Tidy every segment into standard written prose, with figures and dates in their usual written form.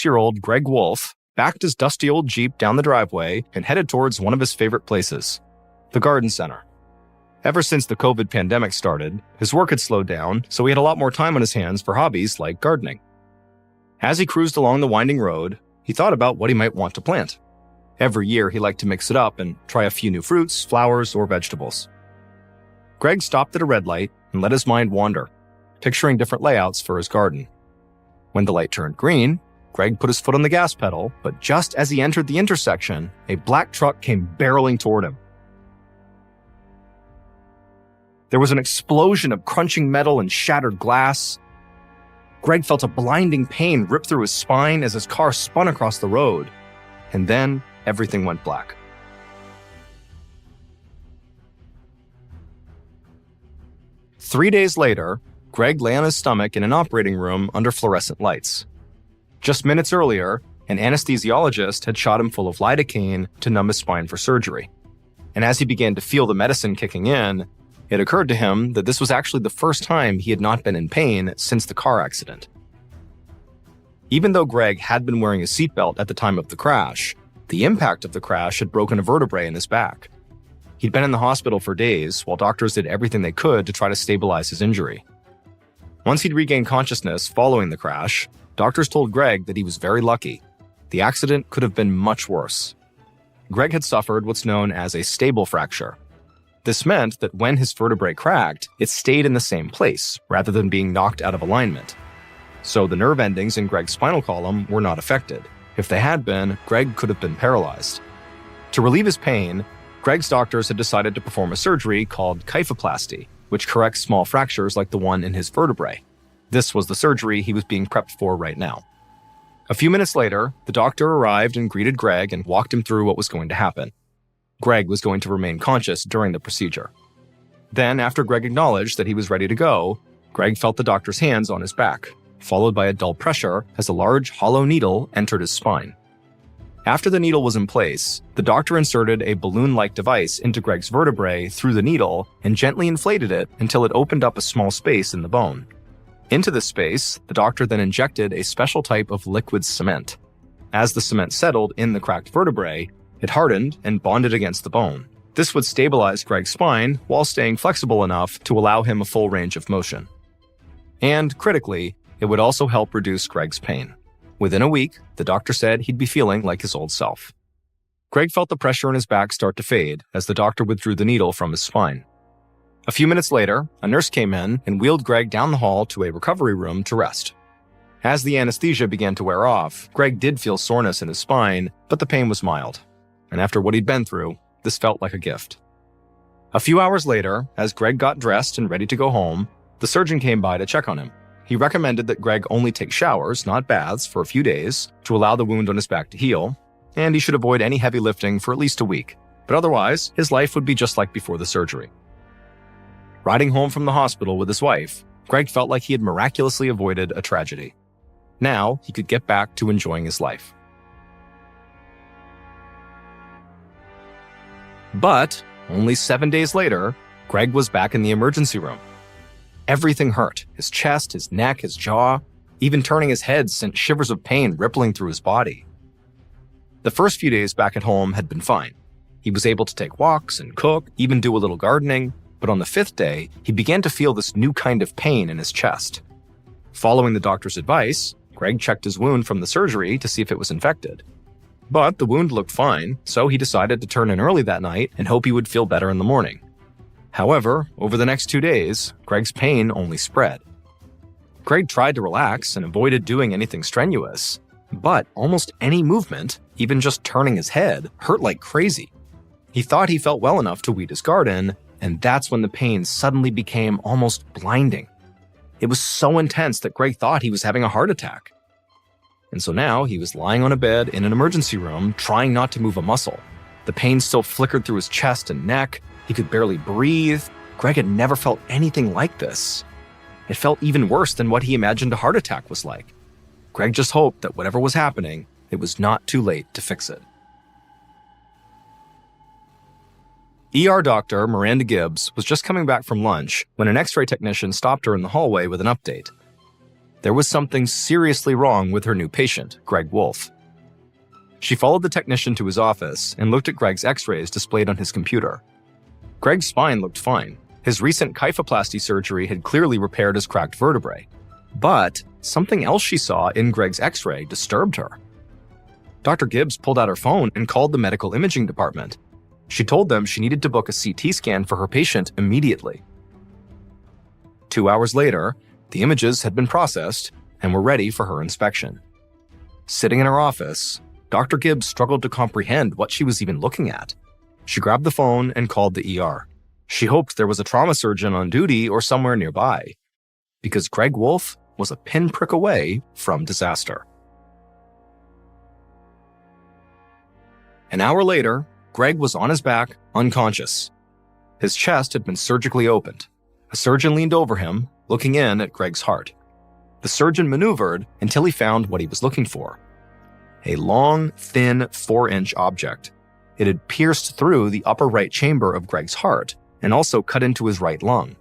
26-year-old Greg Wolf backed his dusty old Jeep down the driveway and headed towards one of his favorite places, the garden center. Ever since the COVID pandemic started, his work had slowed down, so he had a lot more time on his hands for hobbies like gardening. As he cruised along the winding road, he thought about what he might want to plant. Every year, he liked to mix it up and try a few new fruits, flowers, or vegetables. Greg stopped at a red light and let his mind wander, picturing different layouts for his garden. When the light turned green, Greg put his foot on the gas pedal, but just as he entered the intersection, a black truck came barreling toward him. There was an explosion of crunching metal and shattered glass. Greg felt a blinding pain rip through his spine as his car spun across the road, and then everything went black. Three days later, Greg lay on his stomach in an operating room under fluorescent lights. Just minutes earlier, an anesthesiologist had shot him full of lidocaine to numb his spine for surgery. And as he began to feel the medicine kicking in, it occurred to him that this was actually the first time he had not been in pain since the car accident. Even though Greg had been wearing a seatbelt at the time of the crash, the impact of the crash had broken a vertebrae in his back. He'd been in the hospital for days while doctors did everything they could to try to stabilize his injury. Once he'd regained consciousness following the crash, doctors told Greg that he was very lucky. The accident could have been much worse. Greg had suffered what's known as a stable fracture. This meant that when his vertebrae cracked, it stayed in the same place, rather than being knocked out of alignment. So the nerve endings in Greg's spinal column were not affected. If they had been, Greg could have been paralyzed. To relieve his pain, Greg's doctors had decided to perform a surgery called kyphoplasty, which corrects small fractures like the one in his vertebrae. This was the surgery he was being prepped for right now. A few minutes later, the doctor arrived and greeted Greg and walked him through what was going to happen. Greg was going to remain conscious during the procedure. Then, after Greg acknowledged that he was ready to go, Greg felt the doctor's hands on his back, followed by a dull pressure as a large, hollow needle entered his spine. After the needle was in place, the doctor inserted a balloon-like device into Greg's vertebrae through the needle and gently inflated it until it opened up a small space in the bone. Into this space, the doctor then injected a special type of liquid cement. As the cement settled in the cracked vertebrae, it hardened and bonded against the bone. This would stabilize Greg's spine while staying flexible enough to allow him a full range of motion. And, critically, it would also help reduce Greg's pain. Within a week, the doctor said he'd be feeling like his old self. Greg felt the pressure in his back start to fade as the doctor withdrew the needle from his spine. A few minutes later, a nurse came in and wheeled Greg down the hall to a recovery room to rest. As the anesthesia began to wear off, Greg did feel soreness in his spine, but the pain was mild. And after what he'd been through, this felt like a gift. A few hours later, as Greg got dressed and ready to go home, the surgeon came by to check on him. He recommended that Greg only take showers, not baths, for a few days to allow the wound on his back to heal, and he should avoid any heavy lifting for at least a week. But otherwise, his life would be just like before the surgery. Riding home from the hospital with his wife, Greg felt like he had miraculously avoided a tragedy. Now, he could get back to enjoying his life. But, only 7 days later, Greg was back in the emergency room. Everything hurt. His chest, his neck, his jaw. Even turning his head sent shivers of pain rippling through his body. The first few days back at home had been fine. He was able to take walks and cook, even do a little gardening, but on the 5th day, he began to feel this new kind of pain in his chest. Following the doctor's advice, Greg checked his wound from the surgery to see if it was infected. But the wound looked fine, so he decided to turn in early that night and hope he would feel better in the morning. However, over the next 2 days, Greg's pain only spread. Greg tried to relax and avoided doing anything strenuous, but almost any movement, even just turning his head, hurt like crazy. He thought he felt well enough to weed his garden, and that's when the pain suddenly became almost blinding. It was so intense that Greg thought he was having a heart attack. And so now he was lying on a bed in an emergency room, trying not to move a muscle. The pain still flickered through his chest and neck. He could barely breathe. Greg had never felt anything like this. It felt even worse than what he imagined a heart attack was like. Greg just hoped that whatever was happening, it was not too late to fix it. ER doctor Miranda Gibbs was just coming back from lunch when an x-ray technician stopped her in the hallway with an update. There was something seriously wrong with her new patient, Greg Wolf. She followed the technician to his office and looked at Greg's x-rays displayed on his computer. Greg's spine looked fine. His recent kyphoplasty surgery had clearly repaired his cracked vertebrae. But something else she saw in Greg's x-ray disturbed her. Dr. Gibbs pulled out her phone and called the medical imaging department. She told them she needed to book a CT scan for her patient immediately. 2 hours later, the images had been processed and were ready for her inspection. Sitting in her office, Dr. Gibbs struggled to comprehend what she was even looking at. She grabbed the phone and called the ER. She hoped there was a trauma surgeon on duty or somewhere nearby, because Greg Wolf was a pinprick away from disaster. An hour later, Greg was on his back, unconscious. His chest had been surgically opened. A surgeon leaned over him, looking in at Greg's heart. The surgeon maneuvered until he found what he was looking for. A long, thin 4-inch object. It had pierced through the upper right chamber of Greg's heart and also cut into his right lung.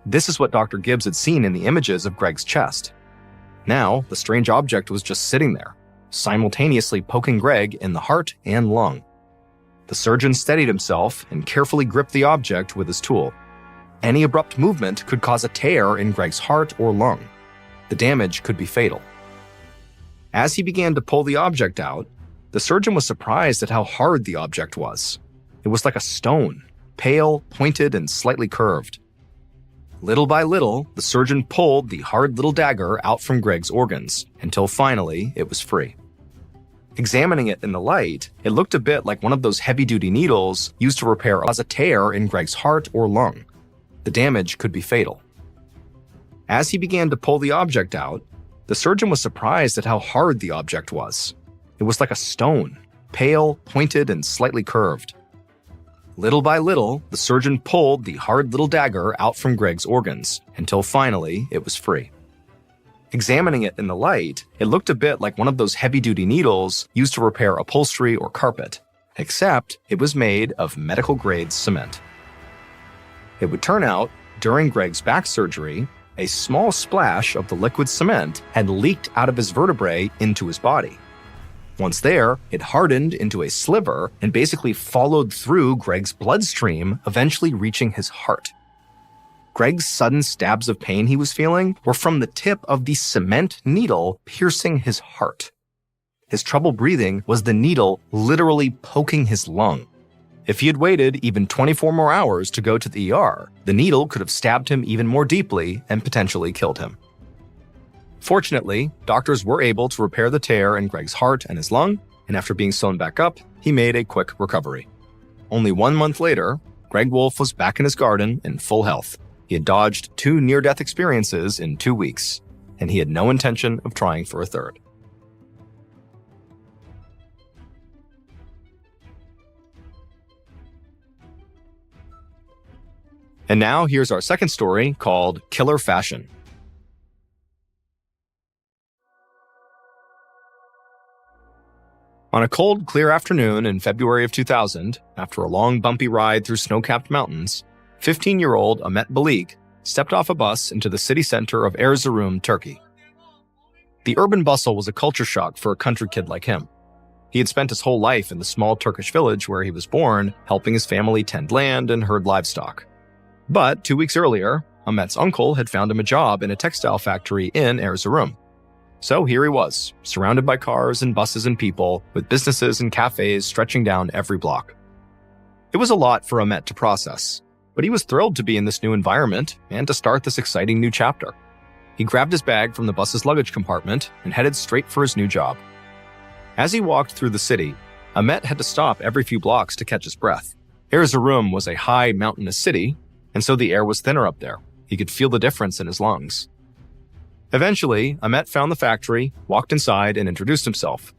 This is what Dr. Gibbs had seen in the images of Greg's chest. Now, the strange object was just sitting there, simultaneously poking Greg in the heart and lung. The surgeon steadied himself and carefully gripped the object with his tool. Any abrupt movement could cause a tear in Greg's heart or lung. The damage could be fatal. As he began to pull the object out, the surgeon was surprised at how hard the object was. It was like a stone, pale, pointed, and slightly curved. Little by little, the surgeon pulled the hard little dagger out from Greg's organs, until finally it was free. Examining it in the light, it looked a bit like one of those heavy-duty needles used to repair a tear in Greg's heart or lung. The damage could be fatal. As he began to pull the object out, the surgeon was surprised at how hard the object was. It was like a stone, pale, pointed, and slightly curved. Little by little, the surgeon pulled the hard little dagger out from Greg's organs, until finally it was free. Examining it in the light, it looked a bit like one of those heavy-duty needles used to repair upholstery or carpet, except it was made of medical-grade cement. It would turn out, during Greg's back surgery, a small splash of the liquid cement had leaked out of his vertebrae into his body. Once there, it hardened into a sliver and basically followed through Greg's bloodstream, eventually reaching his heart. Greg's sudden stabs of pain he was feeling were from the tip of the cement needle piercing his heart. His trouble breathing was the needle literally poking his lung. If he had waited even 24 more hours to go to the ER, the needle could have stabbed him even more deeply and potentially killed him. Fortunately, doctors were able to repair the tear in Greg's heart and his lung, and after being sewn back up, he made a quick recovery. Only 1 month later, Greg Wolf was back in his garden in full health. He had dodged 2 near-death experiences in 2 weeks, and he had no intention of trying for a third. And now here's our second story called Killer Fashion. On a cold, clear afternoon in February of 2000, after a long, bumpy ride through snow-capped mountains, 15-year-old Ahmet Balik stepped off a bus into the city center of Erzurum, Turkey. The urban bustle was a culture shock for a country kid like him. He had spent his whole life in the small Turkish village where he was born, helping his family tend land and herd livestock. But 2 weeks earlier, Ahmet's uncle had found him a job in a textile factory in Erzurum. So here he was, surrounded by cars and buses and people, with businesses and cafes stretching down every block. It was a lot for Ahmet to process, but he was thrilled to be in this new environment and to start this exciting new chapter. He grabbed his bag from the bus's luggage compartment and headed straight for his new job. As he walked through the city, Ahmet had to stop every few blocks to catch his breath. Erzurum was a high, mountainous city, and so the air was thinner up there. He could feel the difference in his lungs. Eventually, Ahmet found the factory, walked inside, and introduced himself.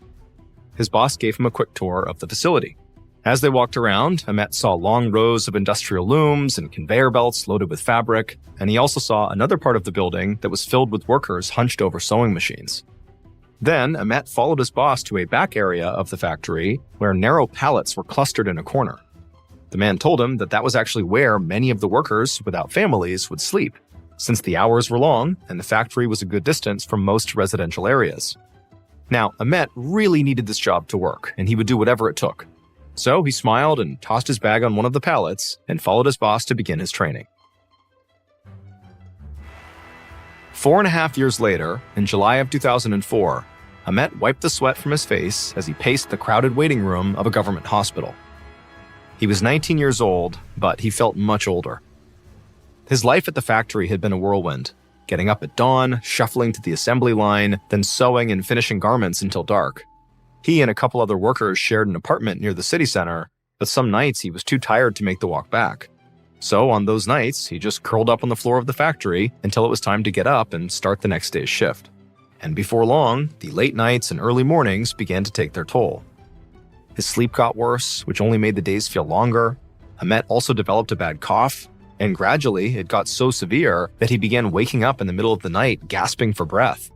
His boss gave him a quick tour of the facility. As they walked around, Ahmet saw long rows of industrial looms and conveyor belts loaded with fabric, and he also saw another part of the building that was filled with workers hunched over sewing machines. Then, Ahmet followed his boss to a back area of the factory where narrow pallets were clustered in a corner. The man told him that that was actually where many of the workers without families would sleep. since the hours were long and the factory was a good distance from most residential areas. Now, Ahmet really needed this job to work, and he would do whatever it took. So he smiled and tossed his bag on one of the pallets and followed his boss to begin his training. 4.5 years later, in July of 2004, Ahmet wiped the sweat from his face as he paced the crowded waiting room of a government hospital. He was 19 years old, but he felt much older. His life at the factory had been a whirlwind, getting up at dawn, shuffling to the assembly line, then sewing and finishing garments until dark. He and a couple other workers shared an apartment near the city center, but some nights he was too tired to make the walk back. So on those nights, he just curled up on the floor of the factory until it was time to get up and start the next day's shift. And before long, the late nights and early mornings began to take their toll. His sleep got worse, which only made the days feel longer. Ahmet also developed a bad cough, and gradually it got so severe that he began waking up in the middle of the night, gasping for breath.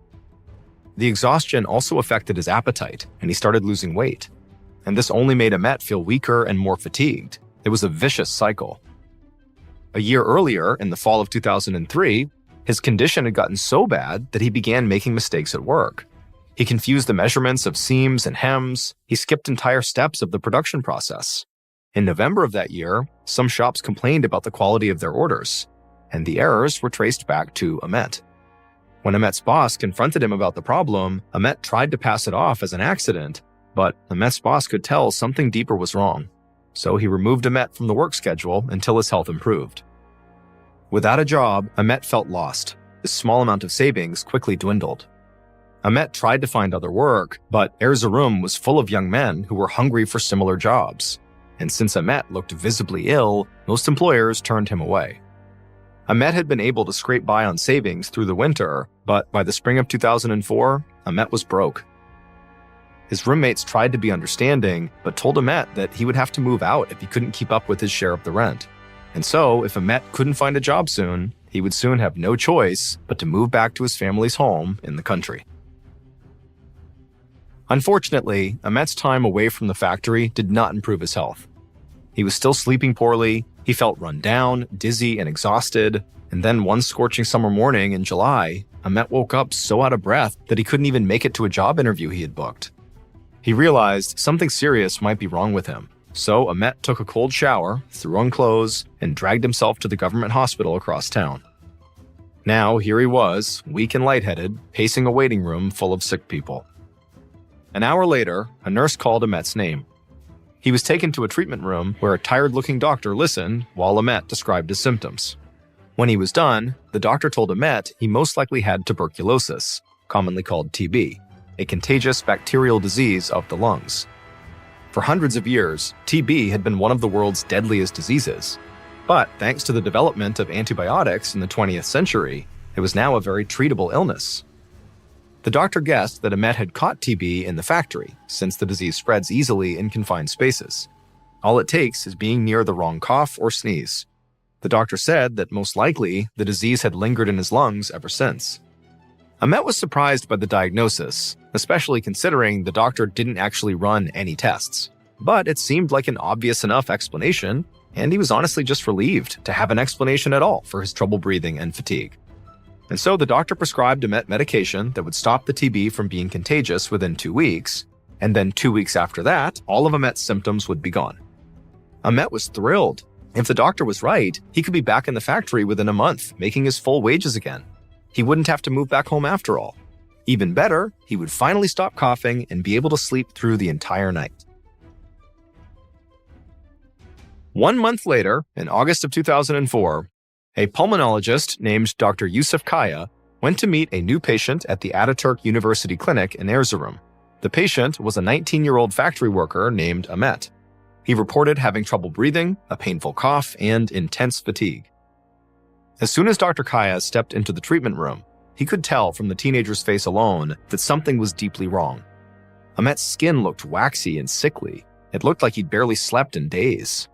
The exhaustion also affected his appetite, and he started losing weight. And this only made Ahmet feel weaker and more fatigued. It was a vicious cycle. A year earlier, in the fall of 2003, his condition had gotten so bad that he began making mistakes at work. He confused the measurements of seams and hems. He skipped entire steps of the production process. In November of that year, some shops complained about the quality of their orders, and the errors were traced back to Ahmet. When Ahmet's boss confronted him about the problem, Ahmet tried to pass it off as an accident, but Ahmet's boss could tell something deeper was wrong. So he removed Ahmet from the work schedule until his health improved. Without a job, Ahmet felt lost. His small amount of savings quickly dwindled. Ahmet tried to find other work, but Erzurum was full of young men who were hungry for similar jobs. And since Ahmet looked visibly ill, most employers turned him away. Ahmet had been able to scrape by on savings through the winter, but by the spring of 2004, Ahmet was broke. His roommates tried to be understanding, but told Ahmet that he would have to move out if he couldn't keep up with his share of the rent. And so, if Ahmet couldn't find a job soon, he would soon have no choice but to move back to his family's home in the country. Unfortunately, Ahmet's time away from the factory did not improve his health. He was still sleeping poorly, he felt run down, dizzy, and exhausted, and then one scorching summer morning in July, Ahmet woke up so out of breath that he couldn't even make it to a job interview he had booked. He realized something serious might be wrong with him. So Ahmet took a cold shower, threw on clothes, and dragged himself to the government hospital across town. Now here he was, weak and lightheaded, pacing a waiting room full of sick people. An hour later, a nurse called Ahmet's name. He was taken to a treatment room where a tired-looking doctor listened while Ahmet described his symptoms. When he was done, the doctor told Ahmet he most likely had tuberculosis, commonly called TB, a contagious bacterial disease of the lungs. For hundreds of years, TB had been one of the world's deadliest diseases. But thanks to the development of antibiotics in the 20th century, it was now a very treatable illness. The doctor guessed that Ahmet had caught TB in the factory, since the disease spreads easily in confined spaces. All it takes is being near the wrong cough or sneeze. The doctor said that most likely the disease had lingered in his lungs ever since. Ahmet was surprised by the diagnosis, especially considering the doctor didn't actually run any tests. But it seemed like an obvious enough explanation, and he was honestly just relieved to have an explanation at all for his trouble breathing and fatigue. And so the doctor prescribed Ahmet medication that would stop the TB from being contagious within 2 weeks, and then 2 weeks after that, all of Ahmet's symptoms would be gone. Ahmet was thrilled. If the doctor was right, he could be back in the factory within a month, making his full wages again. He wouldn't have to move back home after all. Even better, he would finally stop coughing and be able to sleep through the entire night. 1 month later, in August of 2004, a pulmonologist named Dr. Yusuf Kaya went to meet a new patient at the Ataturk University Clinic in Erzurum. The patient was a 19-year-old factory worker named Ahmet. He reported having trouble breathing, a painful cough, and intense fatigue. As soon as Dr. Kaya stepped into the treatment room, he could tell from the teenager's face alone that something was deeply wrong. Ahmet's skin looked waxy and sickly. It looked like he'd barely slept in days.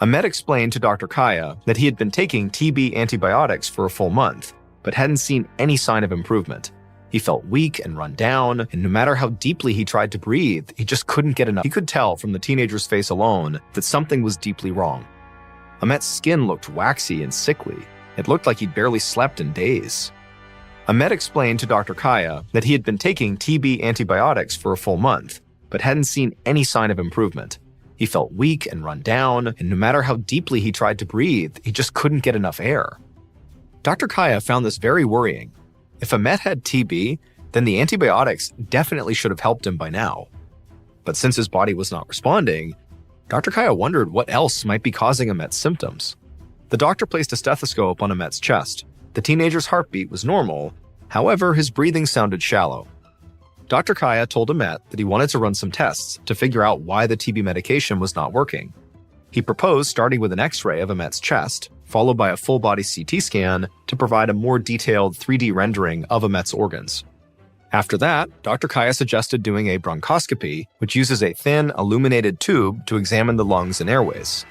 Ahmet explained to Dr. Kaya that he had been taking TB antibiotics for a full month, but hadn't seen any sign of improvement. He felt weak and run down, and no matter how deeply he tried to breathe, he just couldn't get enough. He could tell from the teenager's face alone that something was deeply wrong. Ahmet's skin looked waxy and sickly. It looked like he'd barely slept in days. Ahmet explained to Dr. Kaya that he had been taking TB antibiotics for a full month, but hadn't seen any sign of improvement. He felt weak and run down, and no matter how deeply he tried to breathe, he just couldn't get enough air. Dr. Kaya found this very worrying. If Ahmet had TB, then the antibiotics definitely should have helped him by now. But since his body was not responding, Dr. Kaya wondered what else might be causing Ahmet's symptoms. The doctor placed a stethoscope on Ahmet's chest. The teenager's heartbeat was normal, however, his breathing sounded shallow. Dr. Kaya told Ahmet that he wanted to run some tests to figure out why the TB medication was not working. He proposed starting with an X-ray of Ahmet's chest, followed by a full-body CT scan to provide a more detailed 3D rendering of Ahmet's organs. After that, Dr. Kaya suggested doing a bronchoscopy, which uses a thin, illuminated tube to examine the lungs and airways.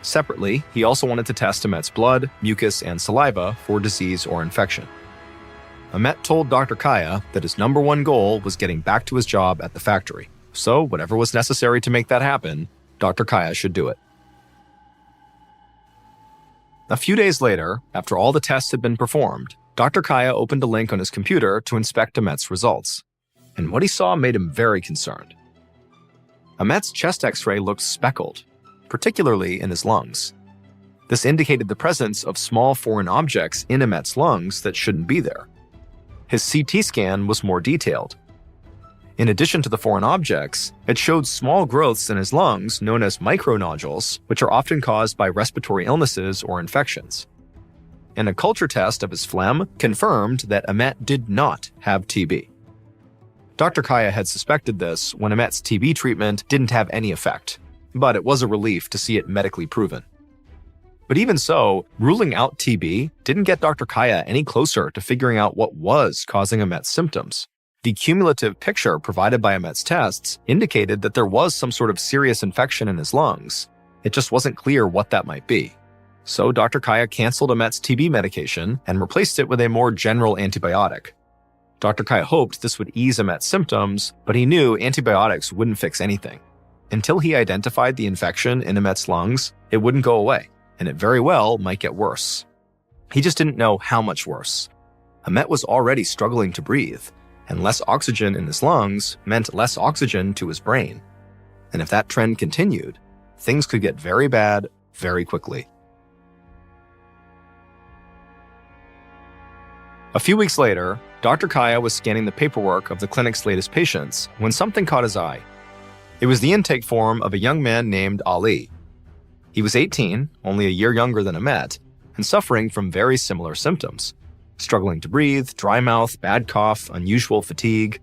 Separately, he also wanted to test Ahmet's blood, mucus, and saliva for disease or infection. Ahmet told Dr. Kaya that his number one goal was getting back to his job at the factory, so whatever was necessary to make that happen, Dr. Kaya should do it. A few days later, after all the tests had been performed, Dr. Kaya opened a link on his computer to inspect Ahmet's results, and what he saw made him very concerned. Ahmet's chest X-ray looked speckled, particularly in his lungs. This indicated the presence of small foreign objects in Ahmet's lungs that shouldn't be there. His CT scan was more detailed. In addition to the foreign objects, it showed small growths in his lungs known as micronodules, which are often caused by respiratory illnesses or infections. And a culture test of his phlegm confirmed that Ahmet did not have TB. Dr. Kaya had suspected this when Ahmet's TB treatment didn't have any effect, but it was a relief to see it medically proven. But even so, ruling out TB didn't get Dr. Kaya any closer to figuring out what was causing Ahmet's symptoms. The cumulative picture provided by Ahmet's tests indicated that there was some sort of serious infection in his lungs. It just wasn't clear what that might be. So Dr. Kaya canceled Ahmet's TB medication and replaced it with a more general antibiotic. Dr. Kaya hoped this would ease Ahmet's symptoms, but he knew antibiotics wouldn't fix anything. Until he identified the infection in Ahmet's lungs, it wouldn't go away, and it very well might get worse. He just didn't know how much worse. Ahmet was already struggling to breathe, and less oxygen in his lungs meant less oxygen to his brain. And if that trend continued, things could get very bad very quickly. A few weeks later, Dr. Kaya was scanning the paperwork of the clinic's latest patients when something caught his eye. It was the intake form of a young man named Ali. He was 18, only a year younger than Ahmet, and suffering from very similar symptoms: struggling to breathe, dry mouth, bad cough, unusual fatigue.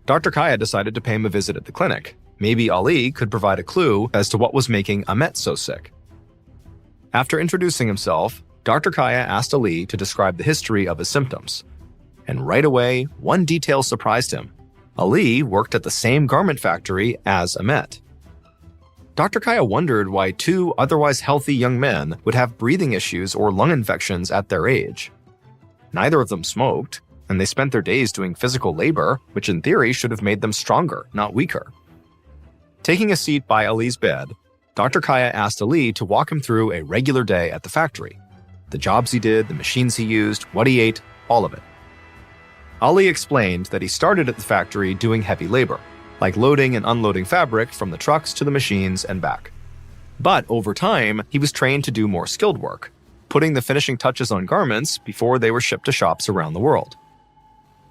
Dr. Kaya decided to pay him a visit at the clinic. Maybe Ali could provide a clue as to what was making Ahmet so sick. After introducing himself, Dr. Kaya asked Ali to describe the history of his symptoms. And right away, one detail surprised him. Ali worked at the same garment factory as Ahmet. Dr. Kaya wondered why two otherwise healthy young men would have breathing issues or lung infections at their age. Neither of them smoked, and they spent their days doing physical labor, which in theory should have made them stronger, not weaker. Taking a seat by Ali's bed, Dr. Kaya asked Ali to walk him through a regular day at the factory. The jobs he did, the machines he used, what he ate, all of it. Ali explained that he started at the factory doing heavy labor, like loading and unloading fabric from the trucks to the machines and back. But over time, he was trained to do more skilled work, putting the finishing touches on garments before they were shipped to shops around the world.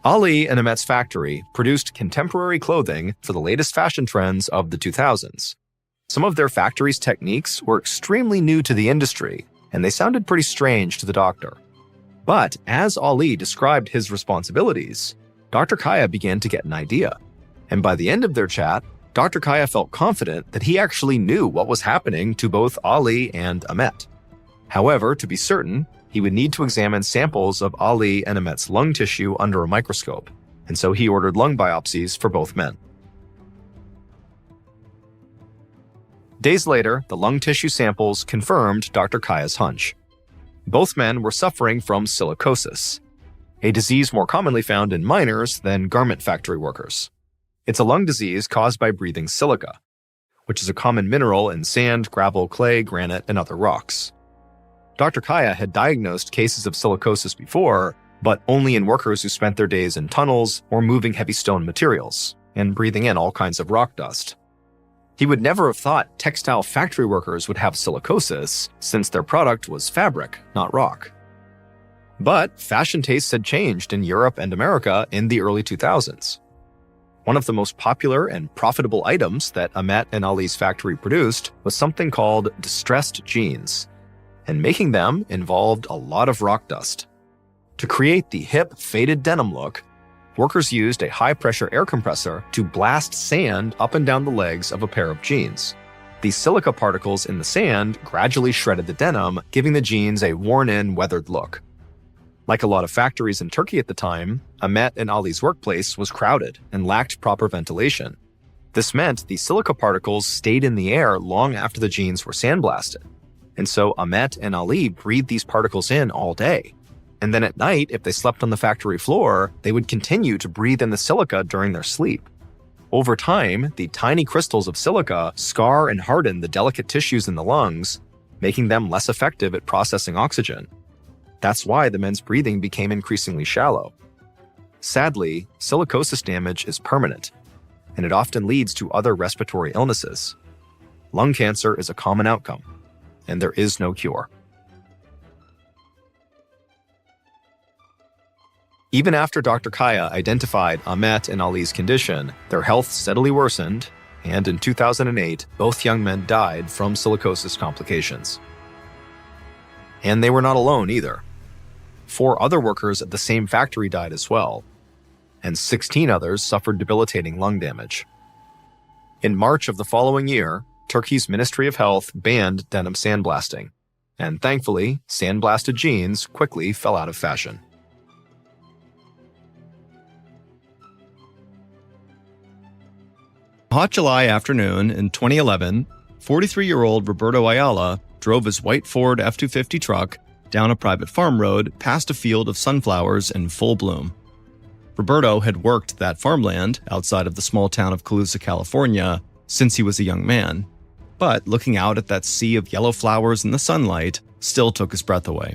Ali and Ahmet's factory produced contemporary clothing for the latest fashion trends of the 2000s. Some of their factory's techniques were extremely new to the industry, and they sounded pretty strange to the doctor. But as Ali described his responsibilities, Dr. Kaya began to get an idea. And by the end of their chat, Dr. Kaya felt confident that he actually knew what was happening to both Ali and Ahmet. However, to be certain, he would need to examine samples of Ali and Ahmet's lung tissue under a microscope, and so he ordered lung biopsies for both men. Days later, the lung tissue samples confirmed Dr. Kaya's hunch. Both men were suffering from silicosis, a disease more commonly found in miners than garment factory workers. It's a lung disease caused by breathing silica, which is a common mineral in sand, gravel, clay, granite, and other rocks. Dr. Kaya had diagnosed cases of silicosis before, but only in workers who spent their days in tunnels or moving heavy stone materials and breathing in all kinds of rock dust. He would never have thought textile factory workers would have silicosis, since their product was fabric, not rock. But fashion tastes had changed in Europe and America in the early 2000s. One of the most popular and profitable items that Ahmet and Ali's factory produced was something called distressed jeans, and making them involved a lot of rock dust. To create the hip, faded denim look, workers used a high-pressure air compressor to blast sand up and down the legs of a pair of jeans. These silica particles in the sand gradually shredded the denim, giving the jeans a worn-in, weathered look. Like a lot of factories in Turkey at the time, Ahmet and Ali's workplace was crowded and lacked proper ventilation. This meant the silica particles stayed in the air long after the jeans were sandblasted. And so Ahmet and Ali breathed these particles in all day. And then at night, if they slept on the factory floor, they would continue to breathe in the silica during their sleep. Over time, the tiny crystals of silica scar and harden the delicate tissues in the lungs, making them less effective at processing oxygen. That's why the men's breathing became increasingly shallow. Sadly, silicosis damage is permanent, and it often leads to other respiratory illnesses. Lung cancer is a common outcome, and there is no cure. Even after Dr. Kaya identified Ahmet and Ali's condition, their health steadily worsened, and in 2008, both young men died from silicosis complications. And they were not alone either. 4 other workers at the same factory died as well, and 16 others suffered debilitating lung damage. In March of the following year, Turkey's Ministry of Health banned denim sandblasting, and thankfully, sandblasted jeans quickly fell out of fashion. A hot July afternoon in 2011, 43-year-old Roberto Ayala drove his white Ford F-250 truck down a private farm road past a field of sunflowers in full bloom. Roberto had worked that farmland outside of the small town of Colusa, California, since he was a young man, but looking out at that sea of yellow flowers in the sunlight still took his breath away.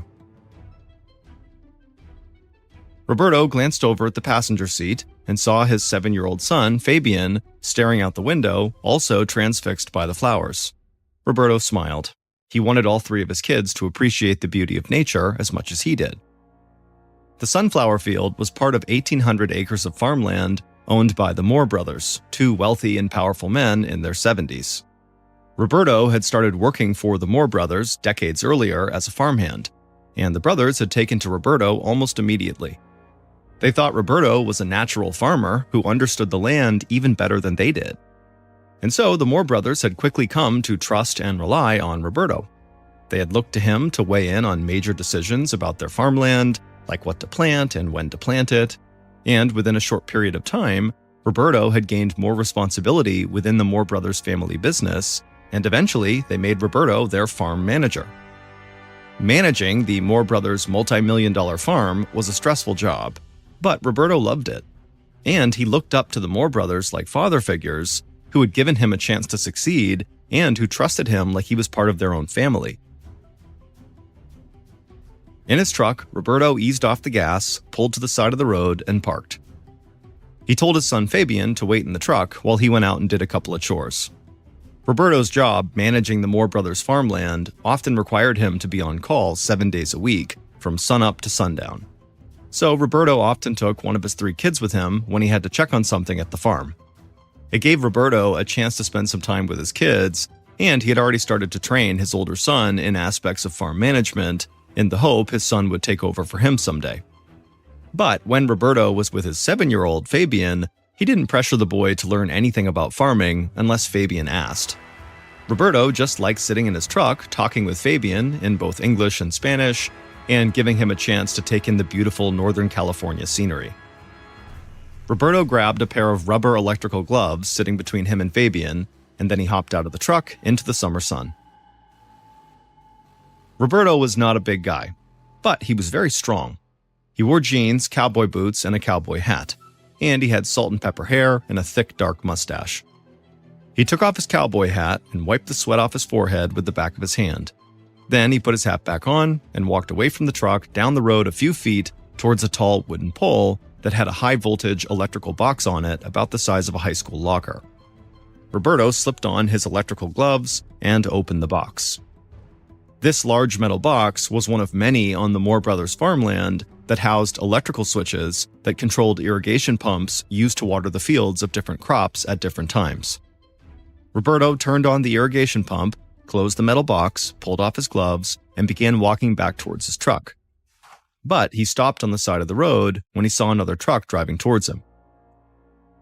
Roberto glanced over at the passenger seat and saw his 7-year-old son, Fabian, staring out the window, also transfixed by the flowers. Roberto smiled. He wanted all 3 of his kids to appreciate the beauty of nature as much as he did. The sunflower field was part of 1,800 acres of farmland owned by the Moore brothers, 2 wealthy and powerful men in their 70s. Roberto had started working for the Moore brothers decades earlier as a farmhand, and the brothers had taken to Roberto almost immediately. They thought Roberto was a natural farmer who understood the land even better than they did. And so the Moore brothers had quickly come to trust and rely on Roberto. They had looked to him to weigh in on major decisions about their farmland, like what to plant and when to plant it. And within a short period of time, Roberto had gained more responsibility within the Moore brothers' family business, and eventually they made Roberto their farm manager. Managing the Moore brothers' multi-million-dollar farm was a stressful job, but Roberto loved it. And he looked up to the Moore brothers like father figures who had given him a chance to succeed and who trusted him like he was part of their own family. In his truck, Roberto eased off the gas, pulled to the side of the road, and parked. He told his son Fabian to wait in the truck while he went out and did a couple of chores. Roberto's job managing the Moore brothers' farmland often required him to be on call 7 days a week, from sunup to sundown. So Roberto often took one of his 3 kids with him when he had to check on something at the farm. It gave Roberto a chance to spend some time with his kids, and he had already started to train his older son in aspects of farm management, in the hope his son would take over for him someday. But when Roberto was with his 7-year-old Fabian, he didn't pressure the boy to learn anything about farming unless Fabian asked. Roberto just liked sitting in his truck talking with Fabian in both English and Spanish, and giving him a chance to take in the beautiful Northern California scenery. Roberto grabbed a pair of rubber electrical gloves sitting between him and Fabian, and then he hopped out of the truck into the summer sun. Roberto was not a big guy, but he was very strong. He wore jeans, cowboy boots, and a cowboy hat, and he had salt and pepper hair and a thick, dark mustache. He took off his cowboy hat and wiped the sweat off his forehead with the back of his hand. Then he put his hat back on and walked away from the truck down the road a few feet towards a tall wooden pole that had a high-voltage electrical box on it about the size of a high school locker. Roberto slipped on his electrical gloves and opened the box. This large metal box was one of many on the Moore Brothers farmland that housed electrical switches that controlled irrigation pumps used to water the fields of different crops at different times. Roberto turned on the irrigation pump, closed the metal box, pulled off his gloves, and began walking back towards his truck. But he stopped on the side of the road when he saw another truck driving towards him.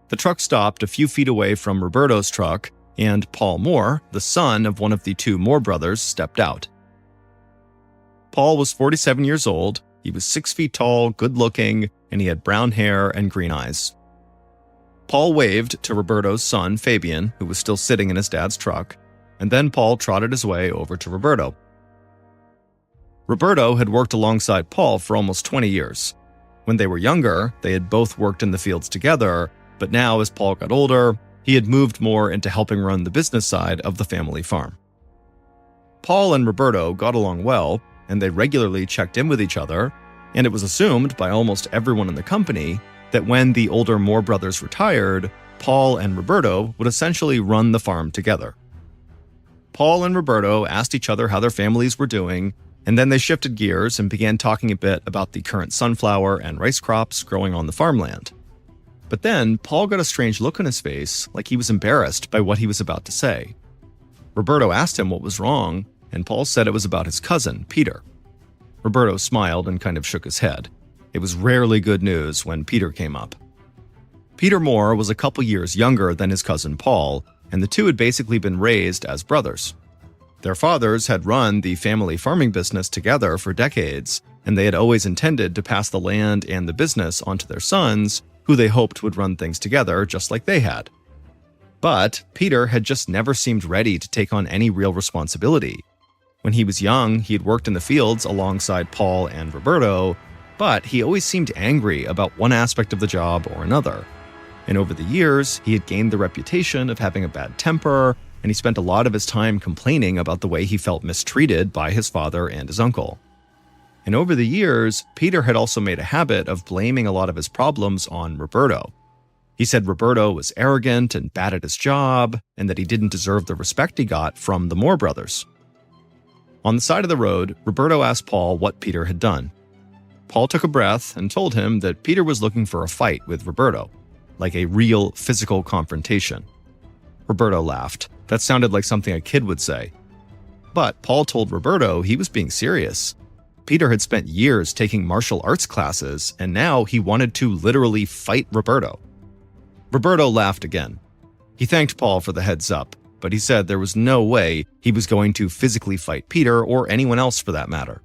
The truck stopped a few feet away from Roberto's truck, and Paul Moore, the son of one of the two Moore brothers, stepped out. Paul was 47 years old, he was 6 feet tall, good-looking, and he had brown hair and green eyes. Paul waved to Roberto's son, Fabian, who was still sitting in his dad's truck, and then Paul trotted his way over to Roberto. Roberto had worked alongside Paul for almost 20 years. When they were younger, they had both worked in the fields together, but now as Paul got older, he had moved more into helping run the business side of the family farm. Paul and Roberto got along well, and they regularly checked in with each other, and it was assumed by almost everyone in the company that when the older Moore brothers retired, Paul and Roberto would essentially run the farm together. Paul and Roberto asked each other how their families were doing, and then they shifted gears and began talking a bit about the current sunflower and rice crops growing on the farmland. But then Paul got a strange look on his face, like he was embarrassed by what he was about to say. Roberto asked him what was wrong, and Paul said it was about his cousin, Peter. Roberto smiled and kind of shook his head. It was rarely good news when Peter came up. Peter Moore was a couple years younger than his cousin Paul, and the two had basically been raised as brothers. Their fathers had run the family farming business together for decades, and they had always intended to pass the land and the business onto their sons, who they hoped would run things together just like they had. But Peter had just never seemed ready to take on any real responsibility. When he was young, he had worked in the fields alongside Paul and Roberto, but he always seemed angry about one aspect of the job or another. And over the years, he had gained the reputation of having a bad temper, and he spent a lot of his time complaining about the way he felt mistreated by his father and his uncle. And over the years, Peter had also made a habit of blaming a lot of his problems on Roberto. He said Roberto was arrogant and bad at his job, and that he didn't deserve the respect he got from the Moore brothers. On the side of the road, Roberto asked Paul what Peter had done. Paul took a breath and told him that Peter was looking for a fight with Roberto, like a real physical confrontation. Roberto laughed. That sounded like something a kid would say. But Paul told Roberto he was being serious. Peter had spent years taking martial arts classes, and now he wanted to literally fight Roberto. Roberto laughed again. He thanked Paul for the heads up, but he said there was no way he was going to physically fight Peter or anyone else for that matter.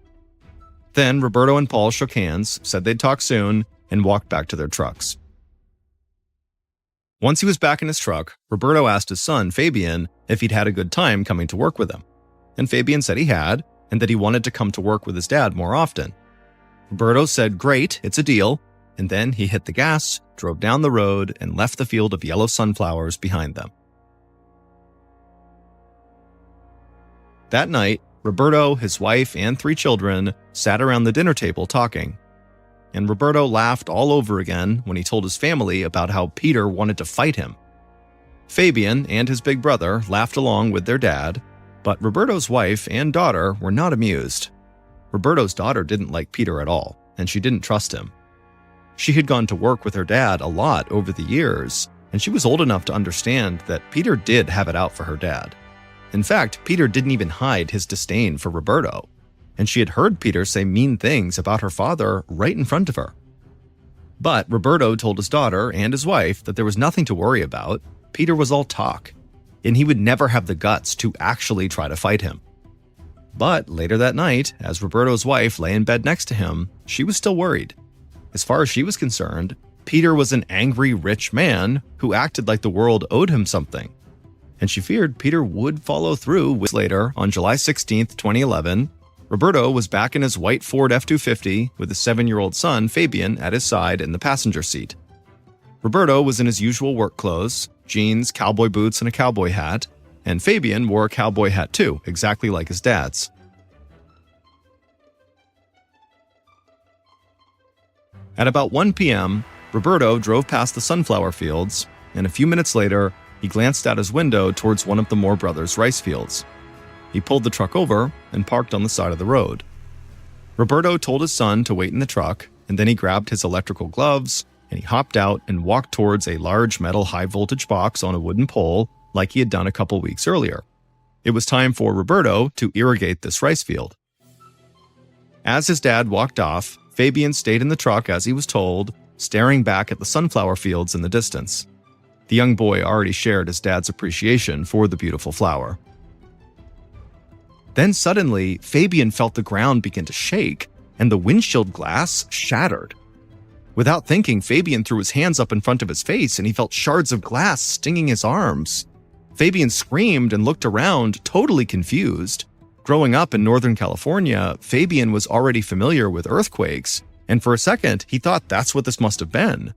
Then Roberto and Paul shook hands, said they'd talk soon, and walked back to their trucks. Once he was back in his truck, Roberto asked his son, Fabian, if he'd had a good time coming to work with him. And Fabian said he had, and that he wanted to come to work with his dad more often. Roberto said, "Great, it's a deal," and then he hit the gas, drove down the road, and left the field of yellow sunflowers behind them. That night, Roberto, his wife, and 3 children sat around the dinner table talking. And Roberto laughed all over again when he told his family about how Peter wanted to fight him. Fabian and his big brother laughed along with their dad, but Roberto's wife and daughter were not amused. Roberto's daughter didn't like Peter at all, and she didn't trust him. She had gone to work with her dad a lot over the years, and she was old enough to understand that Peter did have it out for her dad. In fact, Peter didn't even hide his disdain for Roberto, and she had heard Peter say mean things about her father right in front of her. But Roberto told his daughter and his wife that there was nothing to worry about. Peter was all talk, and he would never have the guts to actually try to fight him. But later that night, as Roberto's wife lay in bed next to him, she was still worried. As far as she was concerned, Peter was an angry, rich man who acted like the world owed him something. And she feared Peter would follow through. Later, on July 16th, 2011, Roberto was back in his white Ford F-250 with his 7-year-old son, Fabian, at his side in the passenger seat. Roberto was in his usual work clothes, jeans, cowboy boots, and a cowboy hat, and Fabian wore a cowboy hat too, exactly like his dad's. At about 1 p.m., Roberto drove past the sunflower fields, and a few minutes later, he glanced out his window towards one of the Moore brothers' rice fields. He pulled the truck over and parked on the side of the road. Roberto told his son to wait in the truck, and then he grabbed his electrical gloves, and he hopped out and walked towards a large metal high-voltage box on a wooden pole like he had done a couple weeks earlier. It was time for Roberto to irrigate this rice field. As his dad walked off, Fabian stayed in the truck as he was told, staring back at the sunflower fields in the distance. The young boy already shared his dad's appreciation for the beautiful flower. Then suddenly, Fabian felt the ground begin to shake, and the windshield glass shattered. Without thinking, Fabian threw his hands up in front of his face, and he felt shards of glass stinging his arms. Fabian screamed and looked around, totally confused. Growing up in Northern California, Fabian was already familiar with earthquakes, and for a second, he thought that's what this must have been.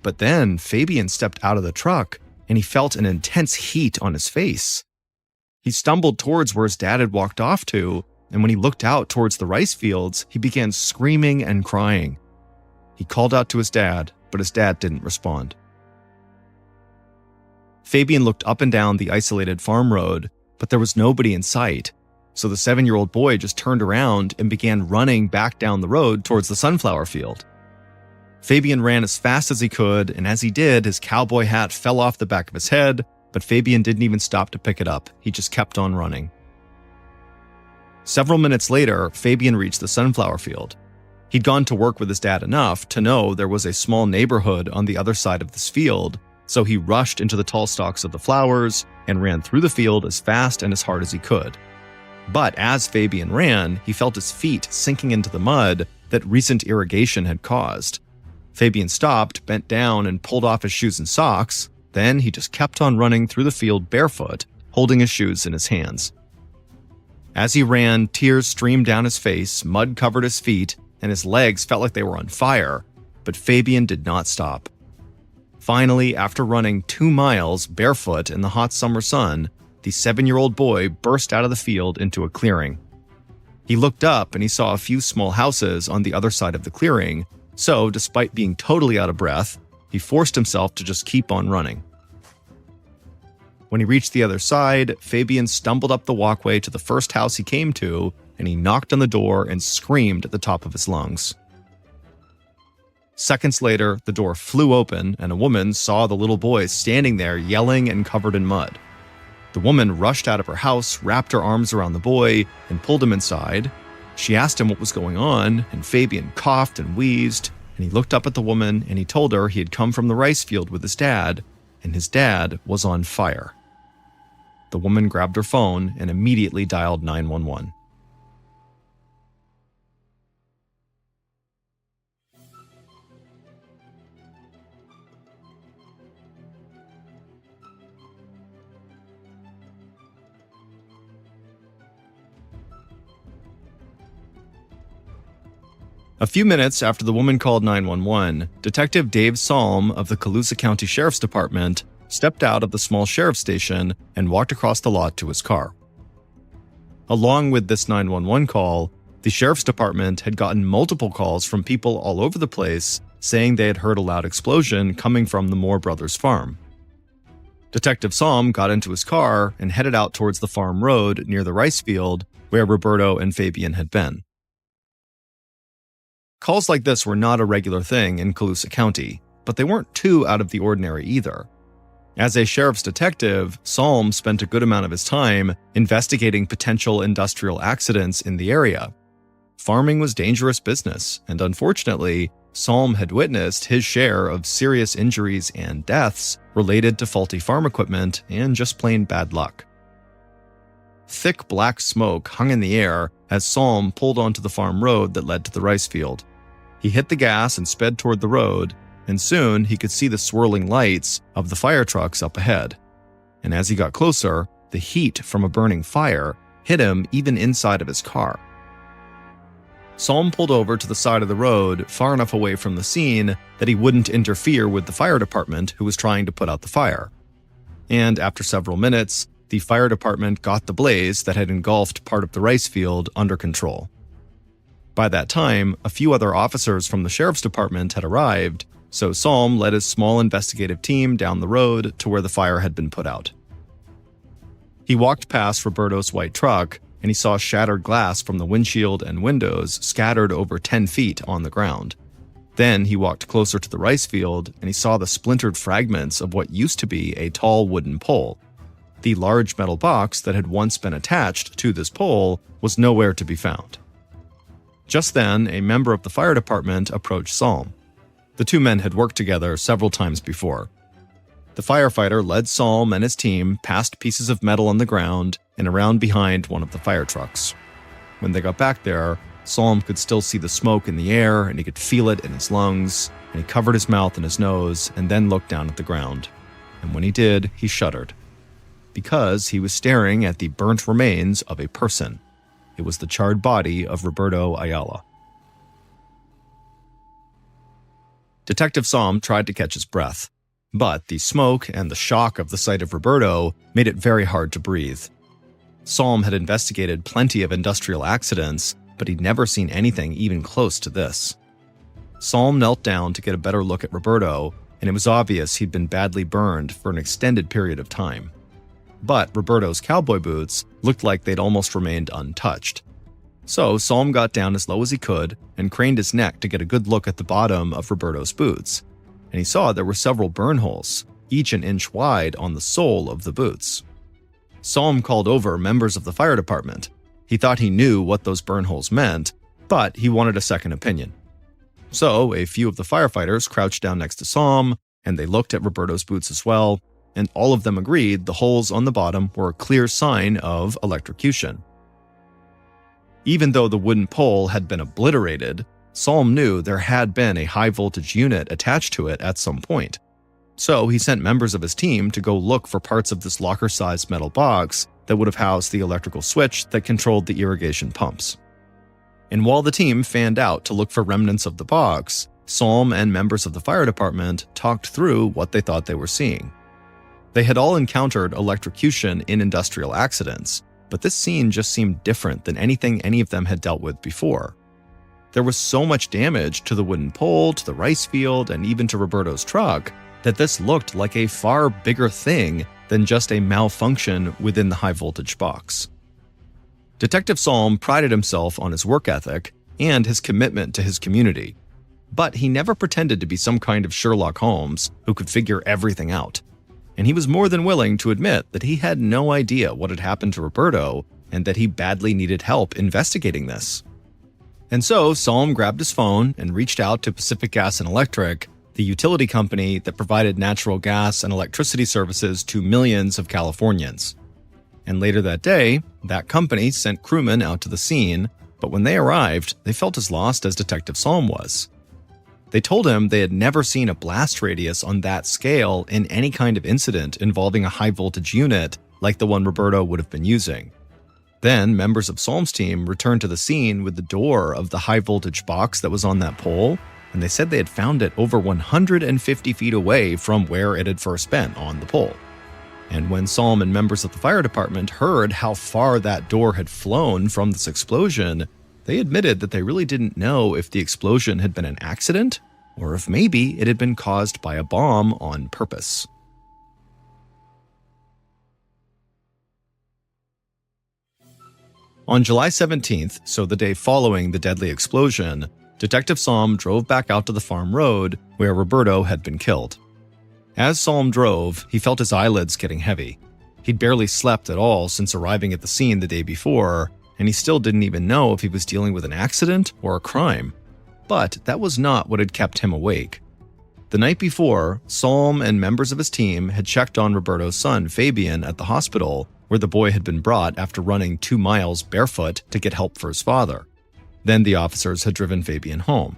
But then, Fabian stepped out of the truck, and he felt an intense heat on his face. He stumbled towards where his dad had walked off to, and when he looked out towards the rice fields, he began screaming and crying. He called out to his dad, but his dad didn't respond. Fabian looked up and down the isolated farm road, but there was nobody in sight, so the 7-year-old boy just turned around and began running back down the road towards the sunflower field. Fabian ran as fast as he could, and as he did, his cowboy hat fell off the back of his head, but Fabian didn't even stop to pick it up. He just kept on running. Several minutes later, Fabian reached the sunflower field. He'd gone to work with his dad enough to know there was a small neighborhood on the other side of this field, so he rushed into the tall stalks of the flowers and ran through the field as fast and as hard as he could. But as Fabian ran, he felt his feet sinking into the mud that recent irrigation had caused. Fabian stopped, bent down, and pulled off his shoes and socks. Then he just kept on running through the field barefoot, holding his shoes in his hands. As he ran, tears streamed down his face, mud covered his feet, and his legs felt like they were on fire, but Fabian did not stop. Finally, after running 2 miles barefoot in the hot summer sun, the 7-year-old boy burst out of the field into a clearing. He looked up and he saw a few small houses on the other side of the clearing, so despite being totally out of breath, he forced himself to just keep on running. When he reached the other side, Fabian stumbled up the walkway to the first house he came to, and he knocked on the door and screamed at the top of his lungs. Seconds later, the door flew open, and a woman saw the little boy standing there yelling and covered in mud. The woman rushed out of her house, wrapped her arms around the boy, and pulled him inside. She asked him what was going on, and Fabian coughed and wheezed, and he looked up at the woman, and he told her he had come from the rice field with his dad, and his dad was on fire. The woman grabbed her phone and immediately dialed 911. A few minutes after the woman called 911, Detective Dave Salm of the Colusa County Sheriff's Department stepped out of the small sheriff's station and walked across the lot to his car. Along with this 911 call, the sheriff's department had gotten multiple calls from people all over the place saying they had heard a loud explosion coming from the Moore brothers' farm. Detective Salm got into his car and headed out towards the farm road near the rice field where Roberto and Fabian had been. Calls like this were not a regular thing in Colusa County, but they weren't too out of the ordinary either. As a sheriff's detective, Salm spent a good amount of his time investigating potential industrial accidents in the area. Farming was dangerous business, and unfortunately, Salm had witnessed his share of serious injuries and deaths related to faulty farm equipment and just plain bad luck. Thick black smoke hung in the air as Salm pulled onto the farm road that led to the rice field. He hit the gas and sped toward the road, and soon he could see the swirling lights of the fire trucks up ahead. And as he got closer, the heat from a burning fire hit him even inside of his car. Salm pulled over to the side of the road far enough away from the scene that he wouldn't interfere with the fire department who was trying to put out the fire. And after several minutes, the fire department got the blaze that had engulfed part of the rice field under control. By that time, a few other officers from the sheriff's department had arrived, so Salm led his small investigative team down the road to where the fire had been put out. He walked past Roberto's white truck, and he saw shattered glass from the windshield and windows scattered over 10 feet on the ground. Then he walked closer to the rice field, and he saw the splintered fragments of what used to be a tall wooden pole. The large metal box that had once been attached to this pole was nowhere to be found. Just then, a member of the fire department approached Salm. The two men had worked together several times before. The firefighter led Salm and his team past pieces of metal on the ground and around behind one of the fire trucks. When they got back there, Salm could still see the smoke in the air, and he could feel it in his lungs, and he covered his mouth and his nose and then looked down at the ground. And when he did, he shuddered. Because he was staring at the burnt remains of a person. It was the charred body of Roberto Ayala. Detective Salm tried to catch his breath, but the smoke and the shock of the sight of Roberto made it very hard to breathe. Salm had investigated plenty of industrial accidents, but he'd never seen anything even close to this. Salm knelt down to get a better look at Roberto, and it was obvious he'd been badly burned for an extended period of time. But Roberto's cowboy boots looked like they'd almost remained untouched. So Salm got down as low as he could and craned his neck to get a good look at the bottom of Roberto's boots, and he saw there were several burn holes, each an inch wide on the sole of the boots. Salm called over members of the fire department. He thought he knew what those burn holes meant, but he wanted a second opinion. So a few of the firefighters crouched down next to Salm, and they looked at Roberto's boots as well, and all of them agreed the holes on the bottom were a clear sign of electrocution. Even though the wooden pole had been obliterated, Salm knew there had been a high-voltage unit attached to it at some point. So he sent members of his team to go look for parts of this locker-sized metal box that would have housed the electrical switch that controlled the irrigation pumps. And while the team fanned out to look for remnants of the box, Salm and members of the fire department talked through what they thought they were seeing. They had all encountered electrocution in industrial accidents, but this scene just seemed different than anything any of them had dealt with before. There was so much damage to the wooden pole, to the rice field, and even to Roberto's truck that this looked like a far bigger thing than just a malfunction within the high-voltage box. Detective Salm prided himself on his work ethic and his commitment to his community, but he never pretended to be some kind of Sherlock Holmes who could figure everything out. And he was more than willing to admit that he had no idea what had happened to Roberto and that he badly needed help investigating this. And so Salm grabbed his phone and reached out to Pacific Gas and Electric, the utility company that provided natural gas and electricity services to millions of Californians. And later that day, that company sent crewmen out to the scene, but when they arrived, they felt as lost as Detective Salm was. They told him they had never seen a blast radius on that scale in any kind of incident involving a high-voltage unit like the one Roberto would have been using. Then, members of Salm's team returned to the scene with the door of the high-voltage box that was on that pole, and they said they had found it over 150 feet away from where it had first been on the pole. And when Salm and members of the fire department heard how far that door had flown from this explosion, they admitted that they really didn't know if the explosion had been an accident or if maybe it had been caused by a bomb on purpose. On July 17th, so the day following the deadly explosion, Detective Salm drove back out to the farm road where Roberto had been killed. As Salm drove, he felt his eyelids getting heavy. He'd barely slept at all since arriving at the scene the day before, and he still didn't even know if he was dealing with an accident or a crime. But that was not what had kept him awake. The night before, Salm and members of his team had checked on Roberto's son, Fabian, at the hospital, where the boy had been brought after running 2 miles barefoot to get help for his father. Then the officers had driven Fabian home.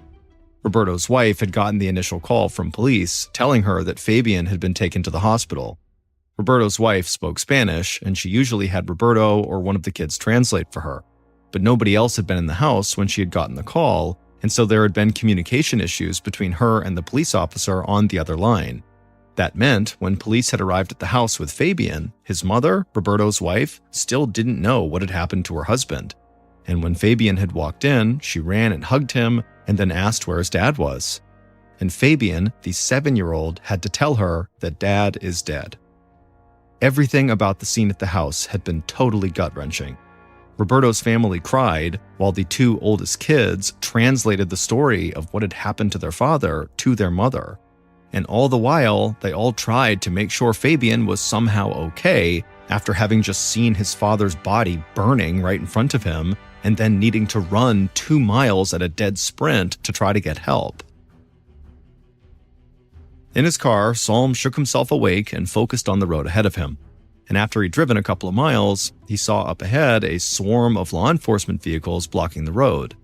Roberto's wife had gotten the initial call from police telling her that Fabian had been taken to the hospital. Roberto's wife spoke Spanish, and she usually had Roberto or one of the kids translate for her. But nobody else had been in the house when she had gotten the call, and so there had been communication issues between her and the police officer on the other line. That meant when police had arrived at the house with Fabian, his mother, Roberto's wife, still didn't know what had happened to her husband. and when Fabian had walked in, she ran and hugged him and then asked where his dad was. And Fabian, the 7-year-old, had to tell her that dad is dead. Everything about the scene at the house had been totally gut-wrenching. Roberto's family cried, while the 2 oldest kids translated the story of what had happened to their father to their mother. And all the while, they all tried to make sure Fabian was somehow okay after having just seen his father's body burning right in front of him and then needing to run 2 miles at a dead sprint to try to get help. In his car, Salm shook himself awake and focused on the road ahead of him. And after he'd driven a couple of miles, he saw up ahead a swarm of law enforcement vehicles blocking the road.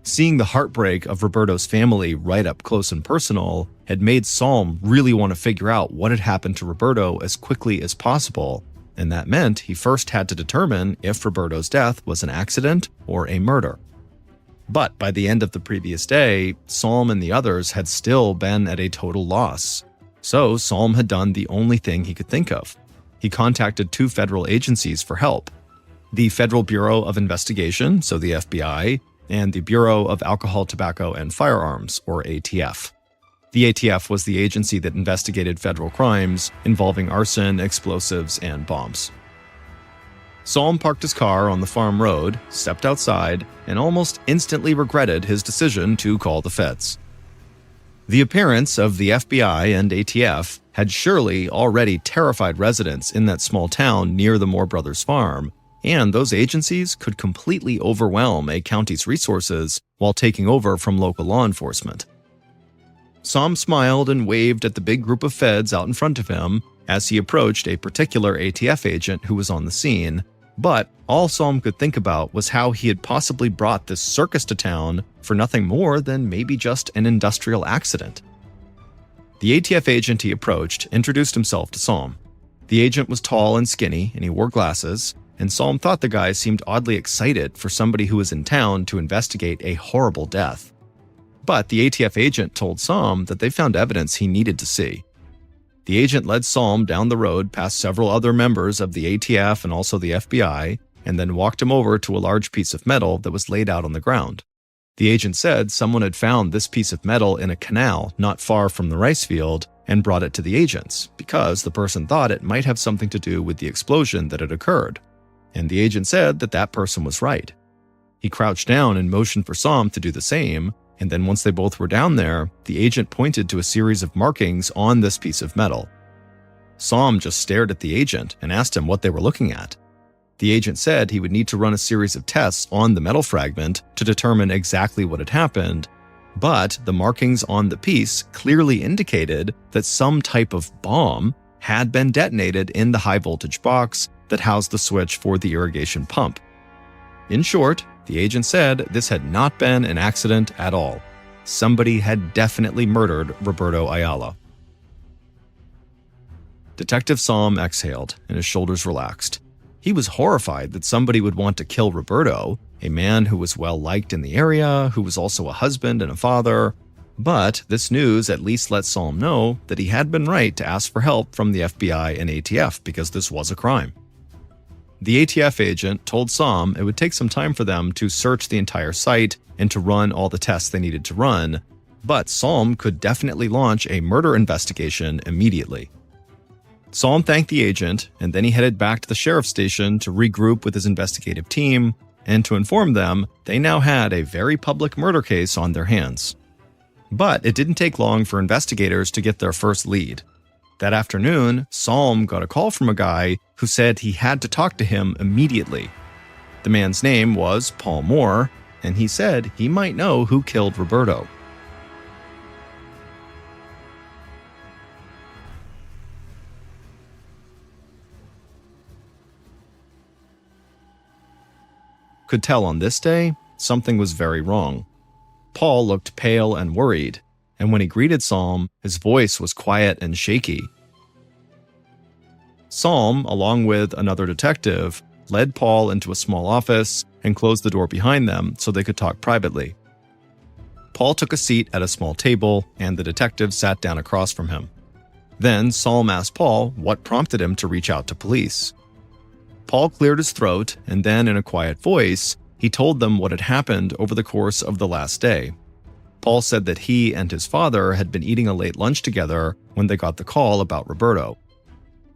Seeing the heartbreak of Roberto's family right up close and personal had made Salm really want to figure out what had happened to Roberto as quickly as possible, and that meant he first had to determine if Roberto's death was an accident or a murder. But by the end of the previous day, Salm and the others had still been at a total loss. So Salm had done the only thing he could think of. He contacted 2 federal agencies for help: the Federal Bureau of Investigation, so the FBI, and the Bureau of Alcohol, Tobacco, and Firearms, or ATF. The ATF was the agency that investigated federal crimes involving arson, explosives, and bombs. Salm parked his car on the farm road, stepped outside, and almost instantly regretted his decision to call the feds. The appearance of the FBI and ATF had surely already terrified residents in that small town near the Moore Brothers farm, and those agencies could completely overwhelm a county's resources while taking over from local law enforcement. Salm smiled and waved at the big group of feds out in front of him as he approached a particular ATF agent who was on the scene, but all Salm could think about was how he had possibly brought this circus to town for nothing more than maybe just an industrial accident. The ATF agent he approached introduced himself to Salm. The agent was tall and skinny, and he wore glasses, and Salm thought the guy seemed oddly excited for somebody who was in town to investigate a horrible death. But the ATF agent told Salm that they found evidence he needed to see. The agent led Salm down the road past several other members of the ATF and also the FBI, and then walked him over to a large piece of metal that was laid out on the ground. The agent said someone had found this piece of metal in a canal not far from the rice field and brought it to the agents because the person thought it might have something to do with the explosion that had occurred. And the agent said that that person was right. He crouched down and motioned for Salm to do the same, and then once they both were down there, the agent pointed to a series of markings on this piece of metal. Salm just stared at the agent and asked him what they were looking at. The agent said he would need to run a series of tests on the metal fragment to determine exactly what had happened, but the markings on the piece clearly indicated that some type of bomb had been detonated in the high-voltage box that housed the switch for the irrigation pump. In short, the agent said this had not been an accident at all. Somebody had definitely murdered Roberto Ayala. Detective Salm exhaled, and his shoulders relaxed. He was horrified that somebody would want to kill Roberto, a man who was well-liked in the area, who was also a husband and a father. But this news at least let Salm know that he had been right to ask for help from the FBI and ATF because this was a crime. The ATF agent told Salm it would take some time for them to search the entire site and to run all the tests they needed to run, but Salm could definitely launch a murder investigation immediately. Salm thanked the agent, and then he headed back to the sheriff's station to regroup with his investigative team and to inform them they now had a very public murder case on their hands. But it didn't take long for investigators to get their first lead. That afternoon, Salm got a call from a guy who said he had to talk to him immediately. The man's name was Paul Moore, and he said he might know who killed Roberto. Could tell on this day, something was very wrong. Paul looked pale and worried, and when he greeted Salm, his voice was quiet and shaky. Salm, along with another detective, led Paul into a small office and closed the door behind them so they could talk privately. Paul took a seat at a small table, and the detective sat down across from him. Then Salm asked Paul what prompted him to reach out to police. Paul cleared his throat, and then in a quiet voice, he told them what had happened over the course of the last day. Paul said that he and his father had been eating a late lunch together when they got the call about Roberto.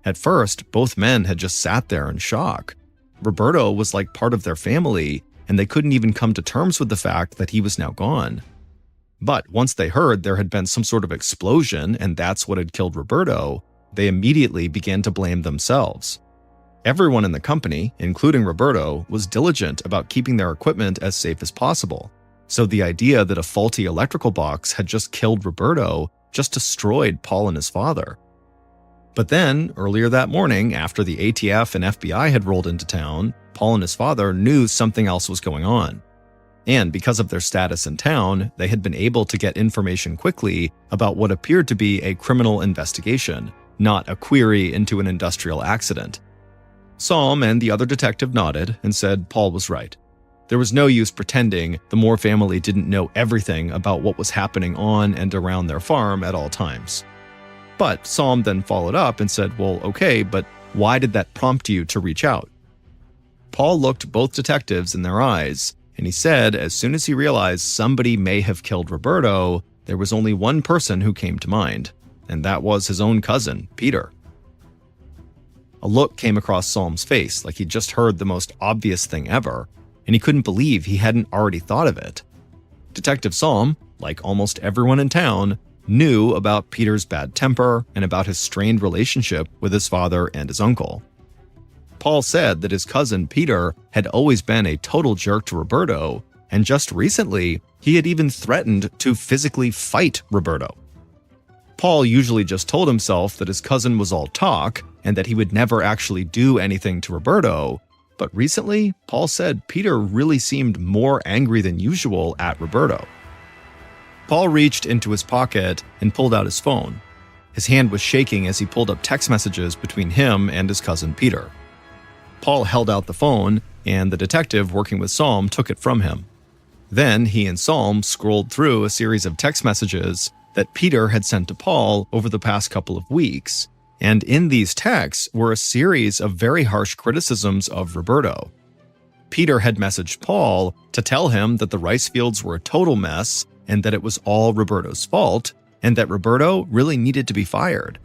At first, both men had just sat there in shock. Roberto was like part of their family, and they couldn't even come to terms with the fact that he was now gone. But once they heard there had been some sort of explosion and that's what had killed Roberto, they immediately began to blame themselves. Everyone in the company, including Roberto, was diligent about keeping their equipment as safe as possible. So the idea that a faulty electrical box had just killed Roberto just destroyed Paul and his father. But then, earlier that morning, after the ATF and FBI had rolled into town, Paul and his father knew something else was going on. And because of their status in town, they had been able to get information quickly about what appeared to be a criminal investigation, not a query into an industrial accident. Psalm and the other detective nodded and said Paul was right. There was no use pretending the Moore family didn't know everything about what was happening on and around their farm at all times. But Psalm then followed up and said, well, okay, but why did that prompt you to reach out? Paul looked both detectives in their eyes, and he said as soon as he realized somebody may have killed Roberto, there was only one person who came to mind, and that was his own cousin, Peter. A look came across Psalm's face like he'd just heard the most obvious thing ever, and he couldn't believe he hadn't already thought of it. Detective Psalm, like almost everyone in town, knew about Peter's bad temper and about his strained relationship with his father and his uncle. Paul said that his cousin Peter had always been a total jerk to Roberto, and just recently, he had even threatened to physically fight Roberto. Paul usually just told himself that his cousin was all talk and that he would never actually do anything to Roberto, but recently, Paul said Peter really seemed more angry than usual at Roberto. Paul reached into his pocket and pulled out his phone. His hand was shaking as he pulled up text messages between him and his cousin Peter. Paul held out the phone, and the detective working with Psalm took it from him. Then he and Psalm scrolled through a series of text messages that Peter had sent to Paul over the past couple of weeks, and in these texts were a series of very harsh criticisms of Roberto. Peter had messaged Paul to tell him that the rice fields were a total mess and that it was all Roberto's fault, and that Roberto really needed to be fired.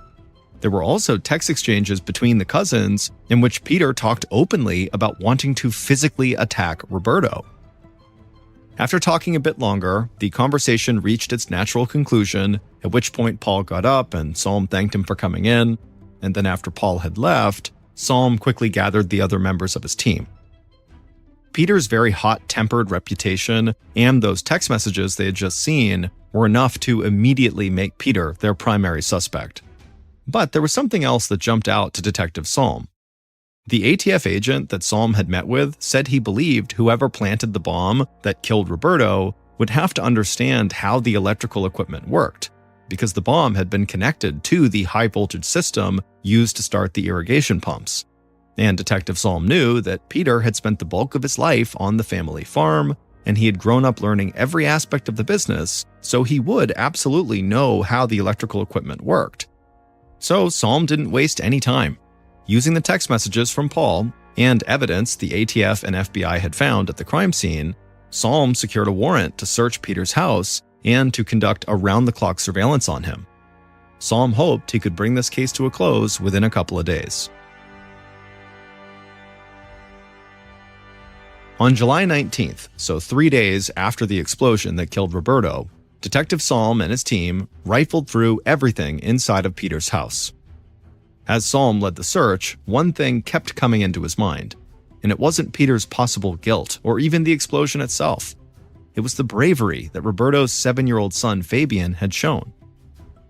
There were also text exchanges between the cousins in which Peter talked openly about wanting to physically attack Roberto. After talking a bit longer, the conversation reached its natural conclusion, at which point Paul got up and Psalm thanked him for coming in, and then after Paul had left, Psalm quickly gathered the other members of his team. Peter's very hot-tempered reputation and those text messages they had just seen were enough to immediately make Peter their primary suspect. But there was something else that jumped out to Detective Psalm. The ATF agent that Psalm had met with said he believed whoever planted the bomb that killed Roberto would have to understand how the electrical equipment worked, because the bomb had been connected to the high-voltage system used to start the irrigation pumps. And Detective Psalm knew that Peter had spent the bulk of his life on the family farm, and he had grown up learning every aspect of the business, so he would absolutely know how the electrical equipment worked. So Psalm didn't waste any time. Using the text messages from Paul and evidence the ATF and FBI had found at the crime scene, Psalm secured a warrant to search Peter's house and to conduct around-the-clock surveillance on him. Psalm hoped he could bring this case to a close within a couple of days. On July 19th, so 3 days after the explosion that killed Roberto, Detective Psalm and his team rifled through everything inside of Peter's house. As Psalm led the search, one thing kept coming into his mind, and it wasn't Peter's possible guilt or even the explosion itself. It was the bravery that Roberto's 7-year-old son Fabian had shown.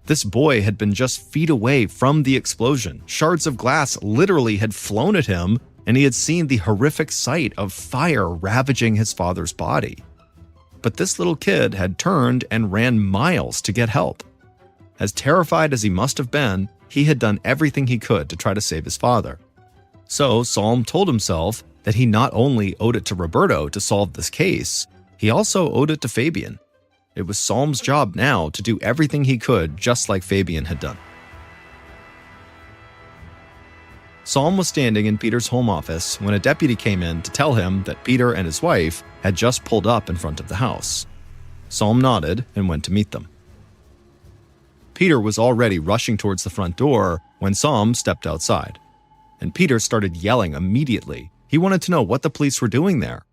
This boy had been just feet away from the explosion. Shards of glass literally had flown at him, and he had seen the horrific sight of fire ravaging his father's body. But this little kid had turned and ran miles to get help. As terrified as he must have been, he had done everything he could to try to save his father. So Psalm told himself that he not only owed it to Roberto to solve this case, he also owed it to Fabian. It was Psalm's job now to do everything he could, just like Fabian had done. Psalm was standing in Peter's home office when a deputy came in to tell him that Peter and his wife had just pulled up in front of the house. Psalm nodded and went to meet them. Peter was already rushing towards the front door when Psalm stepped outside, and Peter started yelling immediately. He wanted to know what the police were doing there,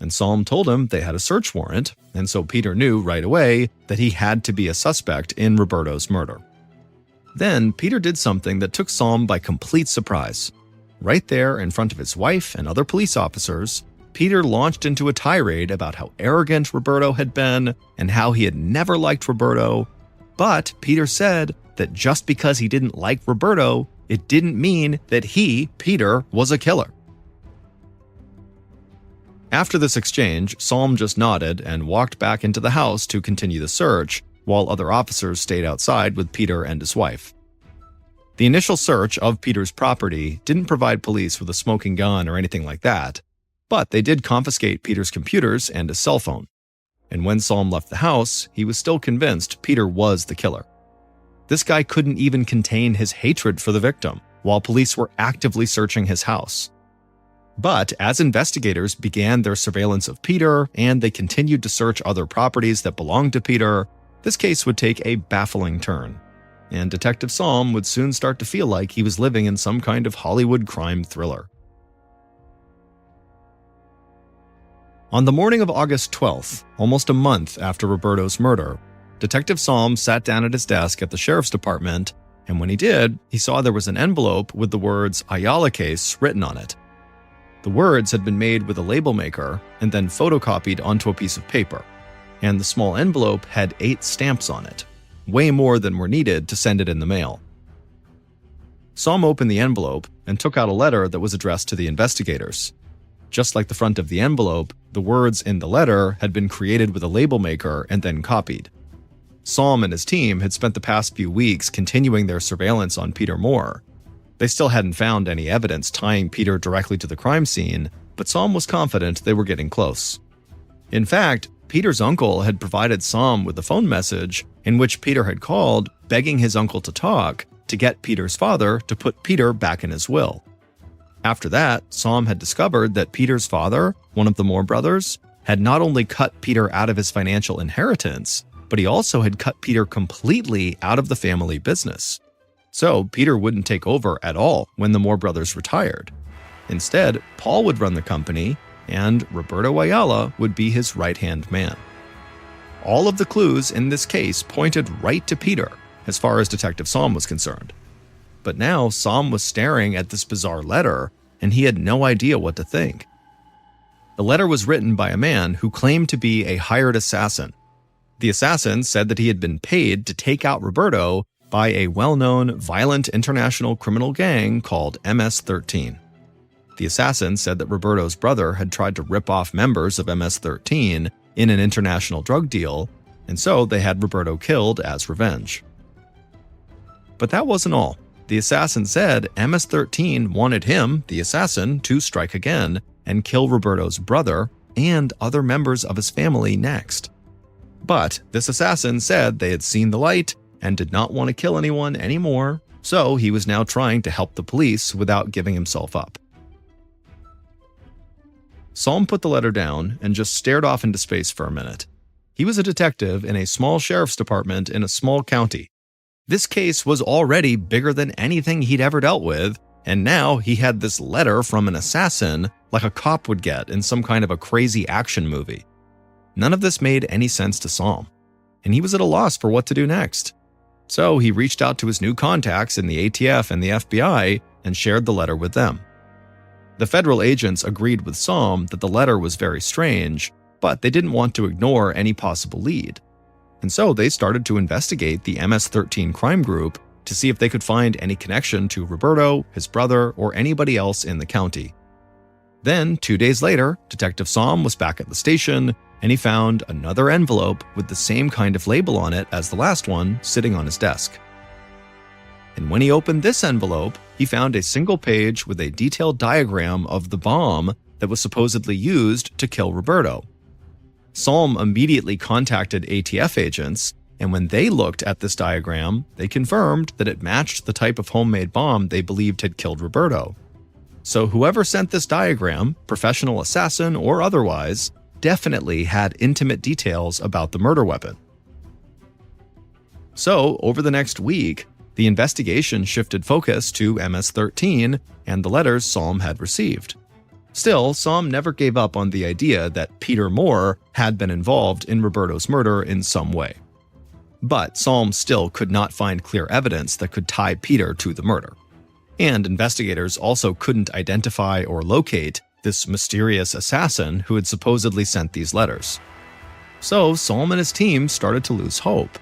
and Psalm told him they had a search warrant, and so Peter knew right away that he had to be a suspect in Roberto's murder. Then Peter did something that took Psalm by complete surprise. Right there in front of his wife and other police officers, Peter launched into a tirade about how arrogant Roberto had been and how he had never liked Roberto. But Peter said that just because he didn't like Roberto, it didn't mean that he, Peter, was a killer. After this exchange, Psalm just nodded and walked back into the house to continue the search, while other officers stayed outside with Peter and his wife. The initial search of Peter's property didn't provide police with a smoking gun or anything like that, but they did confiscate Peter's computers and his cell phone. And when Psalm left the house, he was still convinced Peter was the killer. This guy couldn't even contain his hatred for the victim, while police were actively searching his house. But as investigators began their surveillance of Peter and they continued to search other properties that belonged to Peter, this case would take a baffling turn, and Detective Psalm would soon start to feel like he was living in some kind of Hollywood crime thriller. On the morning of August 12th, almost a month after Roberto's murder, Detective Psalm sat down at his desk at the sheriff's department, and when he did, he saw there was an envelope with the words Ayala case written on it. The words had been made with a label maker and then photocopied onto a piece of paper, and the small envelope had 8 stamps on it, way more than were needed to send it in the mail. Psalm opened the envelope and took out a letter that was addressed to the investigators. Just like the front of the envelope, the words in the letter had been created with a label maker and then copied. Psalm and his team had spent the past few weeks continuing their surveillance on Peter Moore. They still hadn't found any evidence tying Peter directly to the crime scene, but Psalm was confident they were getting close. In fact, Peter's uncle had provided Psalm with a phone message in which Peter had called, begging his uncle to talk to get Peter's father to put Peter back in his will. After that, Psalm had discovered that Peter's father, one of the Moore brothers, had not only cut Peter out of his financial inheritance, but he also had cut Peter completely out of the family business. So Peter wouldn't take over at all when the Moore brothers retired. Instead, Paul would run the company, and Roberto Ayala would be his right-hand man. All of the clues in this case pointed right to Peter, as far as Detective Psalm was concerned. But now Psalm was staring at this bizarre letter, and he had no idea what to think. The letter was written by a man who claimed to be a hired assassin. The assassin said that he had been paid to take out Roberto by a well-known violent international criminal gang called MS-13. The assassin said that Roberto's brother had tried to rip off members of MS-13 in an international drug deal, and so they had Roberto killed as revenge. But that wasn't all. The assassin said MS-13 wanted him, the assassin, to strike again and kill Roberto's brother and other members of his family next. But this assassin said they had seen the light and did not want to kill anyone anymore, so he was now trying to help the police without giving himself up. Psalm put the letter down and just stared off into space for a minute. He was a detective in a small sheriff's department in a small county. This case was already bigger than anything he'd ever dealt with, and now he had this letter from an assassin like a cop would get in some kind of a crazy action movie. None of this made any sense to Psalm, and he was at a loss for what to do next. So he reached out to his new contacts in the ATF and the FBI and shared the letter with them. The federal agents agreed with Psalm that the letter was very strange, but they didn't want to ignore any possible lead. And so they started to investigate the MS-13 crime group to see if they could find any connection to Roberto, his brother, or anybody else in the county. Then, 2 days later, Detective Psalm was back at the station, and he found another envelope with the same kind of label on it as the last one sitting on his desk. And when he opened this envelope, he found a single page with a detailed diagram of the bomb that was supposedly used to kill Roberto. Psalm immediately contacted ATF agents, and when they looked at this diagram, they confirmed that it matched the type of homemade bomb they believed had killed Roberto. So whoever sent this diagram, professional assassin or otherwise, definitely had intimate details about the murder weapon. So, over the next week, the investigation shifted focus to MS-13 and the letters Salm had received. Still, Salm never gave up on the idea that Peter Moore had been involved in Roberto's murder in some way. But Salm still could not find clear evidence that could tie Peter to the murder. And investigators also couldn't identify or locate this mysterious assassin who had supposedly sent these letters. So Salm and his team started to lose hope.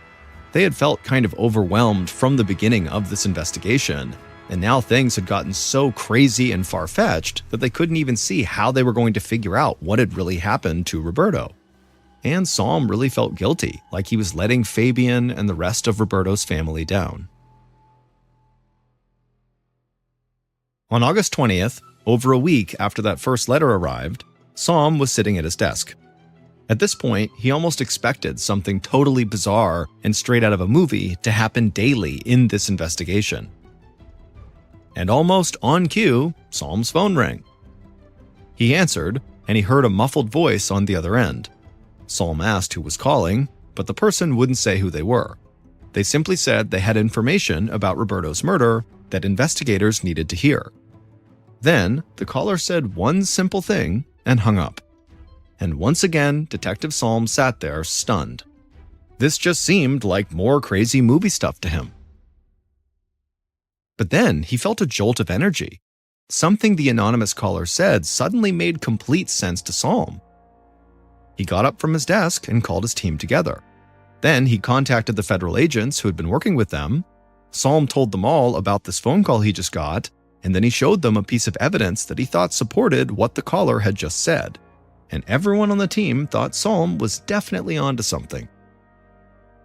They had felt kind of overwhelmed from the beginning of this investigation, and now things had gotten so crazy and far-fetched that they couldn't even see how they were going to figure out what had really happened to Roberto. And Salm really felt guilty, like he was letting Fabian and the rest of Roberto's family down. On August 20th, over a week after that first letter arrived, Salm was sitting at his desk. At this point, he almost expected something totally bizarre and straight out of a movie to happen daily in this investigation. And almost on cue, Salm's phone rang. He answered, and he heard a muffled voice on the other end. Salm asked who was calling, but the person wouldn't say who they were. They simply said they had information about Roberto's murder that investigators needed to hear. Then, the caller said one simple thing and hung up. And once again, Detective Salm sat there stunned. This just seemed like more crazy movie stuff to him. But then, he felt a jolt of energy. Something the anonymous caller said suddenly made complete sense to Salm. He got up from his desk and called his team together. Then he contacted the federal agents who had been working with them. Salm told them all about this phone call he just got, and then he showed them a piece of evidence that he thought supported what the caller had just said. And everyone on the team thought Salm was definitely onto something.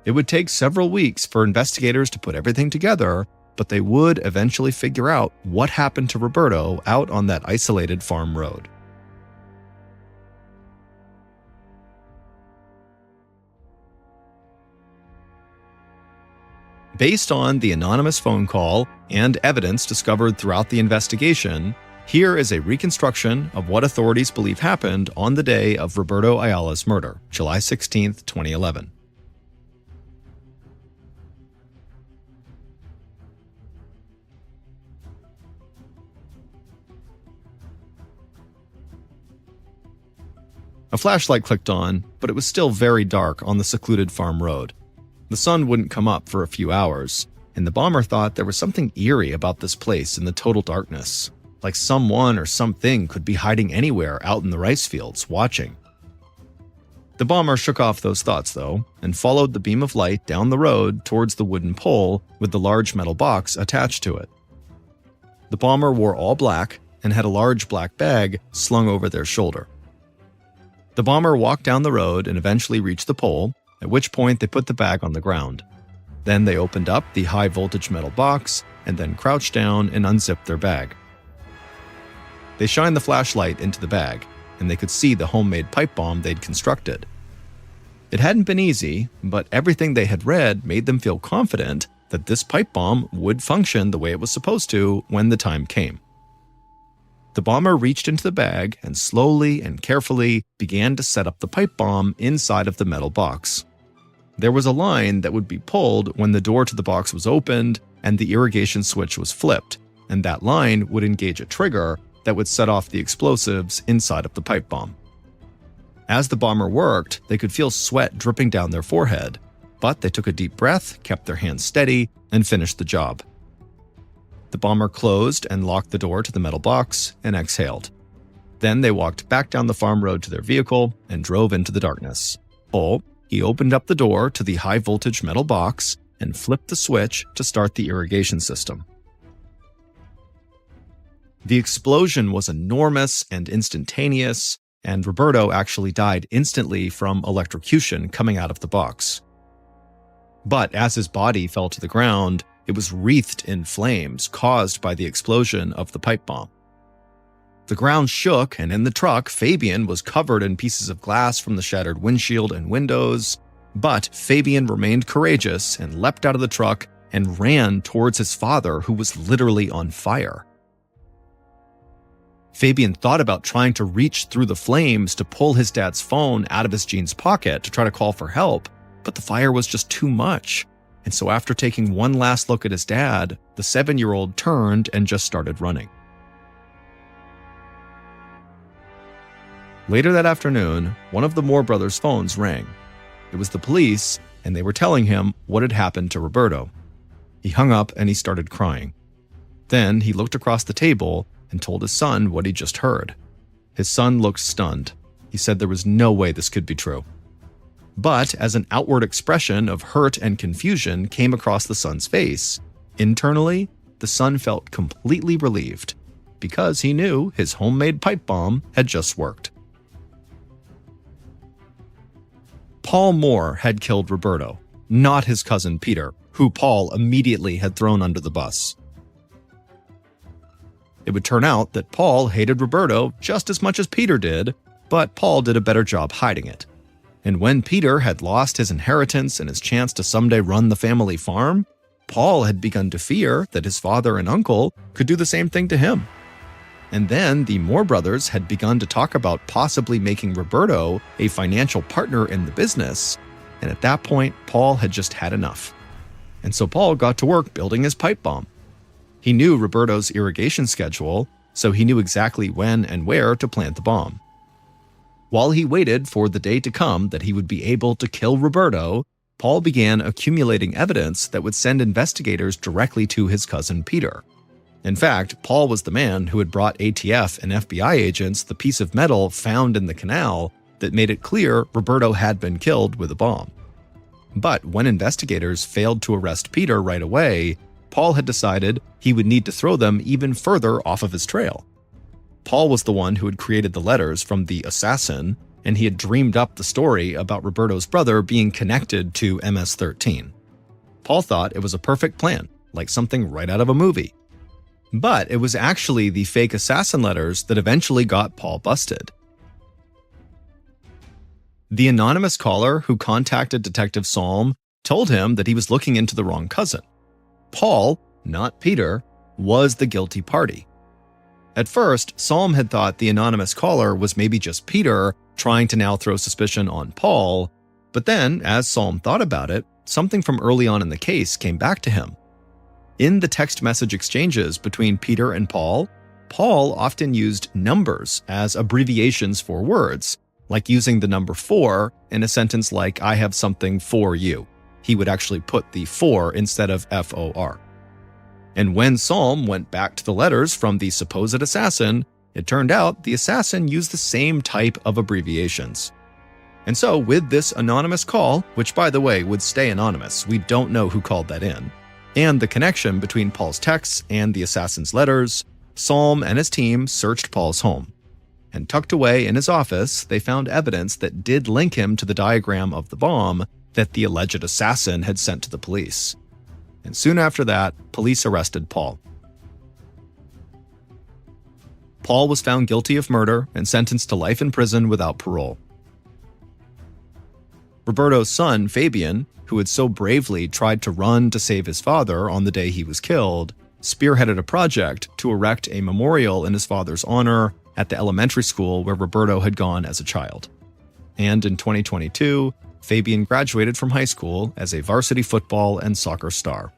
It would take several weeks for investigators to put everything together, but they would eventually figure out what happened to Roberto out on that isolated farm road. Based on the anonymous phone call and evidence discovered throughout the investigation, here is a reconstruction of what authorities believe happened on the day of Roberto Ayala's murder, July 16, 2011. A flashlight clicked on, but it was still very dark on the secluded farm road. The sun wouldn't come up for a few hours, and the bomber thought there was something eerie about this place in the total darkness, like someone or something could be hiding anywhere out in the rice fields, watching. The bomber shook off those thoughts, though, and followed the beam of light down the road towards the wooden pole with the large metal box attached to it. The bomber wore all black and had a large black bag slung over their shoulder. The bomber walked down the road and eventually reached the pole, at which point they put the bag on the ground. Then they opened up the high-voltage metal box and then crouched down and unzipped their bag. They shined the flashlight into the bag, and they could see the homemade pipe bomb they'd constructed. It hadn't been easy, but everything they had read made them feel confident that this pipe bomb would function the way it was supposed to when the time came. The bomber reached into the bag and slowly and carefully began to set up the pipe bomb inside of the metal box. There was a line that would be pulled when the door to the box was opened and the irrigation switch was flipped, and that line would engage a trigger that would set off the explosives inside of the pipe bomb. As the bomber worked, they could feel sweat dripping down their forehead, but they took a deep breath, kept their hands steady, and finished the job. The bomber closed and locked the door to the metal box and exhaled. Then they walked back down the farm road to their vehicle and drove into the darkness. He opened up the door to the high-voltage metal box and flipped the switch to start the irrigation system. The explosion was enormous and instantaneous, and Roberto actually died instantly from electrocution coming out of the box. But as his body fell to the ground, it was wreathed in flames caused by the explosion of the pipe bomb. The ground shook, and in the truck, Fabian was covered in pieces of glass from the shattered windshield and windows. But Fabian remained courageous and leapt out of the truck and ran towards his father, who was literally on fire. Fabian thought about trying to reach through the flames to pull his dad's phone out of his jeans pocket to try to call for help, but the fire was just too much. And so after taking one last look at his dad, the 7-year-old turned and just started running. Later that afternoon, one of the Moore brothers' phones rang. It was the police, and they were telling him what had happened to Roberto. He hung up and he started crying. Then he looked across the table and told his son what he just heard. His son looked stunned. He said there was no way this could be true. But as an outward expression of hurt and confusion came across the son's face, internally, the son felt completely relieved because he knew his homemade pipe bomb had just worked. Paul Moore had killed Roberto, not his cousin Peter, who Paul immediately had thrown under the bus. It would turn out that Paul hated Roberto just as much as Peter did, but Paul did a better job hiding it. And when Peter had lost his inheritance and his chance to someday run the family farm, Paul had begun to fear that his father and uncle could do the same thing to him. And then the Moore brothers had begun to talk about possibly making Roberto a financial partner in the business, and at that point, Paul had just had enough. And so Paul got to work building his pipe bomb. He knew Roberto's irrigation schedule, so he knew exactly when and where to plant the bomb. While he waited for the day to come that he would be able to kill Roberto, Paul began accumulating evidence that would send investigators directly to his cousin Peter. In fact, Paul was the man who had brought ATF and FBI agents the piece of metal found in the canal that made it clear Roberto had been killed with a bomb. But when investigators failed to arrest Peter right away, Paul had decided he would need to throw them even further off of his trail. Paul was the one who had created the letters from the assassin, and he had dreamed up the story about Roberto's brother being connected to MS-13. Paul thought it was a perfect plan, like something right out of a movie. But it was actually the fake assassin letters that eventually got Paul busted. The anonymous caller who contacted Detective Salm told him that he was looking into the wrong cousin. Paul, not Peter, was the guilty party. At first, Salm had thought the anonymous caller was maybe just Peter trying to now throw suspicion on Paul, but then, as Salm thought about it, something from early on in the case came back to him. In the text message exchanges between Peter and Paul, Paul often used numbers as abbreviations for words, like using the number 4 in a sentence like, "I have something for you." He would actually put the 4 instead of FOR. And when Salm went back to the letters from the supposed assassin, it turned out the assassin used the same type of abbreviations. And so with this anonymous call, which by the way would stay anonymous, we don't know who called that in, and the connection between Paul's texts and the assassin's letters, Salm and his team searched Paul's home. And tucked away in his office, they found evidence that did link him to the diagram of the bomb that the alleged assassin had sent to the police. And soon after that, police arrested Paul. Paul was found guilty of murder and sentenced to life in prison without parole. Roberto's son, Fabian, who had so bravely tried to run to save his father on the day he was killed, spearheaded a project to erect a memorial in his father's honor at the elementary school where Roberto had gone as a child. And in 2022, Fabian graduated from high school as a varsity football and soccer star.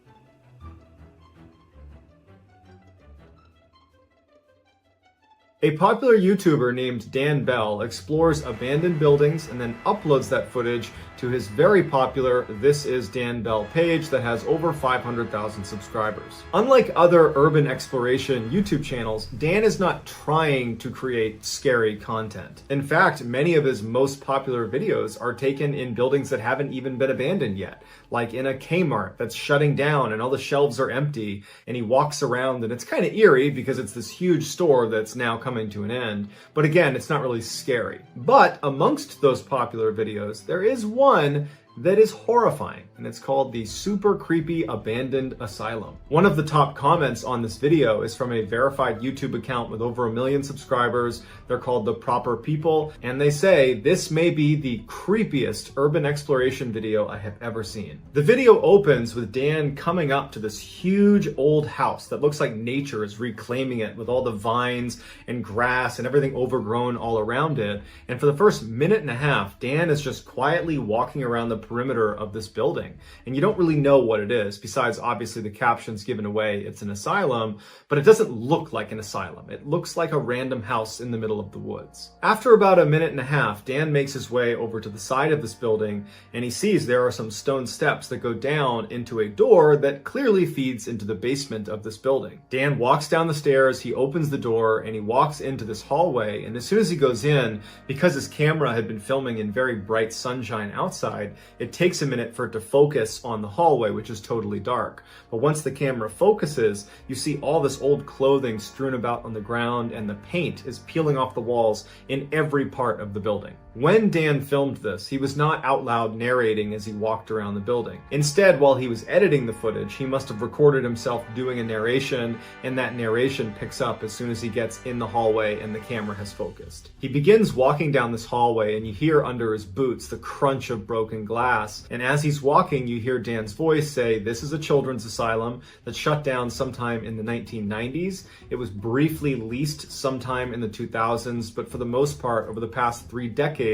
A popular YouTuber named Dan Bell explores abandoned buildings and then uploads that footage to his very popular This Is Dan Bell page that has over 500,000 subscribers. Unlike other urban exploration YouTube channels, Dan is not trying to create scary content. In fact, many of his most popular videos are taken in buildings that haven't even been abandoned yet, like in a Kmart that's shutting down and all the shelves are empty, and he walks around and it's kind of eerie because it's this huge store that's now coming to an end. But again, it's not really scary. But amongst those popular videos, there is one that is horrifying, and it's called the Super Creepy Abandoned Asylum. One of the top comments on this video is from a verified YouTube account with over 1 million subscribers. They're called The Proper People, and they say this may be the creepiest urban exploration video I have ever seen. The video opens with Dan coming up to this huge old house that looks like nature is reclaiming it with all the vines and grass and everything overgrown all around it. And for the first minute and a half, Dan is just quietly walking around the perimeter of this building. And you don't really know what it is, besides obviously the captions given away, it's an asylum, but it doesn't look like an asylum. It looks like a random house in the middle of the woods. After about 1.5 minutes, Dan makes his way over to the side of this building, and he sees there are some stone steps that go down into a door that clearly feeds into the basement of this building. Dan walks down the stairs, he opens the door, and he walks into this hallway, and as soon as he goes in, because his camera had been filming in very bright sunshine outside, it takes a minute for it to focus on the hallway, which is totally dark. But once the camera focuses, you see all this old clothing strewn about on the ground, and the paint is peeling off the walls in every part of the building. When Dan filmed this, he was not out loud narrating as he walked around the building. Instead, while he was editing the footage, he must have recorded himself doing a narration, and that narration picks up as soon as he gets in the hallway and the camera has focused. He begins walking down this hallway, and you hear under his boots the crunch of broken glass. And as he's walking, you hear Dan's voice say, "This is a children's asylum that shut down sometime in the 1990s. It was briefly leased sometime in the 2000s, but for the most part, over the past 3 decades,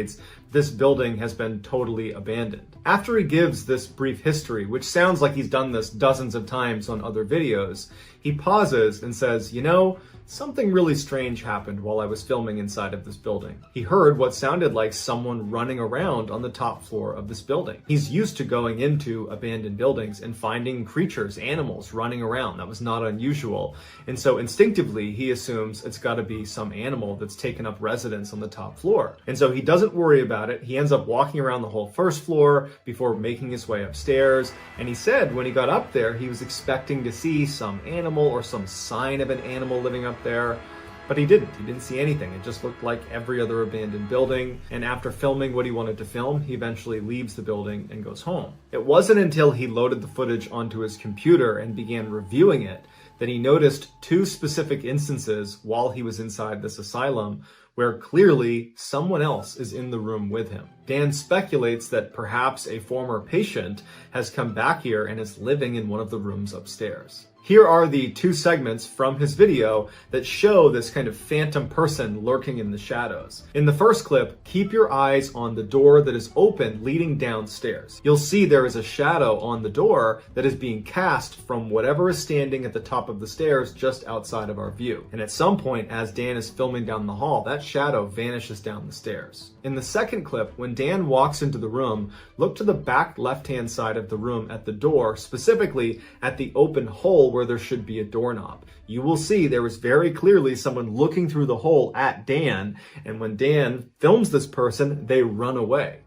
this building has been totally abandoned." After he gives this brief history, which sounds like he's done this dozens of times on other videos, he pauses and says, something really strange happened while I was filming inside of this building. He heard what sounded like someone running around on the top floor of this building. He's used to going into abandoned buildings and finding creatures, animals running around. That was not unusual. And so instinctively, he assumes it's got to be some animal that's taken up residence on the top floor. And so he doesn't worry about it. He ends up walking around the whole first floor before making his way upstairs. And he said when he got up there, he was expecting to see some animal or some sign of an animal living up there, but he didn't. He didn't see anything. It just looked like every other abandoned building. And after filming what he wanted to film, he eventually leaves the building and goes home. It wasn't until he loaded the footage onto his computer and began reviewing it that he noticed 2 specific instances while he was inside this asylum where clearly someone else is in the room with him. Dan speculates that perhaps a former patient has come back here and is living in one of the rooms upstairs. Here are the 2 segments from his video that show this kind of phantom person lurking in the shadows. In the first clip, keep your eyes on the door that is open leading downstairs. You'll see there is a shadow on the door that is being cast from whatever is standing at the top of the stairs just outside of our view. And at some point, as Dan is filming down the hall, that shadow vanishes down the stairs. In the second clip, when Dan walks into the room, look to the back left-hand side of the room at the door, specifically at the open hole where there should be a doorknob. You will see there is very clearly someone looking through the hole at Dan, and when Dan films this person, they run away.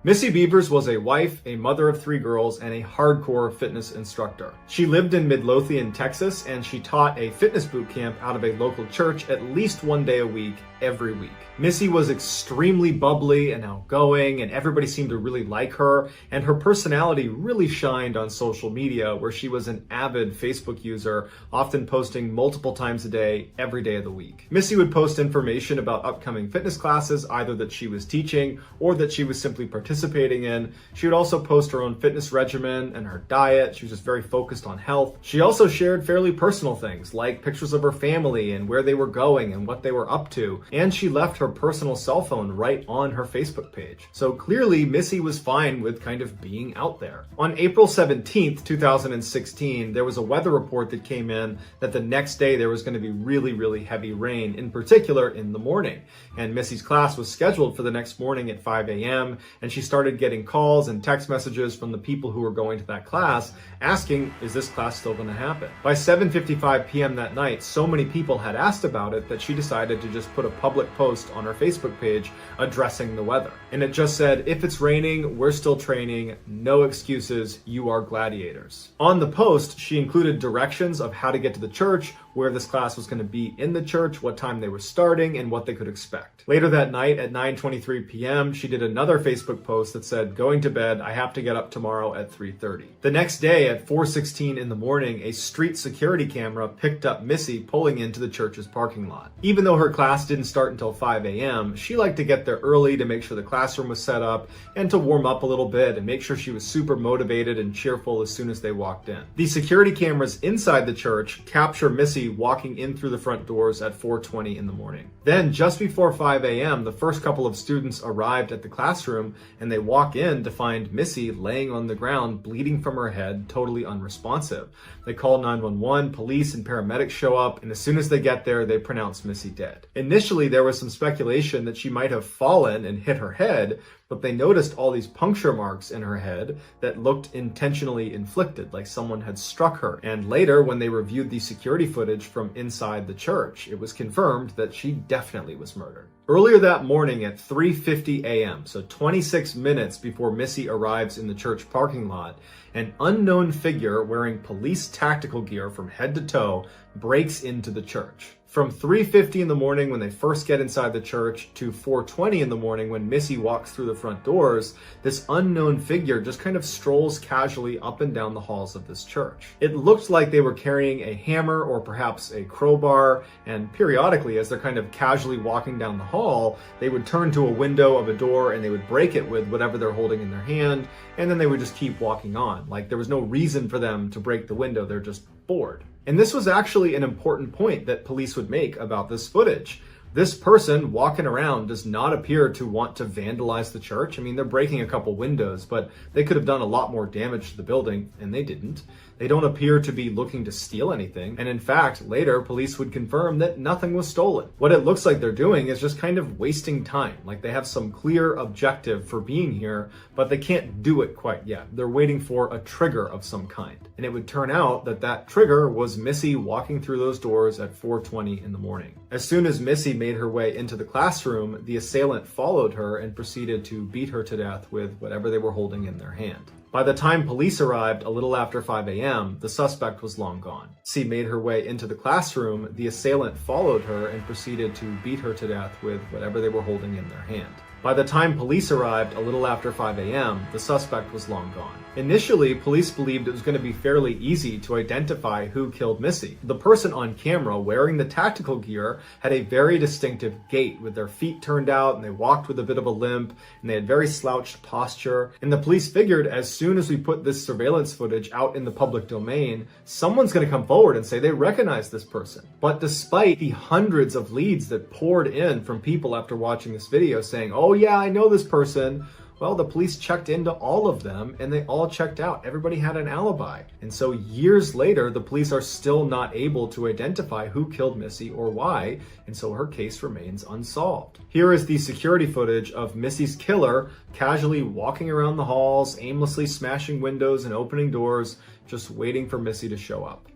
Missy Beavers was a wife, a mother of 3 girls, and a hardcore fitness instructor. She lived in Midlothian, Texas, and she taught a fitness boot camp out of a local church at least 1 day a week, every week. Missy was extremely bubbly and outgoing, and everybody seemed to really like her, and her personality really shined on social media, where she was an avid Facebook user, often posting multiple times a day, every day of the week. Missy would post information about upcoming fitness classes, either that she was teaching or that she was simply participating in. She would also post her own fitness regimen and her diet. She was just very focused on health. She also shared fairly personal things, like pictures of her family and where they were going and what they were up to. and she left her personal cell phone right on her Facebook page. So clearly, Missy was fine with kind of being out there. On April 17th, 2016, there was a weather report that came in that the next day there was going to be really, really heavy rain, in particular in the morning. And Missy's class was scheduled for the next morning at 5 a.m., and she started getting calls and text messages from the people who were going to that class asking, is this class still going to happen? By 7:55 p.m. that night, so many people had asked about it that she decided to just put a public post on her Facebook page addressing the weather. And it just said, if it's raining, we're still training, no excuses, you are gladiators. On the post, she included directions of how to get to the church, where this class was going to be in the church, what time they were starting, and what they could expect. Later that night at 9:23 p.m., she did another Facebook post that said, going to bed, I have to get up tomorrow at 3:30. The next day at 4:16 in the morning, a street security camera picked up Missy pulling into the church's parking lot. Even though her class didn't start until 5 a.m., she liked to get there early to make sure the classroom was set up and to warm up a little bit and make sure she was super motivated and cheerful as soon as they walked in. The security cameras inside the church capture Missy walking in through the front doors at 4:20 in the morning. Then, just before 5 a.m., the first couple of students arrived at the classroom and they walk in to find Missy laying on the ground, bleeding from her head, totally unresponsive. They call 911, police and paramedics show up, and as soon as they get there, they pronounce Missy dead. Initially, there was some speculation that she might have fallen and hit her head, but they noticed all these puncture marks in her head that looked intentionally inflicted, like someone had struck her. And later, when they reviewed the security footage from inside the church, it was confirmed that she definitely was murdered. Earlier that morning at 3:50 a.m., so 26 minutes before Missy arrives in the church parking lot, an unknown figure wearing police tactical gear from head to toe breaks into the church. From 3:50 in the morning when they first get inside the church to 4:20 in the morning when Missy walks through the front doors, this unknown figure just kind of strolls casually up and down the halls of this church. It looked like they were carrying a hammer or perhaps a crowbar, and periodically as they're kind of casually walking down the hall, they would turn to a window of a door and they would break it with whatever they're holding in their hand, and then they would just keep walking on. Like there was no reason for them to break the window, they're just bored. And this was actually an important point that police would make about this footage. This person walking around does not appear to want to vandalize the church. I mean, they're breaking a couple windows, but they could have done a lot more damage to the building, and they didn't. They don't appear to be looking to steal anything. And in fact, later, police would confirm that nothing was stolen. What it looks like they're doing is just kind of wasting time. Like they have some clear objective for being here, but they can't do it quite yet. They're waiting for a trigger of some kind. And it would turn out that that trigger was Missy walking through those doors at 4:20 in the morning. As soon as Missy made her way into the classroom, the assailant followed her and proceeded to beat her to death with whatever they were holding in their hand. By the time police arrived a little after 5 a.m., the suspect was long gone. Missy made her way into the classroom, the assailant followed her and proceeded to beat her to death with whatever they were holding in their hand. By the time police arrived a little after 5 a.m., the suspect was long gone. Initially, police believed it was going to be fairly easy to identify who killed Missy. The person on camera wearing the tactical gear had a very distinctive gait with their feet turned out, and they walked with a bit of a limp, and they had very slouched posture. And the police figured as soon as we put this surveillance footage out in the public domain, someone's going to come forward and say they recognize this person. But despite the hundreds of leads that poured in from people after watching this video saying, oh yeah, I know this person, well, the police checked into all of them and they all checked out. Everybody had an alibi. And so years later, the police are still not able to identify who killed Missy or why, and so her case remains unsolved. Here is the security footage of Missy's killer casually walking around the halls, aimlessly smashing windows and opening doors, just waiting for Missy to show up.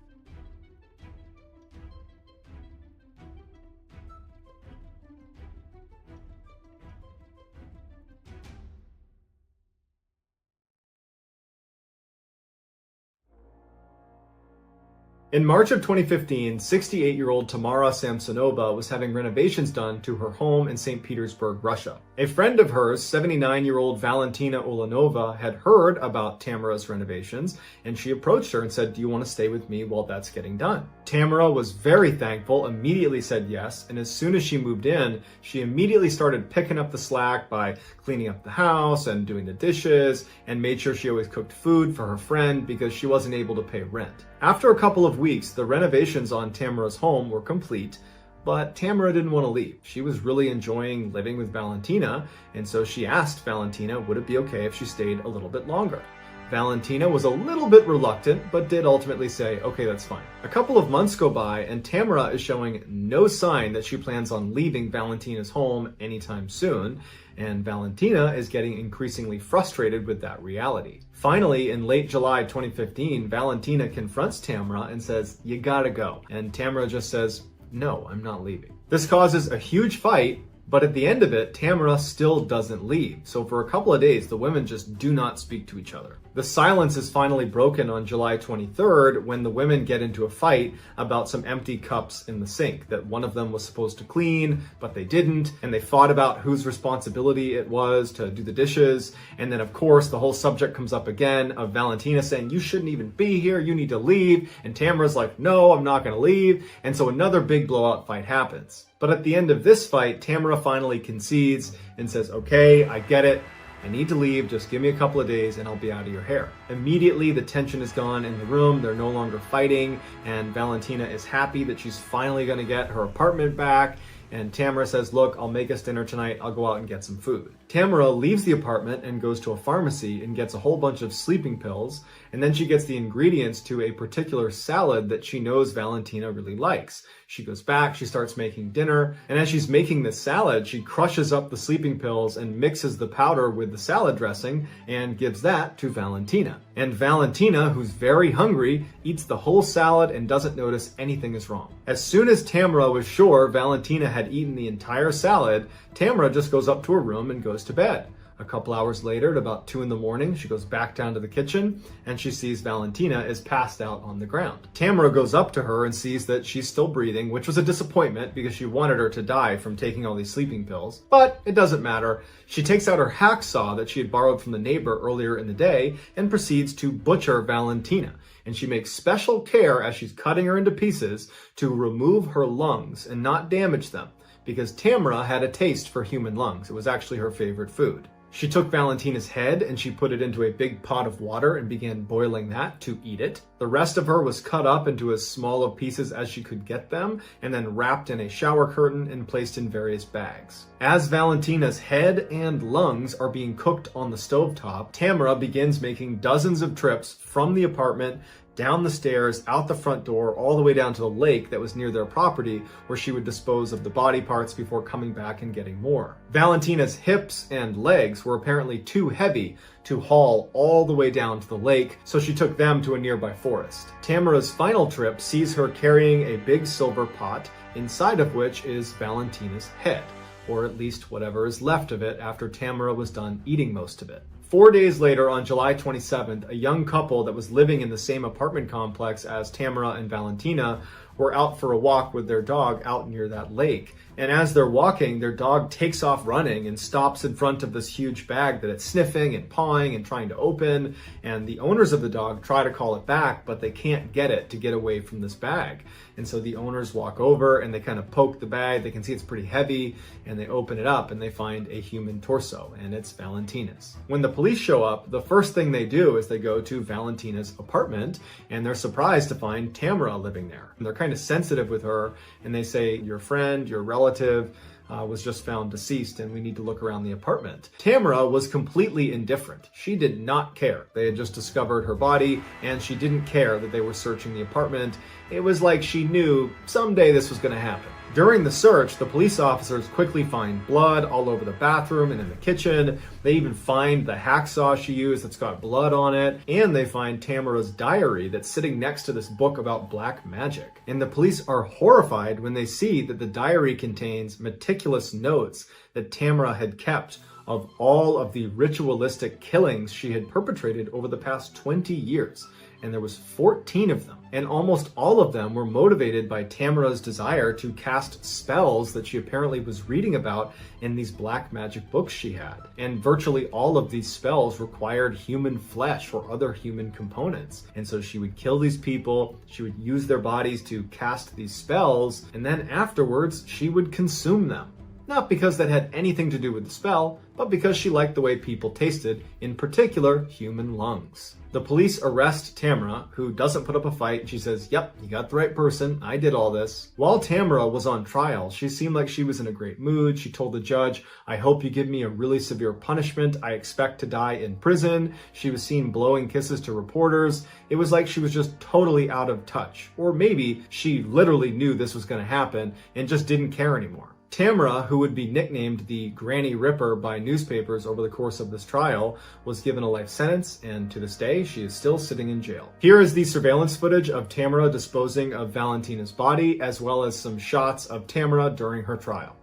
In March of 2015, 68-year-old Tamara Samsonova was having renovations done to her home in St. Petersburg, Russia. A friend of hers, 79-year-old Valentina Ulanova, had heard about Tamara's renovations, and she approached her and said, do you want to stay with me while that's getting done? Tamara was very thankful, immediately said yes, and as soon as she moved in, she immediately started picking up the slack by cleaning up the house and doing the dishes, and made sure she always cooked food for her friend because she wasn't able to pay rent. After a couple of weeks, the renovations on Tamara's home were complete, But Tamara didn't want to leave. She was really enjoying living with Valentina, and so she asked Valentina would it be okay if she stayed a little bit longer. Valentina was a little bit reluctant, but did ultimately say, okay, that's fine. A couple of months go by, and Tamara is showing no sign that she plans on leaving Valentina's home anytime soon, and Valentina is getting increasingly frustrated with that reality. Finally, in late July 2015, Valentina confronts Tamara and says, you gotta go. And Tamara just says, no, I'm not leaving. This causes a huge fight, but at the end of it, Tamara still doesn't leave. So for a couple of days, the women just do not speak to each other. The silence is finally broken on July 23rd when the women get into a fight about some empty cups in the sink that one of them was supposed to clean, but they didn't. And they fought about whose responsibility it was to do the dishes. And then, of course, the whole subject comes up again of Valentina saying, you shouldn't even be here, you need to leave. And Tamara's like, no, I'm not going to leave. And so another big blowout fight happens. But at the end of this fight, Tamara finally concedes and says, okay, I get it. I need to leave. Just give me a couple of days and I'll be out of your hair. Immediately, the tension is gone in the room. They're no longer fighting. And Valentina is happy that she's finally going to get her apartment back. And Tamara says, look, I'll make us dinner tonight. I'll go out and get some food. Tamara leaves the apartment and goes to a pharmacy and gets a whole bunch of sleeping pills. And then she gets the ingredients to a particular salad that she knows Valentina really likes. She goes back, she starts making dinner. And as she's making this salad, she crushes up the sleeping pills and mixes the powder with the salad dressing and gives that to Valentina. And Valentina, who's very hungry, eats the whole salad and doesn't notice anything is wrong. As soon as Tamara was sure Valentina had eaten the entire salad, Tamara just goes up to her room and goes to bed. A couple hours later, at about 2 a.m, she goes back down to the kitchen and she sees Valentina is passed out on the ground. Tamara goes up to her and sees that she's still breathing, which was a disappointment because she wanted her to die from taking all these sleeping pills. But it doesn't matter. She takes out her hacksaw that she had borrowed from the neighbor earlier in the day and proceeds to butcher Valentina. And she makes special care as she's cutting her into pieces to remove her lungs and not damage them, because Tamara had a taste for human lungs. It was actually her favorite food. She took Valentina's head and she put it into a big pot of water and began boiling that to eat it. The rest of her was cut up into as small of pieces as she could get them and then wrapped in a shower curtain and placed in various bags. As Valentina's head and lungs are being cooked on the stovetop, Tamara begins making dozens of trips from the apartment down the stairs, out the front door, all the way down to the lake that was near their property, where she would dispose of the body parts before coming back and getting more. Valentina's hips and legs were apparently too heavy to haul all the way down to the lake, so she took them to a nearby forest. Tamara's final trip sees her carrying a big silver pot, inside of which is Valentina's head, or at least whatever is left of it after Tamara was done eating most of it. 4 days later, on July 27th, a young couple that was living in the same apartment complex as Tamara and Valentina were out for a walk with their dog out near that lake. And as they're walking, their dog takes off running and stops in front of this huge bag that it's sniffing and pawing and trying to open. And the owners of the dog try to call it back, but they can't get it to get away from this bag. And so the owners walk over and they kind of poke the bag. They can see it's pretty heavy, and they open it up and they find a human torso, and it's Valentina's. When the police show up, the first thing they do is they go to Valentina's apartment, and they're surprised to find Tamara living there. And they're kind of sensitive with her, and they say, your friend, your relative, was just found deceased and we need to look around the apartment. Tamara was completely indifferent. She did not care. They had just discovered her body and she didn't care that they were searching the apartment. It was like she knew someday this was going to happen. During the search, the police officers quickly find blood all over the bathroom and in the kitchen. They even find the hacksaw she used that's got blood on it. And they find Tamara's diary that's sitting next to this book about black magic. And the police are horrified when they see that the diary contains meticulous notes that Tamara had kept of all of the ritualistic killings she had perpetrated over the past 20 years. And there was 14 of them. And almost all of them were motivated by Tamara's desire to cast spells that she apparently was reading about in these black magic books she had. And virtually all of these spells required human flesh or other human components. And so she would kill these people, she would use their bodies to cast these spells, and then afterwards she would consume them. not because that had anything to do with the spell, but because she liked the way people tasted, in particular, human lungs. The police arrest Tamara, who doesn't put up a fight. She says, "Yep, you got the right person. I did all this." While Tamara was on trial, she seemed like she was in a great mood. She told the judge, "I hope you give me a really severe punishment. I expect to die in prison." She was seen blowing kisses to reporters. It was like she was just totally out of touch. Or maybe she literally knew this was going to happen and just didn't care anymore. Tamara, who would be nicknamed the Granny Ripper by newspapers over the course of this trial, was given a life sentence, and to this day, she is still sitting in jail. Here is the surveillance footage of Tamara disposing of Valentina's body, as well as some shots of Tamara during her trial.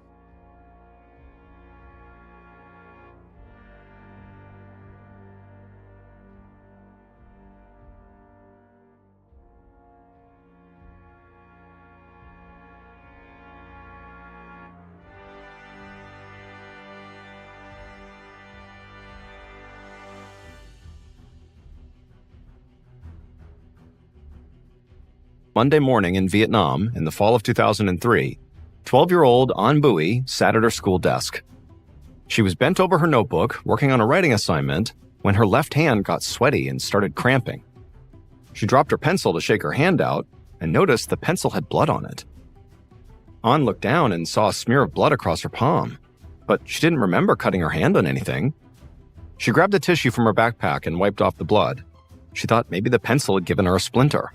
Monday morning in Vietnam, in the fall of 2003, 12-year-old An Bui sat at her school desk. She was bent over her notebook, working on a writing assignment, when her left hand got sweaty and started cramping. She dropped her pencil to shake her hand out and noticed the pencil had blood on it. An looked down and saw a smear of blood across her palm, but she didn't remember cutting her hand on anything. She grabbed a tissue from her backpack and wiped off the blood. She thought maybe the pencil had given her a splinter.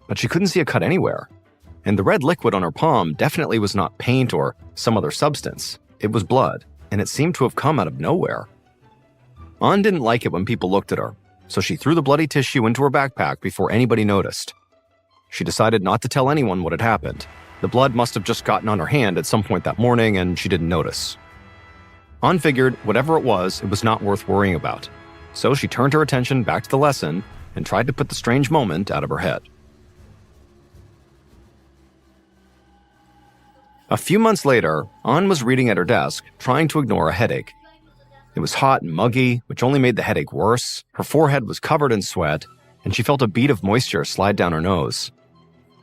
But she couldn't see a cut anywhere. And the red liquid on her palm definitely was not paint or some other substance. It was blood, and it seemed to have come out of nowhere. An didn't like it when people looked at her, so she threw the bloody tissue into her backpack before anybody noticed. She decided not to tell anyone what had happened. The blood must have just gotten on her hand at some point that morning, and she didn't notice. An figured whatever it was not worth worrying about. So she turned her attention back to the lesson and tried to put the strange moment out of her head. A few months later, An was reading at her desk, trying to ignore a headache. It was hot and muggy, which only made the headache worse. Her forehead was covered in sweat, and she felt a bead of moisture slide down her nose.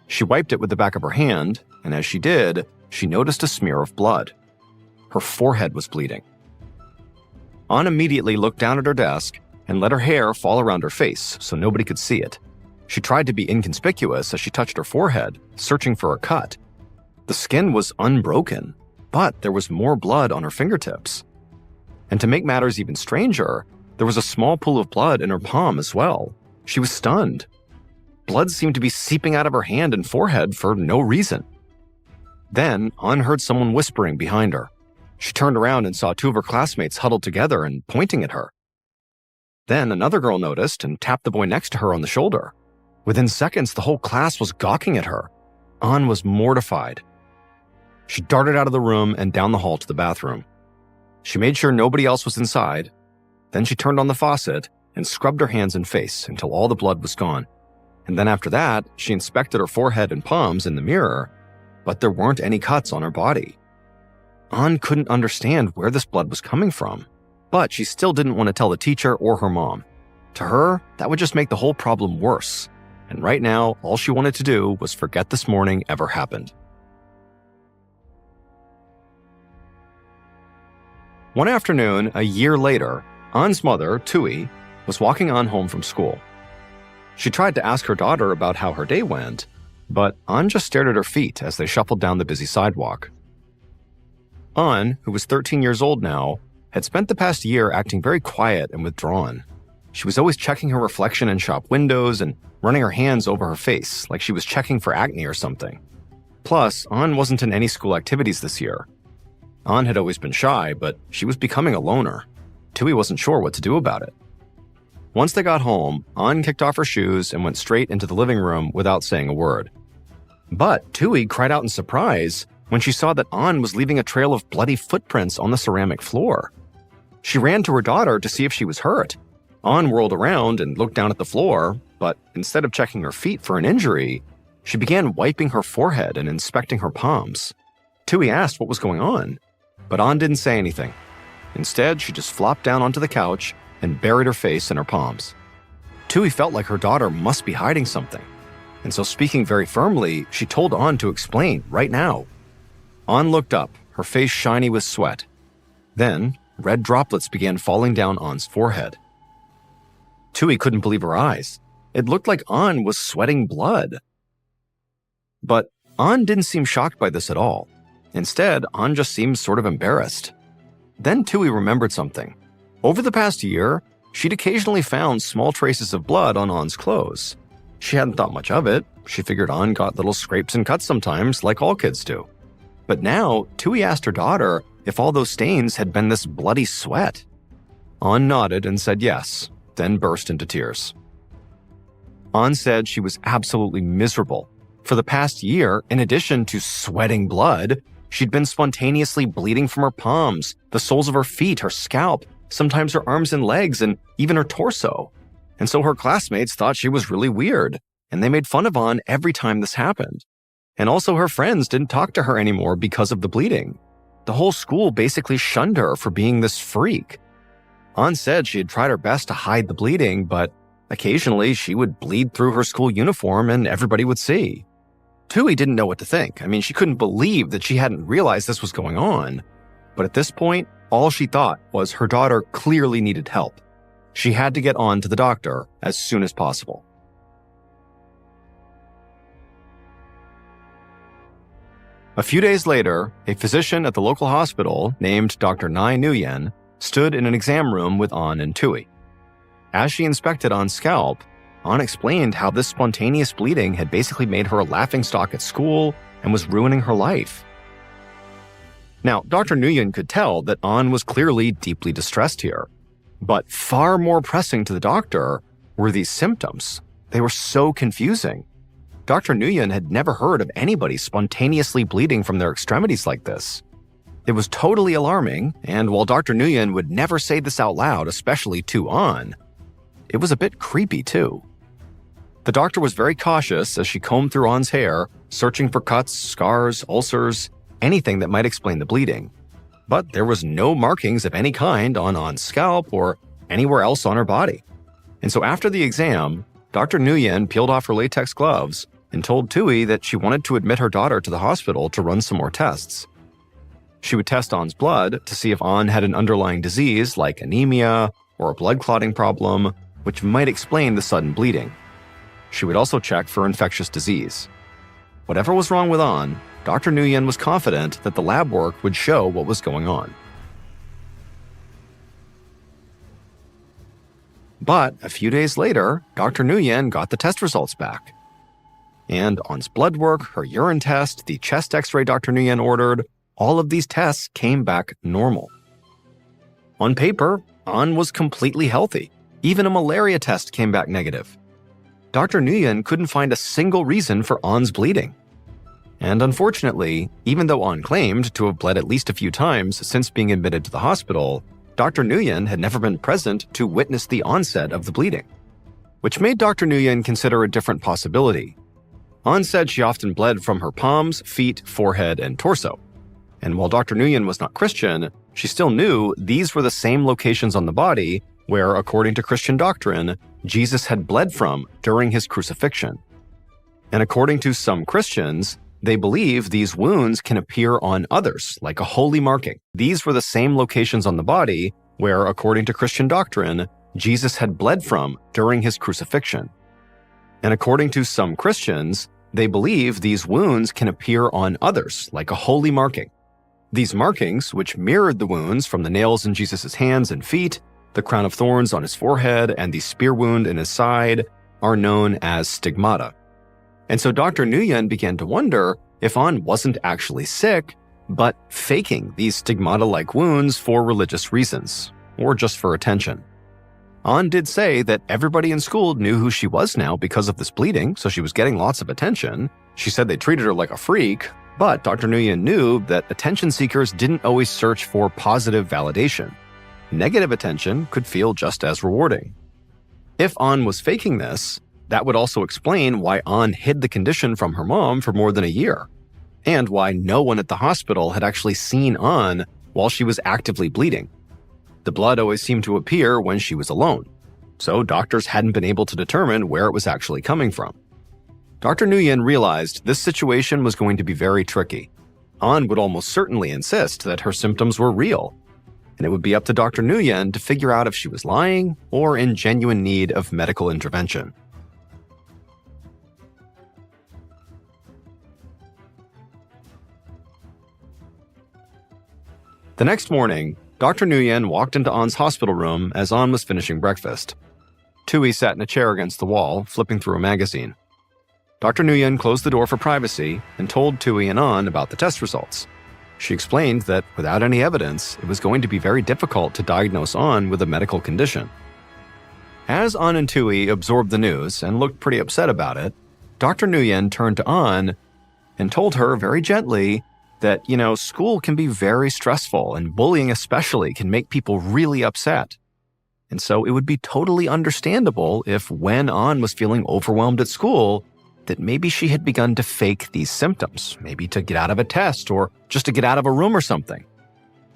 She wiped it with the back of her hand, and as she did, she noticed a smear of blood. Her forehead was bleeding. An immediately looked down at her desk and let her hair fall around her face so nobody could see it. She tried to be inconspicuous as she touched her forehead, searching for a cut. The skin was unbroken, but there was more blood on her fingertips. And to make matters even stranger, there was a small pool of blood in her palm as well. She was stunned. Blood seemed to be seeping out of her hand and forehead for no reason. Then, An heard someone whispering behind her. She turned around and saw two of her classmates huddled together and pointing at her. Then another girl noticed and tapped the boy next to her on the shoulder. Within seconds, the whole class was gawking at her. An was mortified. She darted out of the room and down the hall to the bathroom. She made sure nobody else was inside. Then she turned on the faucet and scrubbed her hands and face until all the blood was gone. And then after that, she inspected her forehead and palms in the mirror, but there weren't any cuts on her body. An couldn't understand where this blood was coming from, but she still didn't want to tell the teacher or her mom. To her, that would just make the whole problem worse. And right now, all she wanted to do was forget this morning ever happened. One afternoon, a year later, An's mother, Tui, was walking An home from school. She tried to ask her daughter about how her day went, but An just stared at her feet as they shuffled down the busy sidewalk. An, who was 13 years old now, had spent the past year acting very quiet and withdrawn. She was always checking her reflection in shop windows and running her hands over her face like she was checking for acne or something. Plus, An wasn't in any school activities this year. An had always been shy, but she was becoming a loner. Tui wasn't sure what to do about it. Once they got home, An kicked off her shoes and went straight into the living room without saying a word. But Tui cried out in surprise when she saw that An was leaving a trail of bloody footprints on the ceramic floor. She ran to her daughter to see if she was hurt. An whirled around and looked down at the floor, but instead of checking her feet for an injury, she began wiping her forehead and inspecting her palms. Tui asked what was going on, but An didn't say anything. Instead, she just flopped down onto the couch and buried her face in her palms. Tui felt like her daughter must be hiding something, and so speaking very firmly, she told An to explain right now. An looked up, her face shiny with sweat. Then, red droplets began falling down An's forehead. Tui couldn't believe her eyes. It looked like An was sweating blood. But An didn't seem shocked by this at all. Instead, An just seemed sort of embarrassed. Then Tui remembered something. Over the past year, she'd occasionally found small traces of blood on An's clothes. She hadn't thought much of it. She figured An got little scrapes and cuts sometimes, like all kids do. But now, Tui asked her daughter if all those stains had been this bloody sweat. An nodded and said yes, then burst into tears. An said she was absolutely miserable. For the past year, in addition to sweating blood, she'd been spontaneously bleeding from her palms, the soles of her feet, her scalp, sometimes her arms and legs, and even her torso. And so her classmates thought she was really weird, and they made fun of An every time this happened. And also her friends didn't talk to her anymore because of the bleeding. The whole school basically shunned her for being this freak. An said she had tried her best to hide the bleeding, but occasionally she would bleed through her school uniform and everybody would see. Tui didn't know what to think. She couldn't believe that she hadn't realized this was going on. But at this point, all she thought was her daughter clearly needed help. She had to get An to the doctor as soon as possible. A few days later, a physician at the local hospital named Dr. Nai Nguyen stood in an exam room with An and Tui. As she inspected An's scalp, An explained how this spontaneous bleeding had basically made her a laughingstock at school and was ruining her life. Now, Dr. Nguyen could tell that An was clearly deeply distressed here. But far more pressing to the doctor were these symptoms. They were so confusing. Dr. Nguyen had never heard of anybody spontaneously bleeding from their extremities like this. It was totally alarming, and while Dr. Nguyen would never say this out loud, especially to An, it was a bit creepy too. The doctor was very cautious as she combed through An's hair, searching for cuts, scars, ulcers, anything that might explain the bleeding. But there was no markings of any kind on An's scalp or anywhere else on her body. And so after the exam, Dr. Nguyen peeled off her latex gloves and told Tui that she wanted to admit her daughter to the hospital to run some more tests. She would test An's blood to see if An had an underlying disease like anemia or a blood clotting problem, which might explain the sudden bleeding. She would also check for infectious disease. Whatever was wrong with An, Dr. Nguyen was confident that the lab work would show what was going on. But a few days later, Dr. Nguyen got the test results back. And An's blood work, her urine test, the chest x-ray Dr. Nguyen ordered, all of these tests came back normal. On paper, An was completely healthy. Even a malaria test came back negative. Dr. Nguyen couldn't find a single reason for An's bleeding. And unfortunately, even though An claimed to have bled at least a few times since being admitted to the hospital, Dr. Nguyen had never been present to witness the onset of the bleeding, which made Dr. Nguyen consider a different possibility. An said she often bled from her palms, feet, forehead, and torso. And while Dr. Nguyen was not Christian, she still knew these were the same locations on the body where, according to Christian doctrine, Jesus had bled from during his crucifixion. And according to some Christians, they believe these wounds can appear on others, like a holy marking. These were the same locations on the body where, according to Christian doctrine, Jesus had bled from during his crucifixion. And according to some Christians, they believe these wounds can appear on others, like a holy marking. These markings, which mirrored the wounds from the nails in Jesus' hands and feet, the crown of thorns on his forehead, and the spear wound in his side, are known as stigmata. And so Dr. Nguyen began to wonder if An wasn't actually sick, but faking these stigmata-like wounds for religious reasons, or just for attention. An did say that everybody in school knew who she was now because of this bleeding, so she was getting lots of attention. She said they treated her like a freak, but Dr. Nguyen knew that attention seekers didn't always search for positive validation. Negative attention could feel just as rewarding. If An was faking this, that would also explain why An hid the condition from her mom for more than a year, and why no one at the hospital had actually seen An while she was actively bleeding. The blood always seemed to appear when she was alone, so doctors hadn't been able to determine where it was actually coming from. Dr. Nguyen realized this situation was going to be very tricky. An would almost certainly insist that her symptoms were real, and it would be up to Dr. Nguyen to figure out if she was lying or in genuine need of medical intervention. The next morning, Dr. Nguyen walked into An's hospital room as An was finishing breakfast. Tui sat in a chair against the wall, flipping through a magazine. Dr. Nguyen closed the door for privacy and told Tui and An about the test results. She explained that without any evidence, it was going to be very difficult to diagnose An with a medical condition. As An and Tui absorbed the news and looked pretty upset about it, Dr. Nguyen turned to An and told her very gently that, school can be very stressful and bullying especially can make people really upset. And so it would be totally understandable if when An was feeling overwhelmed at school, that maybe she had begun to fake these symptoms, maybe to get out of a test or just to get out of a room or something.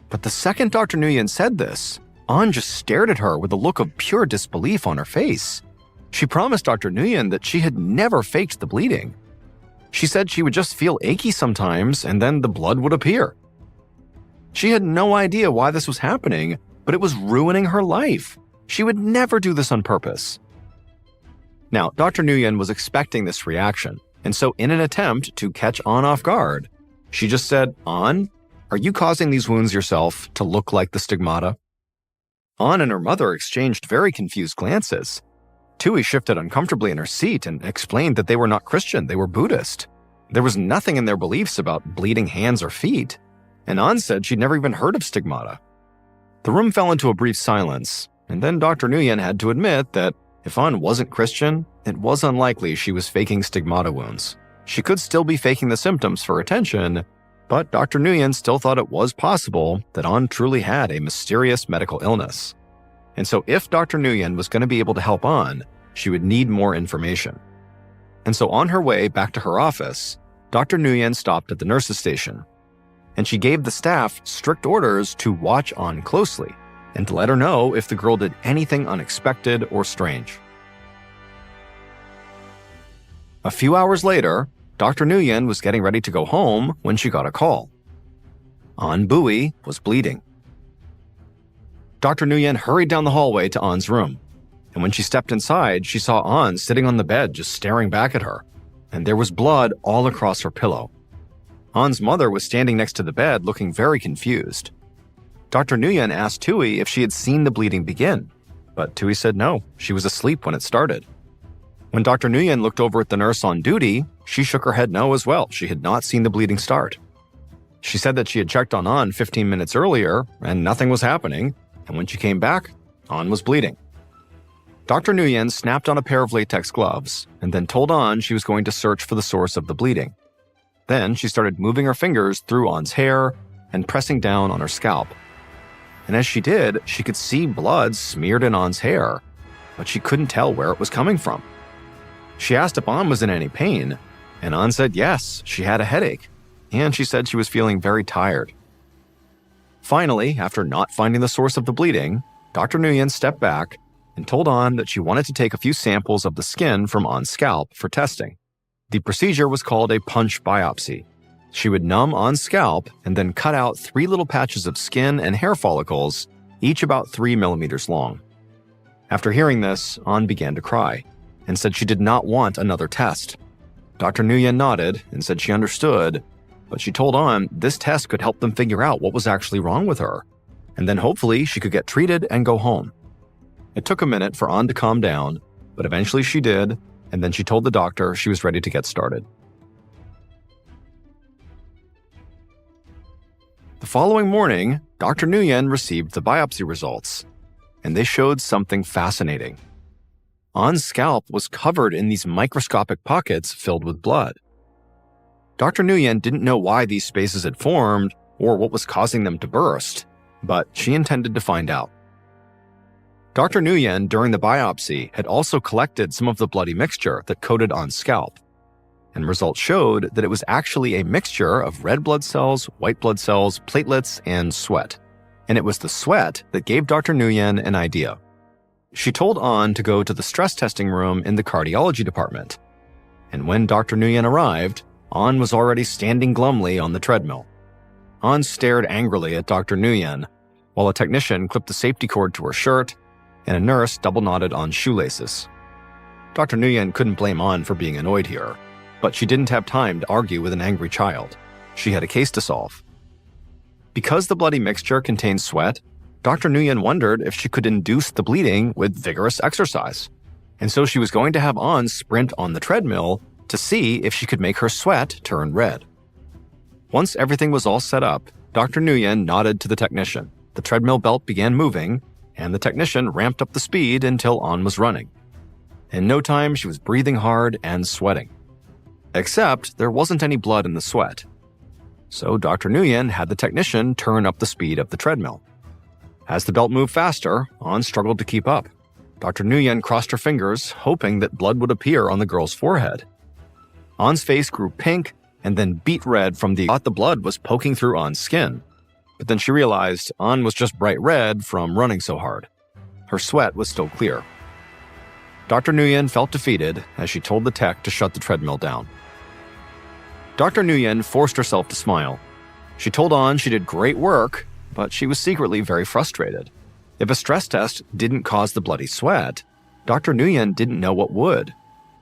But the second Dr. Nguyen said this, An just stared at her with a look of pure disbelief on her face. She promised Dr. Nguyen that she had never faked the bleeding. She said she would just feel achy sometimes and then the blood would appear. She had no idea why this was happening, but it was ruining her life. She would never do this on purpose. Now, Dr. Nguyen was expecting this reaction, and so in an attempt to catch An off guard, she just said, An, are you causing these wounds yourself to look like the stigmata? An and her mother exchanged very confused glances. Tui shifted uncomfortably in her seat and explained that they were not Christian, they were Buddhist. There was nothing in their beliefs about bleeding hands or feet, and An said she'd never even heard of stigmata. The room fell into a brief silence, and then Dr. Nguyen had to admit that if An wasn't Christian, it was unlikely she was faking stigmata wounds. She could still be faking the symptoms for attention, but Dr. Nguyen still thought it was possible that An truly had a mysterious medical illness. And so if Dr. Nguyen was going to be able to help An, she would need more information. And so on her way back to her office, Dr. Nguyen stopped at the nurse's station, and she gave the staff strict orders to watch An closely and to let her know if the girl did anything unexpected or strange. A few hours later, Dr. Nguyen was getting ready to go home when she got a call. An Bui was bleeding. Dr. Nguyen hurried down the hallway to An's room, and when she stepped inside, she saw An sitting on the bed just staring back at her, and there was blood all across her pillow. An's mother was standing next to the bed looking very confused. Dr. Nguyen asked Tui if she had seen the bleeding begin, but Tui said no, she was asleep when it started. When Dr. Nguyen looked over at the nurse on duty, she shook her head no as well. She had not seen the bleeding start. She said that she had checked on An 15 minutes earlier and nothing was happening, and when she came back, An was bleeding. Dr. Nguyen snapped on a pair of latex gloves and then told An she was going to search for the source of the bleeding. Then she started moving her fingers through An's hair and pressing down on her scalp. And as she did, she could see blood smeared in An's hair, but she couldn't tell where it was coming from. She asked if An was in any pain, and An said yes, she had a headache, and she said she was feeling very tired. Finally, after not finding the source of the bleeding, Dr. Nguyen stepped back and told An that she wanted to take a few samples of the skin from An's scalp for testing. The procedure was called a punch biopsy. She would numb An's scalp and then cut out 3 little patches of skin and hair follicles, each about 3 millimeters long. After hearing this, An began to cry and said she did not want another test. Dr. Nguyen nodded and said she understood, but she told An this test could help them figure out what was actually wrong with her, and then hopefully she could get treated and go home. It took a minute for An to calm down, but eventually she did, and then she told the doctor she was ready to get started. The following morning, Dr. Nguyen received the biopsy results, and they showed something fascinating. An's scalp was covered in these microscopic pockets filled with blood. Dr. Nguyen didn't know why these spaces had formed or what was causing them to burst, but she intended to find out. Dr. Nguyen, during the biopsy, had also collected some of the bloody mixture that coated An's scalp, and results showed that it was actually a mixture of red blood cells, white blood cells, platelets, and sweat. And it was the sweat that gave Dr. Nguyen an idea. She told An to go to the stress testing room in the cardiology department. And when Dr. Nguyen arrived, An was already standing glumly on the treadmill. An stared angrily at Dr. Nguyen, while a technician clipped the safety cord to her shirt and a nurse double-knotted An's shoelaces. Dr. Nguyen couldn't blame An for being annoyed here, but she didn't have time to argue with an angry child. She had a case to solve. Because the bloody mixture contained sweat, Dr. Nguyen wondered if she could induce the bleeding with vigorous exercise. And so she was going to have An sprint on the treadmill to see if she could make her sweat turn red. Once everything was all set up, Dr. Nguyen nodded to the technician. The treadmill belt began moving, and the technician ramped up the speed until An was running. In no time, she was breathing hard and sweating. Except there wasn't any blood in the sweat. So Dr. Nguyen had the technician turn up the speed of the treadmill. As the belt moved faster, An struggled to keep up. Dr. Nguyen crossed her fingers, hoping that blood would appear on the girl's forehead. An's face grew pink and then beet red from the thought the blood was poking through An's skin. But then she realized An was just bright red from running so hard. Her sweat was still clear. Dr. Nguyen felt defeated as she told the tech to shut the treadmill down. Dr. Nguyen forced herself to smile. She told An she did great work, but she was secretly very frustrated. If a stress test didn't cause the bloody sweat, Dr. Nguyen didn't know what would,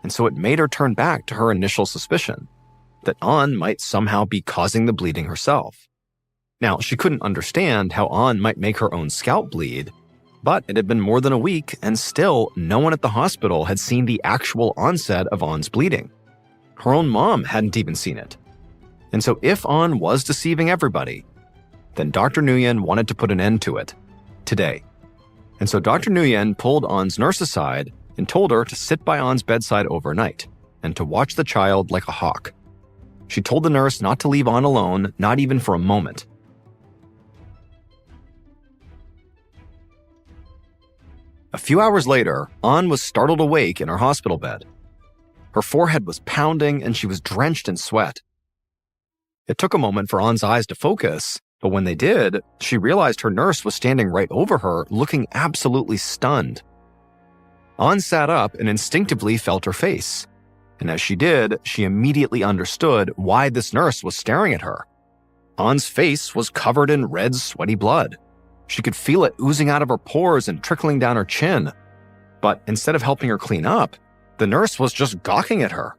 and so it made her turn back to her initial suspicion, that An might somehow be causing the bleeding herself. Now, she couldn't understand how An might make her own scalp bleed, but it had been more than a week, and still no one at the hospital had seen the actual onset of An's bleeding. Her own mom hadn't even seen it. And so if An was deceiving everybody, then Dr. Nguyen wanted to put an end to it, today. And so Dr. Nguyen pulled An's nurse aside and told her to sit by An's bedside overnight and to watch the child like a hawk. She told the nurse not to leave An alone, not even for a moment. A few hours later, An was startled awake in her hospital bed. Her forehead was pounding and she was drenched in sweat. It took a moment for An's eyes to focus, but when they did, she realized her nurse was standing right over her, looking absolutely stunned. An sat up and instinctively felt her face. And as she did, she immediately understood why this nurse was staring at her. An's face was covered in red, sweaty blood. She could feel it oozing out of her pores and trickling down her chin. But instead of helping her clean up, the nurse was just gawking at her.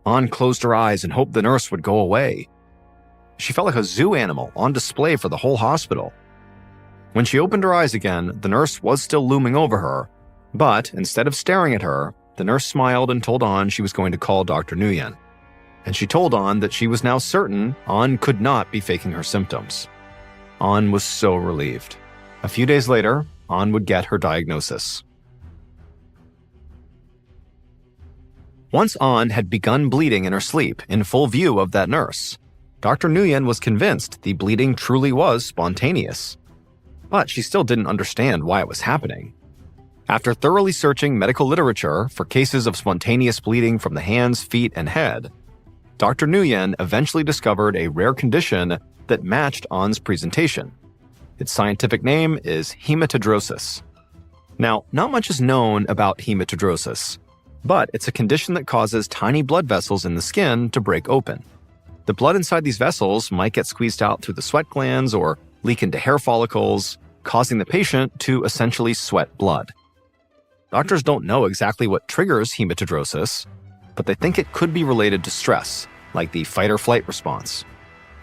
An closed her eyes and hoped the nurse would go away. She felt like a zoo animal on display for the whole hospital. When she opened her eyes again, the nurse was still looming over her, but instead of staring at her, the nurse smiled and told An she was going to call Dr. Nguyen. And she told An that she was now certain An could not be faking her symptoms. An was so relieved. A few days later, An would get her diagnosis. Once An had begun bleeding in her sleep in full view of that nurse, Dr. Nguyen was convinced the bleeding truly was spontaneous. But she still didn't understand why it was happening. After thoroughly searching medical literature for cases of spontaneous bleeding from the hands, feet, and head, Dr. Nguyen eventually discovered a rare condition that matched An's presentation. Its scientific name is hematidrosis. Now, not much is known about hematidrosis, but it's a condition that causes tiny blood vessels in the skin to break open. The blood inside these vessels might get squeezed out through the sweat glands or leak into hair follicles, causing the patient to essentially sweat blood. Doctors don't know exactly what triggers hematidrosis, but they think it could be related to stress, like the fight-or-flight response.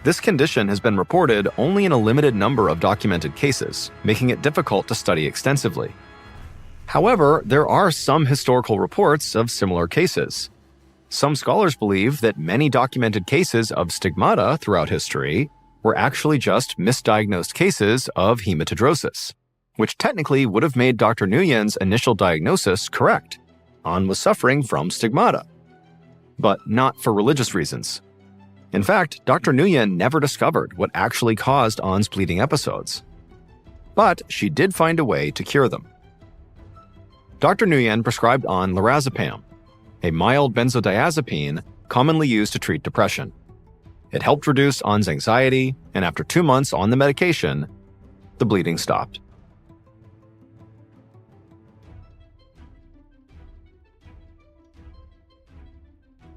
This condition has been reported only in a limited number of documented cases, making it difficult to study extensively. However, there are some historical reports of similar cases. Some scholars believe that many documented cases of stigmata throughout history were actually just misdiagnosed cases of hematidrosis, which technically would have made Dr. Nguyen's initial diagnosis correct. An was suffering from stigmata, but not for religious reasons. In fact, Dr. Nguyen never discovered what actually caused An's bleeding episodes. But she did find a way to cure them. Dr. Nguyen prescribed An lorazepam, a mild benzodiazepine commonly used to treat depression. It helped reduce An's anxiety, and after 2 months on the medication, the bleeding stopped.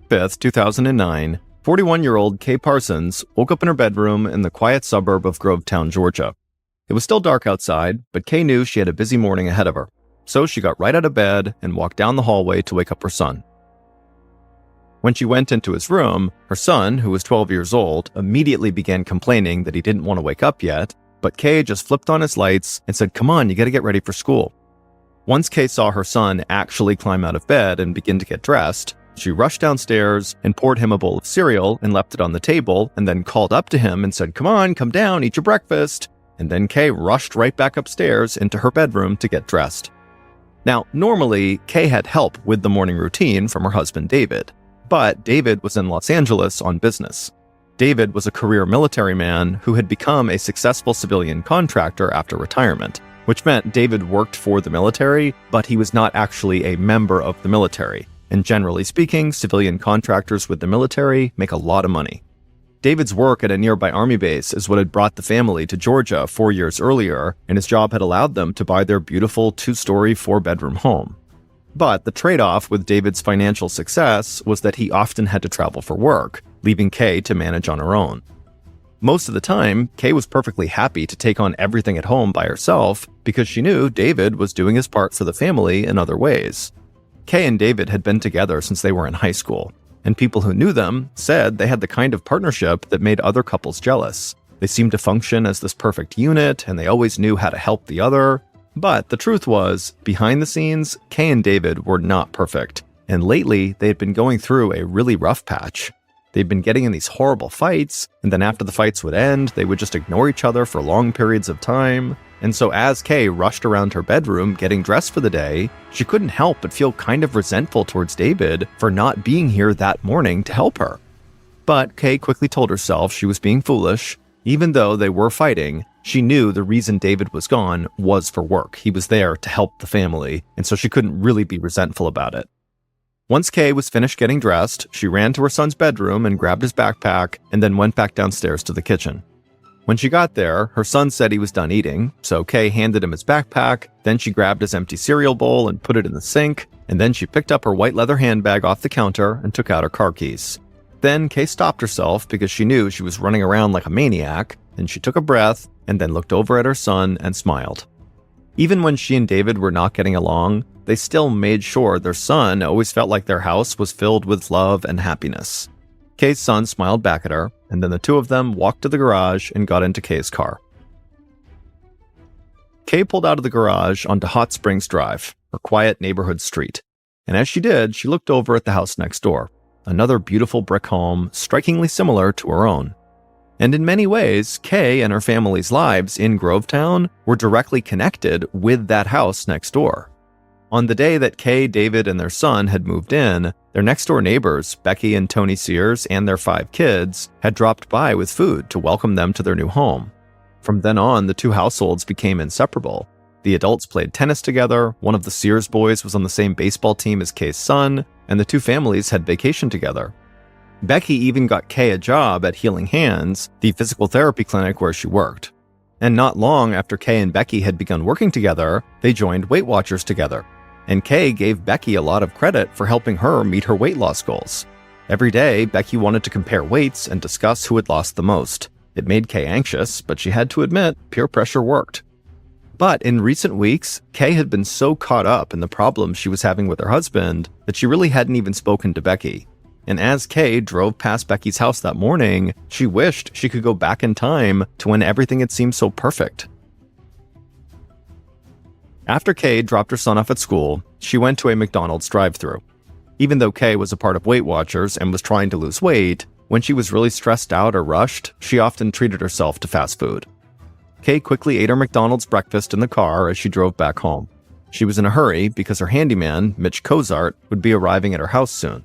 Fifth, 2009, 41-year-old Kay Parsons woke up in her bedroom in the quiet suburb of Grovetown, Georgia. It was still dark outside, but Kay knew she had a busy morning ahead of her. So she got right out of bed and walked down the hallway to wake up her son. When she went into his room, her son, who was 12 years old, immediately began complaining that he didn't want to wake up yet, but Kay just flipped on his lights and said, "Come on, you gotta get ready for school." Once Kay saw her son actually climb out of bed and begin to get dressed, she rushed downstairs and poured him a bowl of cereal and left it on the table, and then called up to him and said, "Come on, come down, eat your breakfast." And then Kay rushed right back upstairs into her bedroom to get dressed. Now, normally, Kay had help with the morning routine from her husband, David. But David was in Los Angeles on business. David was a career military man who had become a successful civilian contractor after retirement, which meant David worked for the military, but he was not actually a member of the military. And generally speaking, civilian contractors with the military make a lot of money. David's work at a nearby army base is what had brought the family to Georgia 4 years earlier, and his job had allowed them to buy their beautiful 2-story, 4-bedroom home. But the trade-off with David's financial success was that he often had to travel for work, leaving Kay to manage on her own. Most of the time, Kay was perfectly happy to take on everything at home by herself because she knew David was doing his part for the family in other ways. Kay and David had been together since they were in high school, and people who knew them said they had the kind of partnership that made other couples jealous. They seemed to function as this perfect unit, and they always knew how to help the other. But the truth was, behind the scenes, Kay and David were not perfect, and lately they had been going through a really rough patch. They'd been getting in these horrible fights, and then after the fights would end, they would just ignore each other for long periods of time. And so as Kay rushed around her bedroom getting dressed for the day, she couldn't help but feel kind of resentful towards David for not being here that morning to help her. But Kay quickly told herself she was being foolish. Even though they were fighting, she knew the reason David was gone was for work. He was there to help the family, and so she couldn't really be resentful about it. Once Kay was finished getting dressed, she ran to her son's bedroom and grabbed his backpack, and then went back downstairs to the kitchen. When she got there, her son said he was done eating, so Kay handed him his backpack, then she grabbed his empty cereal bowl and put it in the sink, and then she picked up her white leather handbag off the counter and took out her car keys. Then Kay stopped herself because she knew she was running around like a maniac, and she took a breath and then looked over at her son and smiled. Even when she and David were not getting along, they still made sure their son always felt like their house was filled with love and happiness. Kay's son smiled back at her, and then the two of them walked to the garage and got into Kay's car. Kay pulled out of the garage onto Hot Springs Drive, her quiet neighborhood street. And as she did, she looked over at the house next door, another beautiful brick home strikingly similar to her own. And in many ways, Kay and her family's lives in Grovetown were directly connected with that house next door. On the day that Kay, David, and their son had moved in, their next-door neighbors, Becky and Tony Sears, and their 5 kids, had dropped by with food to welcome them to their new home. From then on, the two households became inseparable. The adults played tennis together, one of the Sears boys was on the same baseball team as Kay's son, and the two families had vacationed together. Becky even got Kay a job at Healing Hands, the physical therapy clinic where she worked. And not long after Kay and Becky had begun working together, they joined Weight Watchers together. And Kay gave Becky a lot of credit for helping her meet her weight loss goals. Every day, Becky wanted to compare weights and discuss who had lost the most. It made Kay anxious, but she had to admit peer pressure worked. But in recent weeks, Kay had been so caught up in the problems she was having with her husband that she really hadn't even spoken to Becky. And as Kay drove past Becky's house that morning, she wished she could go back in time to when everything had seemed so perfect. After Kay dropped her son off at school, she went to a McDonald's drive-thru. Even though Kay was a part of Weight Watchers and was trying to lose weight, when she was really stressed out or rushed, she often treated herself to fast food. Kay quickly ate her McDonald's breakfast in the car as she drove back home. She was in a hurry because her handyman, Mitch Cozart, would be arriving at her house soon.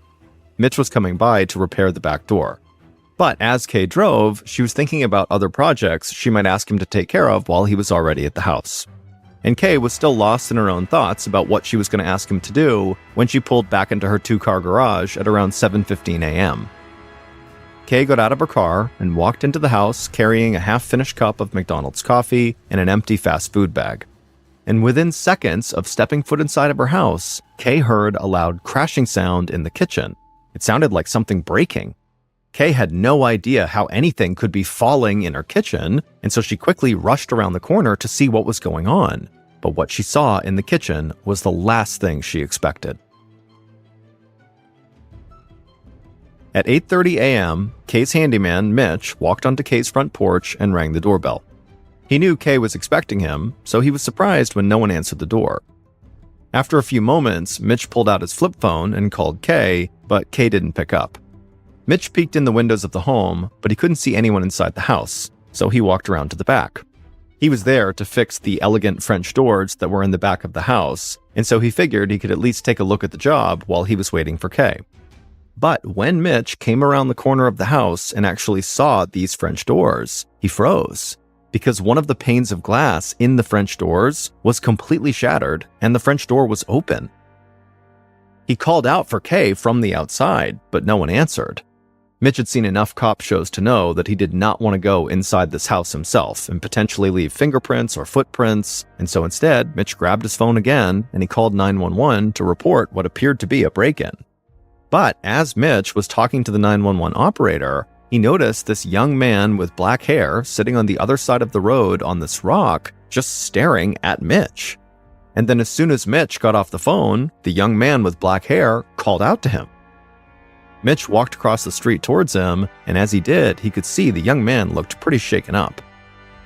Mitch was coming by to repair the back door. But as Kay drove, she was thinking about other projects she might ask him to take care of while he was already at the house. And Kay was still lost in her own thoughts about what she was going to ask him to do when she pulled back into her 2-car garage at around 7:15 a.m. Kay got out of her car and walked into the house carrying a half-finished cup of McDonald's coffee and an empty fast food bag. And within seconds of stepping foot inside of her house, Kay heard a loud crashing sound in the kitchen. It sounded like something breaking. Kay had no idea how anything could be falling in her kitchen, and so she quickly rushed around the corner to see what was going on. But what she saw in the kitchen was the last thing she expected. At 8:30 a.m., Kay's handyman, Mitch, walked onto Kay's front porch and rang the doorbell. He knew Kay was expecting him, so he was surprised when no one answered the door. After a few moments, Mitch pulled out his flip phone and called Kay, but Kay didn't pick up. Mitch peeked in the windows of the home, but he couldn't see anyone inside the house, so he walked around to the back. He was there to fix the elegant French doors that were in the back of the house, and so he figured he could at least take a look at the job while he was waiting for Kay. But when Mitch came around the corner of the house and actually saw these French doors, he froze, because one of the panes of glass in the French doors was completely shattered and the French door was open. He called out for Kay from the outside, but no one answered. Mitch had seen enough cop shows to know that he did not want to go inside this house himself and potentially leave fingerprints or footprints, and so instead, Mitch grabbed his phone again and he called 911 to report what appeared to be a break-in. But as Mitch was talking to the 911 operator, he noticed this young man with black hair sitting on the other side of the road on this rock, just staring at Mitch. And then as soon as Mitch got off the phone, the young man with black hair called out to him. Mitch walked across the street towards him, and as he did, he could see the young man looked pretty shaken up.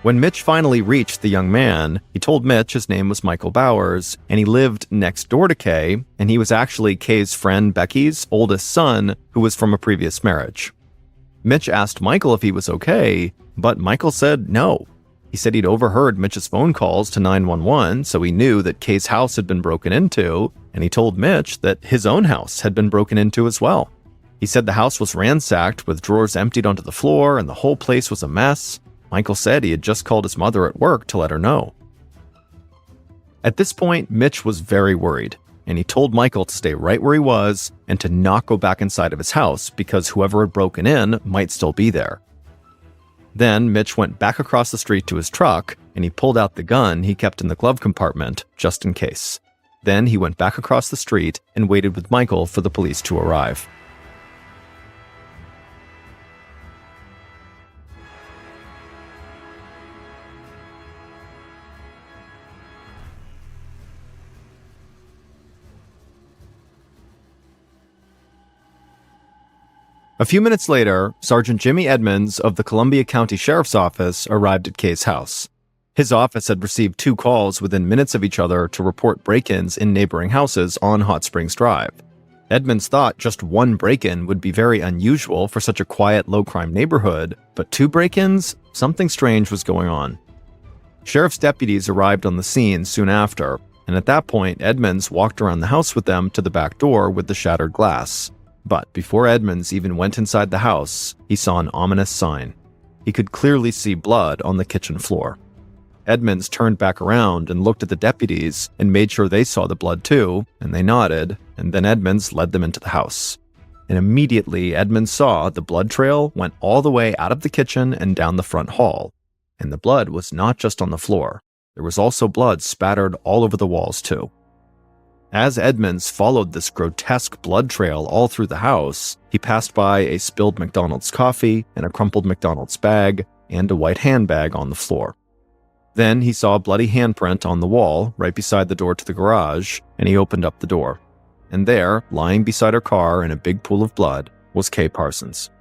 When Mitch finally reached the young man, he told Mitch his name was Michael Bowers, and he lived next door to Kay, and he was actually Kay's friend Becky's oldest son, who was from a previous marriage. Mitch asked Michael if he was okay, but Michael said no. He said he'd overheard Mitch's phone calls to 911, so he knew that Kay's house had been broken into, and he told Mitch that his own house had been broken into as well. He said the house was ransacked with drawers emptied onto the floor and the whole place was a mess. Michael said he had just called his mother at work to let her know. At this point, Mitch was very worried, and he told Michael to stay right where he was and to not go back inside of his house because whoever had broken in might still be there. Then Mitch went back across the street to his truck and he pulled out the gun he kept in the glove compartment just in case. Then he went back across the street and waited with Michael for the police to arrive. A few minutes later, Sergeant Jimmy Edmonds of the Columbia County Sheriff's Office arrived at Kay's house. His office had received 2 calls within minutes of each other to report break-ins in neighboring houses on Hot Springs Drive. Edmonds thought just one break-in would be very unusual for such a quiet, low-crime neighborhood, but 2 break-ins? Something strange was going on. Sheriff's deputies arrived on the scene soon after, and at that point, Edmonds walked around the house with them to the back door with the shattered glass. But before Edmonds even went inside the house, he saw an ominous sign. He could clearly see blood on the kitchen floor. Edmonds turned back around and looked at the deputies and made sure they saw the blood too, and they nodded, and then Edmonds led them into the house. And immediately Edmonds saw the blood trail went all the way out of the kitchen and down the front hall. And the blood was not just on the floor. There was also blood spattered all over the walls too. As Edmonds followed this grotesque blood trail all through the house, he passed by a spilled McDonald's coffee and a crumpled McDonald's bag and a white handbag on the floor. Then he saw a bloody handprint on the wall right beside the door to the garage, and he opened up the door. And there, lying beside her car in a big pool of blood, was Kay Parsons.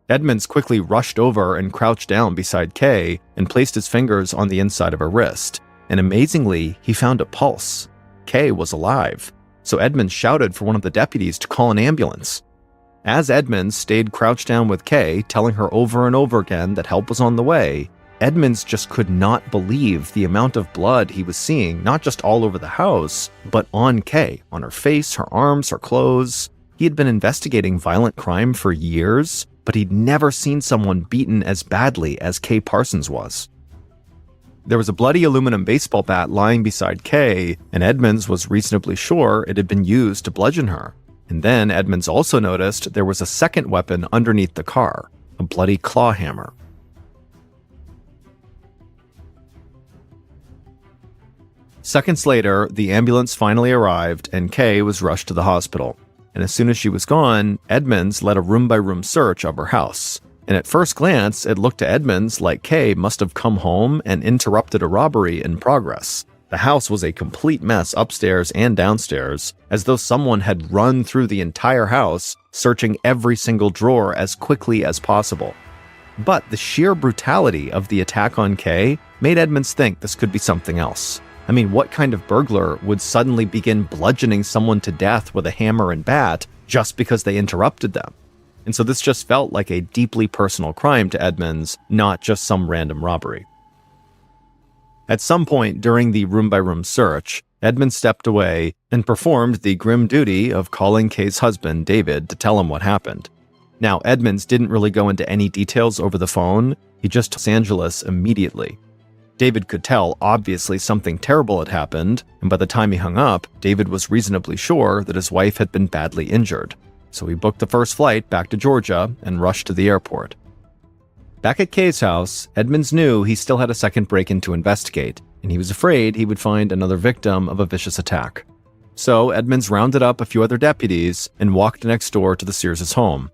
Edmonds quickly rushed over and crouched down beside Kay and placed his fingers on the inside of her wrist, and amazingly, he found a pulse. Kay was alive, so Edmonds shouted for one of the deputies to call an ambulance. As Edmonds stayed crouched down with Kay, telling her over and over again that help was on the way, Edmonds just could not believe the amount of blood he was seeing, not just all over the house, but on Kay, on her face, her arms, her clothes. He had been investigating violent crime for years, but he'd never seen someone beaten as badly as Kay Parsons was. There was a bloody aluminum baseball bat lying beside Kay, and Edmonds was reasonably sure it had been used to bludgeon her. And then Edmonds also noticed there was a second weapon underneath the car, a bloody claw hammer. Seconds later, the ambulance finally arrived and Kay was rushed to the hospital. and as soon as she was gone, Edmonds led a room-by-room search of her house. And at first glance, it looked to Edmonds like Kay must have come home and interrupted a robbery in progress. The house was a complete mess upstairs and downstairs, as though someone had run through the entire house, searching every single drawer as quickly as possible. But the sheer brutality of the attack on Kay made Edmonds think this could be something else. I mean, what kind of burglar would suddenly begin bludgeoning someone to death with a hammer and bat just because they interrupted them? And so this just felt like a deeply personal crime to Edmonds, not just some random robbery. At some point during the room-by-room search, Edmonds stepped away and performed the grim duty of calling Kay's husband, David, to tell him what happened. Now, Edmonds didn't really go into any details over the phone. He just told Los Angeles immediately. David could tell, obviously, something terrible had happened, and by the time he hung up, David was reasonably sure that his wife had been badly injured. So he booked the first flight back to Georgia and rushed to the airport. Back at Kay's house, Edmonds knew he still had a second break-in to investigate, and he was afraid he would find another victim of a vicious attack. So Edmonds rounded up a few other deputies and walked next door to the Sears' home.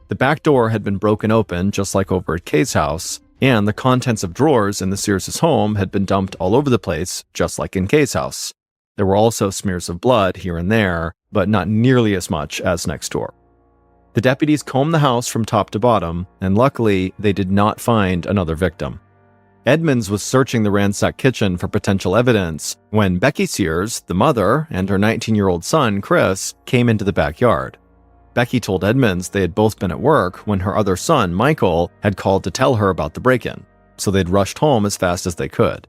The back door had been broken open, just like over at Kay's house, and the contents of drawers in the Sears' home had been dumped all over the place, just like in Kay's house. There were also smears of blood here and there, but not nearly as much as next door. The deputies combed the house from top to bottom, and luckily, they did not find another victim. Edmonds was searching the ransacked kitchen for potential evidence when Becky Sears, the mother, and her 19-year-old son, Chris, came into the backyard. Becky told Edmonds they had both been at work when her other son, Michael, had called to tell her about the break-in, so they'd rushed home as fast as they could.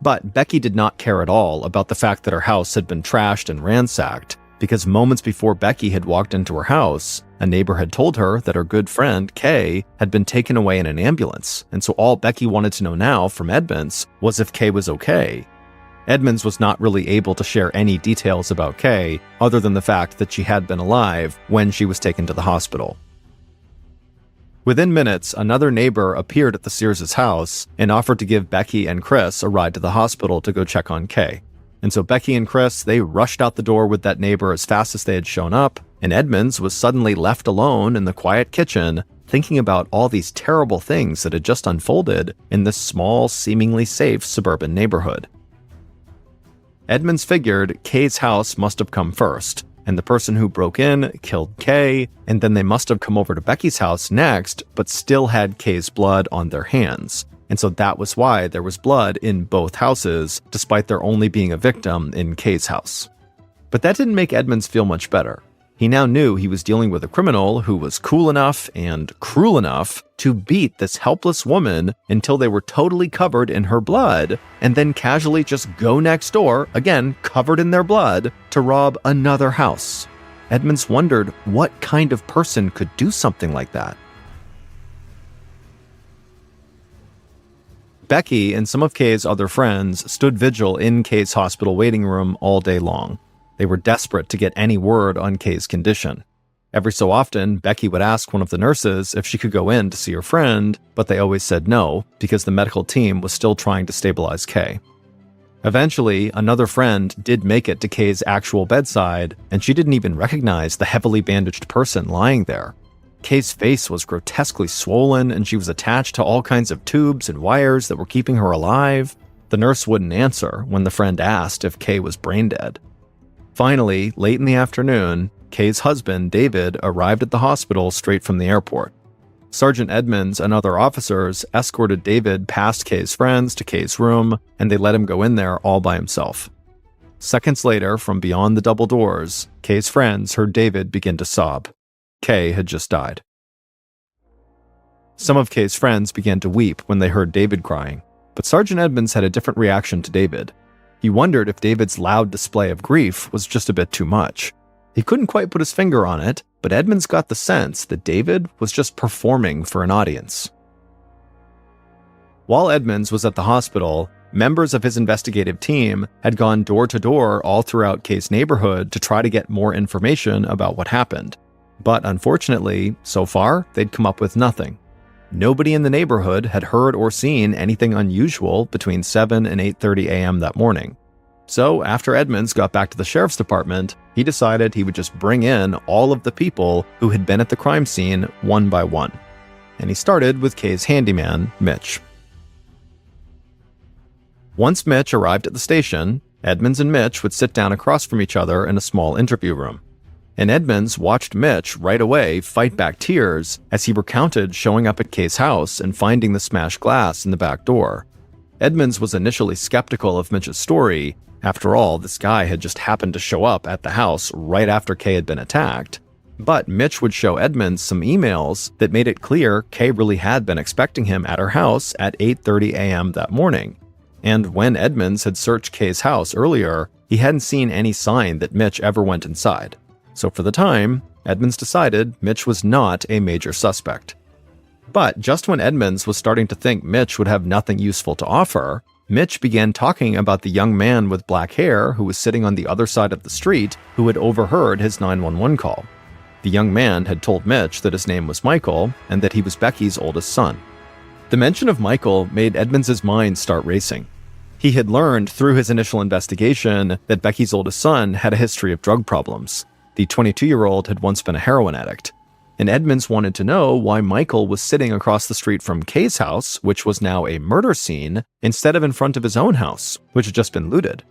But Becky did not care at all about the fact that her house had been trashed and ransacked, because moments before Becky had walked into her house, a neighbor had told her that her good friend, Kay, had been taken away in an ambulance, and so all Becky wanted to know now from Edmonds was if Kay was okay. Edmonds was not really able to share any details about Kay, other than the fact that she had been alive when she was taken to the hospital. Within minutes, another neighbor appeared at the Sears' house and offered to give Becky and Chris a ride to the hospital to go check on Kay. And so Becky and Chris, they rushed out the door with that neighbor as fast as they had shown up, and Edmonds was suddenly left alone in the quiet kitchen, thinking about all these terrible things that had just unfolded in this small, seemingly safe suburban neighborhood. Edmonds figured Kay's house must have come first, and the person who broke in killed Kay, and then they must have come over to Becky's house next, but still had Kay's blood on their hands. And so that was why there was blood in both houses, despite there only being a victim in Kay's house. But that didn't make Edmonds feel much better. He now knew he was dealing with a criminal who was cool enough and cruel enough to beat this helpless woman until they were totally covered in her blood, and then casually just go next door, again covered in their blood, to rob another house. Edmonds wondered what kind of person could do something like that. Becky and some of Kay's other friends stood vigil in Kay's hospital waiting room all day long. They were desperate to get any word on Kay's condition. Every so often, Becky would ask one of the nurses if she could go in to see her friend, but they always said no, because the medical team was still trying to stabilize Kay. Eventually, another friend did make it to Kay's actual bedside, and she didn't even recognize the heavily bandaged person lying there. Kay's face was grotesquely swollen, and she was attached to all kinds of tubes and wires that were keeping her alive. The nurse wouldn't answer when the friend asked if Kay was brain dead. Finally, late in the afternoon, Kay's husband, David, arrived at the hospital straight from the airport. Sergeant Edmonds and other officers escorted David past Kay's friends to Kay's room, and they let him go in there all by himself. Seconds later, from beyond the double doors, Kay's friends heard David begin to sob. Kay had just died. Some of Kay's friends began to weep when they heard David crying, but Sergeant Edmonds had a different reaction to David. He wondered if David's loud display of grief was just a bit too much. He couldn't quite put his finger on it, but Edmonds got the sense that David was just performing for an audience. While Edmonds was at the hospital, members of his investigative team had gone door to door all throughout Kay's neighborhood to try to get more information about what happened. But unfortunately, so far, they'd come up with nothing. Nobody in the neighborhood had heard or seen anything unusual between 7 and 8:30 a.m. that morning. So after Edmonds got back to the sheriff's department, he decided he would just bring in all of the people who had been at the crime scene one by one. And he started with Kay's handyman, Mitch. Once Mitch arrived at the station, Edmonds and Mitch would sit down across from each other in a small interview room. And Edmonds watched Mitch right away fight back tears as he recounted showing up at Kay's house and finding the smashed glass in the back door. Edmonds was initially skeptical of Mitch's story. After all, this guy had just happened to show up at the house right after Kay had been attacked. But Mitch would show Edmonds some emails that made it clear Kay really had been expecting him at her house at 8:30 a.m. that morning. And when Edmonds had searched Kay's house earlier, he hadn't seen any sign that Mitch ever went inside. So for the time, Edmonds decided Mitch was not a major suspect. But just when Edmonds was starting to think Mitch would have nothing useful to offer, Mitch began talking about the young man with black hair who was sitting on the other side of the street who had overheard his 911 call. The young man had told Mitch that his name was Michael and that he was Becky's oldest son. The mention of Michael made Edmonds' mind start racing. He had learned through his initial investigation that Becky's oldest son had a history of drug problems. The 22-year-old had once been a heroin addict. And Edmonds wanted to know why Michael was sitting across the street from Kay's house, which was now a murder scene, instead of in front of his own house, which had just been looted.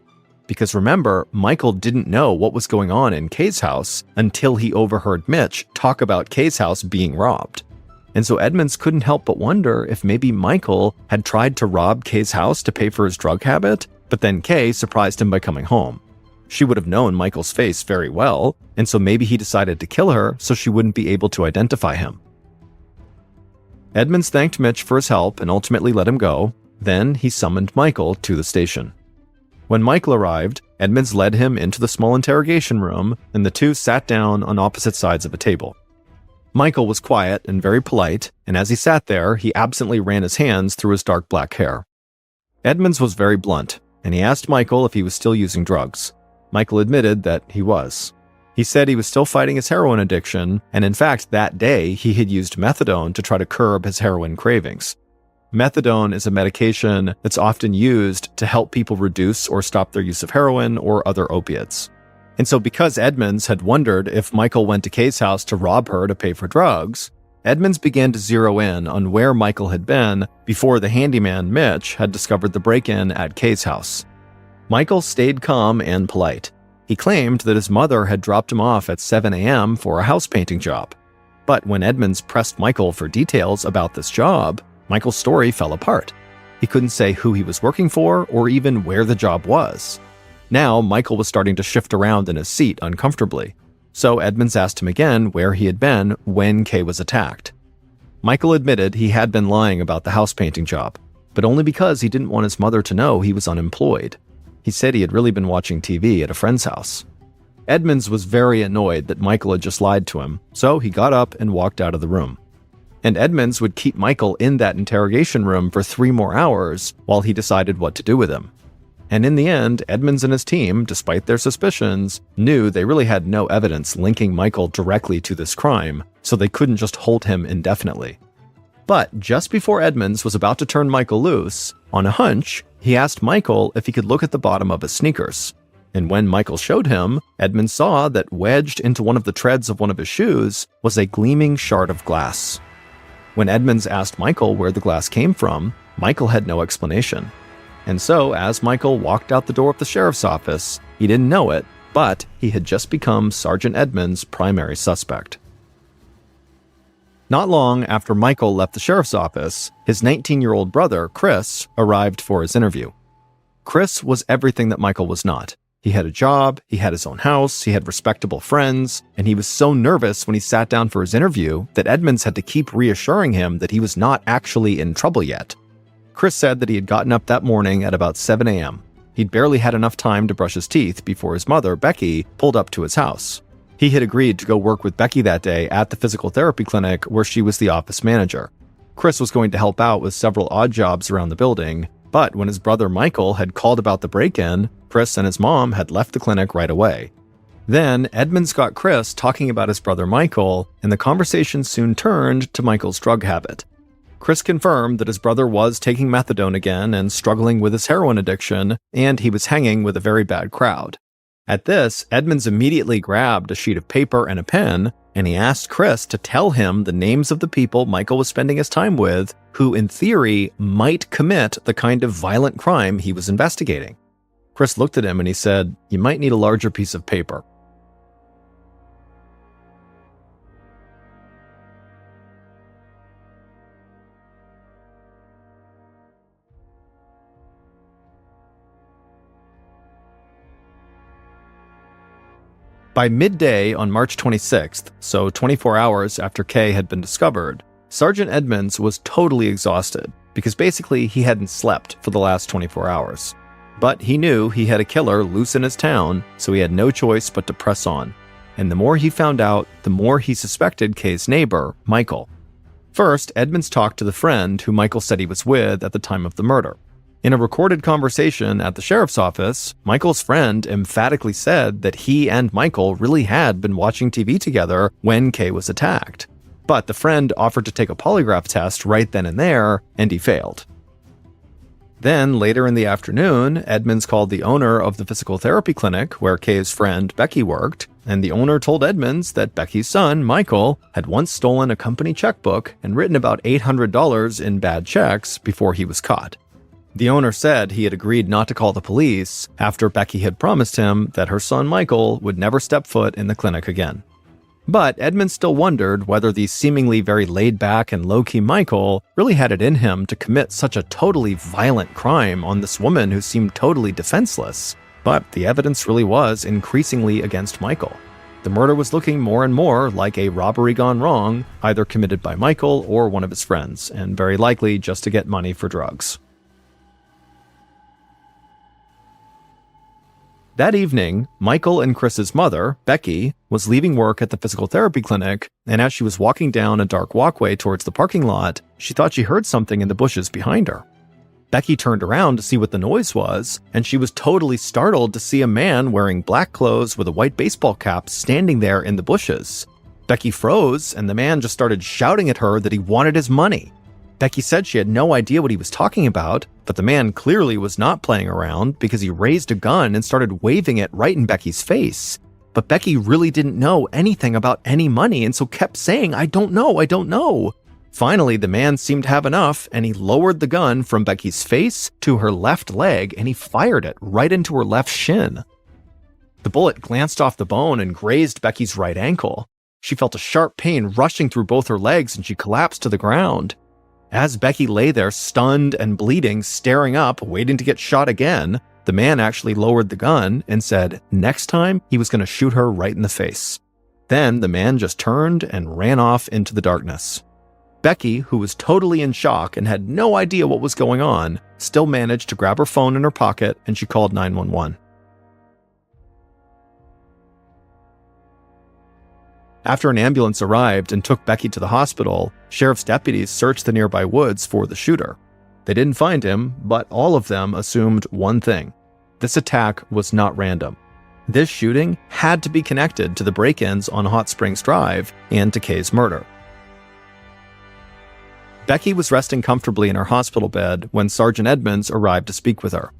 Because remember, Michael didn't know what was going on in Kay's house until he overheard Mitch talk about Kay's house being robbed. And so Edmonds couldn't help but wonder if maybe Michael had tried to rob Kay's house to pay for his drug habit, but then Kay surprised him by coming home. She would have known Michael's face very well, and so maybe he decided to kill her so she wouldn't be able to identify him. Edmonds thanked Mitch for his help and ultimately let him go. Then he summoned Michael to the station. When Michael arrived, Edmonds led him into the small interrogation room, and the two sat down on opposite sides of a table. Michael was quiet and very polite, and as he sat there, he absently ran his hands through his dark black hair. Edmonds was very blunt, and he asked Michael if he was still using drugs. Michael admitted that he was. He said he was still fighting his heroin addiction, and in fact, that day, he had used methadone to try to curb his heroin cravings. Methadone is a medication that's often used to help people reduce or stop their use of heroin or other opiates. And so because Edmonds had wondered if Michael went to Kay's house to rob her to pay for drugs, Edmonds began to zero in on where Michael had been before the handyman Mitch had discovered the break-in at Kay's house. Michael stayed calm and polite. He claimed that his mother had dropped him off at 7 a.m. for a house painting job. But when Edmonds pressed Michael for details about this job, Michael's story fell apart. He couldn't say who he was working for or even where the job was. Now, Michael was starting to shift around in his seat uncomfortably. So Edmonds asked him again where he had been when Kay was attacked. Michael admitted he had been lying about the house painting job, but only because he didn't want his mother to know he was unemployed. He said he had really been watching TV at a friend's house. Edmonds was very annoyed that Michael had just lied to him, so he got up and walked out of the room. And Edmonds would keep Michael in that interrogation room for 3 more hours while he decided what to do with him. And in the end, Edmonds and his team, despite their suspicions, knew they really had no evidence linking Michael directly to this crime, so they couldn't just hold him indefinitely. But just before Edmonds was about to turn Michael loose, on a hunch, he asked Michael if he could look at the bottom of his sneakers. And when Michael showed him, Edmonds saw that wedged into one of the treads of one of his shoes was a gleaming shard of glass. When Edmonds asked Michael where the glass came from, Michael had no explanation. And so, as Michael walked out the door of the sheriff's office, he didn't know it, but he had just become Sergeant Edmonds' primary suspect. Not long after Michael left the sheriff's office, his 19-year-old brother, Chris, arrived for his interview. Chris was everything that Michael was not. He had a job, he had his own house, he had respectable friends, and he was so nervous when he sat down for his interview that Edmonds had to keep reassuring him that he was not actually in trouble yet. Chris said that he had gotten up that morning at about 7 a.m. He'd barely had enough time to brush his teeth before his mother, Becky, pulled up to his house. He had agreed to go work with Becky that day at the physical therapy clinic where she was the office manager. Chris was going to help out with several odd jobs around the building, but when his brother Michael had called about the break-in, Chris and his mom had left the clinic right away. Then, Edmonds got Chris talking about his brother Michael, and the conversation soon turned to Michael's drug habit. Chris confirmed that his brother was taking methadone again and struggling with his heroin addiction, and he was hanging with a very bad crowd. At this, Edmonds immediately grabbed a sheet of paper and a pen, and he asked Chris to tell him the names of the people Michael was spending his time with, who in theory might commit the kind of violent crime he was investigating. Chris looked at him and he said, "You might need a larger piece of paper." By midday on March 26th, so 24 hours after Kay had been discovered, Sergeant Edmonds was totally exhausted because basically he hadn't slept for the last 24 hours. But he knew he had a killer loose in his town, so he had no choice but to press on. And the more he found out, the more he suspected Kay's neighbor, Michael. First, Edmonds talked to the friend who Michael said he was with at the time of the murder. In a recorded conversation at the sheriff's office, Michael's friend emphatically said that he and Michael really had been watching TV together when Kay was attacked. But the friend offered to take a polygraph test right then and there, and he failed. Then, later in the afternoon, Edmonds called the owner of the physical therapy clinic where Kay's friend Becky worked, and the owner told Edmonds that Becky's son, Michael, had once stolen a company checkbook and written about $800 in bad checks before he was caught. The owner said he had agreed not to call the police after Becky had promised him that her son Michael would never step foot in the clinic again. But Edmonds still wondered whether the seemingly very laid-back and low-key Michael really had it in him to commit such a totally violent crime on this woman who seemed totally defenseless. But the evidence really was increasingly against Michael. The murder was looking more and more like a robbery gone wrong, either committed by Michael or one of his friends, and very likely just to get money for drugs. That evening, Michael and Chris's mother, Becky, was leaving work at the physical therapy clinic, and as she was walking down a dark walkway towards the parking lot, she thought she heard something in the bushes behind her. Becky turned around to see what the noise was, and she was totally startled to see a man wearing black clothes with a white baseball cap standing there in the bushes. Becky froze, and the man just started shouting at her that he wanted his money. Becky said she had no idea what he was talking about, but the man clearly was not playing around because he raised a gun and started waving it right in Becky's face. But Becky really didn't know anything about any money and so kept saying, I don't know. Finally, the man seemed to have enough and he lowered the gun from Becky's face to her left leg and he fired it right into her left shin. The bullet glanced off the bone and grazed Becky's right ankle. She felt a sharp pain rushing through both her legs and she collapsed to the ground. As Becky lay there stunned and bleeding, staring up, waiting to get shot again, the man actually lowered the gun and said next time he was going to shoot her right in the face. Then the man just turned and ran off into the darkness. Becky, who was totally in shock and had no idea what was going on, still managed to grab her phone in her pocket and she called 911. After an ambulance arrived and took Becky to the hospital, sheriff's deputies searched the nearby woods for the shooter. They didn't find him, but all of them assumed one thing. This attack was not random. This shooting had to be connected to the break-ins on Hot Springs Drive and to Kay's murder. Becky was resting comfortably in her hospital bed when Sergeant Edmonds arrived to speak with her.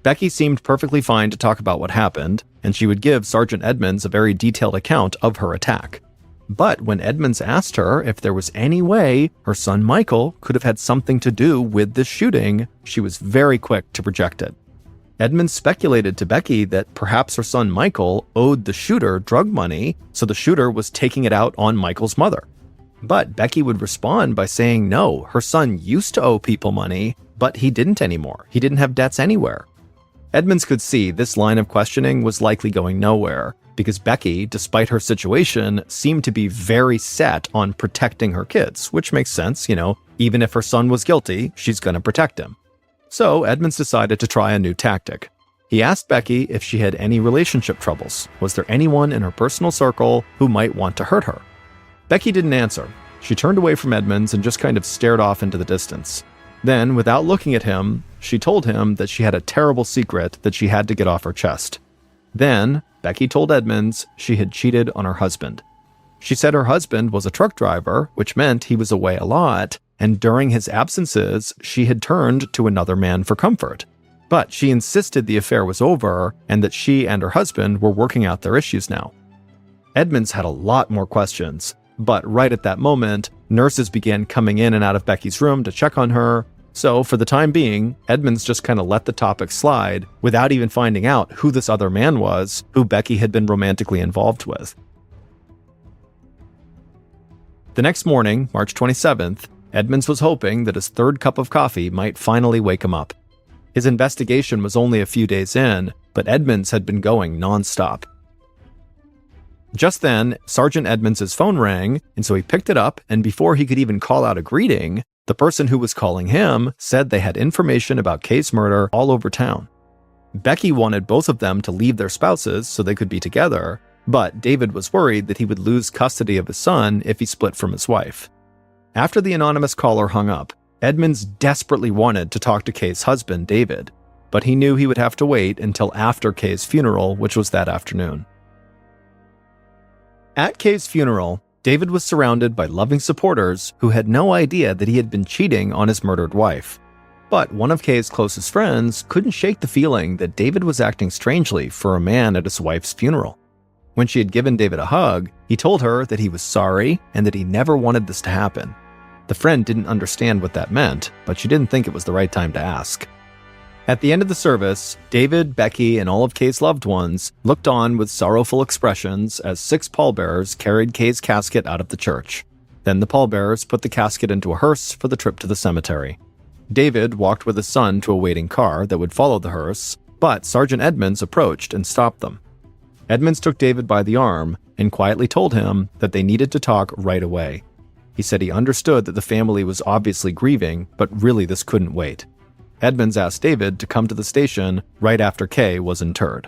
Becky seemed perfectly fine to talk about what happened, and she would give Sergeant Edmonds a very detailed account of her attack. But when Edmonds asked her if there was any way her son Michael could have had something to do with this shooting, she was very quick to reject it. Edmonds speculated to Becky that perhaps her son Michael owed the shooter drug money, so the shooter was taking it out on Michael's mother. But Becky would respond by saying no, her son used to owe people money, but he didn't anymore. He didn't have debts anywhere. Edmonds could see this line of questioning was likely going nowhere, because Becky, despite her situation, seemed to be very set on protecting her kids, which makes sense, even if her son was guilty, she's going to protect him. So Edmonds decided to try a new tactic. He asked Becky if she had any relationship troubles. Was there anyone in her personal circle who might want to hurt her? Becky didn't answer. She turned away from Edmonds and just kind of stared off into the distance. Then, without looking at him, she told him that she had a terrible secret that she had to get off her chest. Then, Becky told Edmonds she had cheated on her husband. She said her husband was a truck driver, which meant he was away a lot, and during his absences, she had turned to another man for comfort. But she insisted the affair was over and that she and her husband were working out their issues now. Edmonds had a lot more questions, but right at that moment, nurses began coming in and out of Becky's room to check on her. So for the time being, Edmonds just kind of let the topic slide without even finding out who this other man was who Becky had been romantically involved with. The next morning, March 27th, Edmonds was hoping that his third cup of coffee might finally wake him up. His investigation was only a few days in, but Edmonds had been going nonstop. Just then, Sergeant Edmonds' phone rang, and so he picked it up, and before he could even call out a greeting, the person who was calling him said they had information about Kay's murder all over town. Becky wanted both of them to leave their spouses so they could be together, but David was worried that he would lose custody of his son if he split from his wife. After the anonymous caller hung up, Edmonds desperately wanted to talk to Kay's husband, David, but he knew he would have to wait until after Kay's funeral, which was that afternoon. At Kay's funeral, David was surrounded by loving supporters who had no idea that he had been cheating on his murdered wife. But one of Kay's closest friends couldn't shake the feeling that David was acting strangely for a man at his wife's funeral. When she had given David a hug, he told her that he was sorry and that he never wanted this to happen. The friend didn't understand what that meant, but she didn't think it was the right time to ask. At the end of the service, David, Becky, and all of Kay's loved ones looked on with sorrowful expressions as 6 pallbearers carried Kay's casket out of the church. Then the pallbearers put the casket into a hearse for the trip to the cemetery. David walked with his son to a waiting car that would follow the hearse, but Sergeant Edmonds approached and stopped them. Edmonds took David by the arm and quietly told him that they needed to talk right away. He said he understood that the family was obviously grieving, but really this couldn't wait. Edmonds asked David to come to the station right after Kay was interred.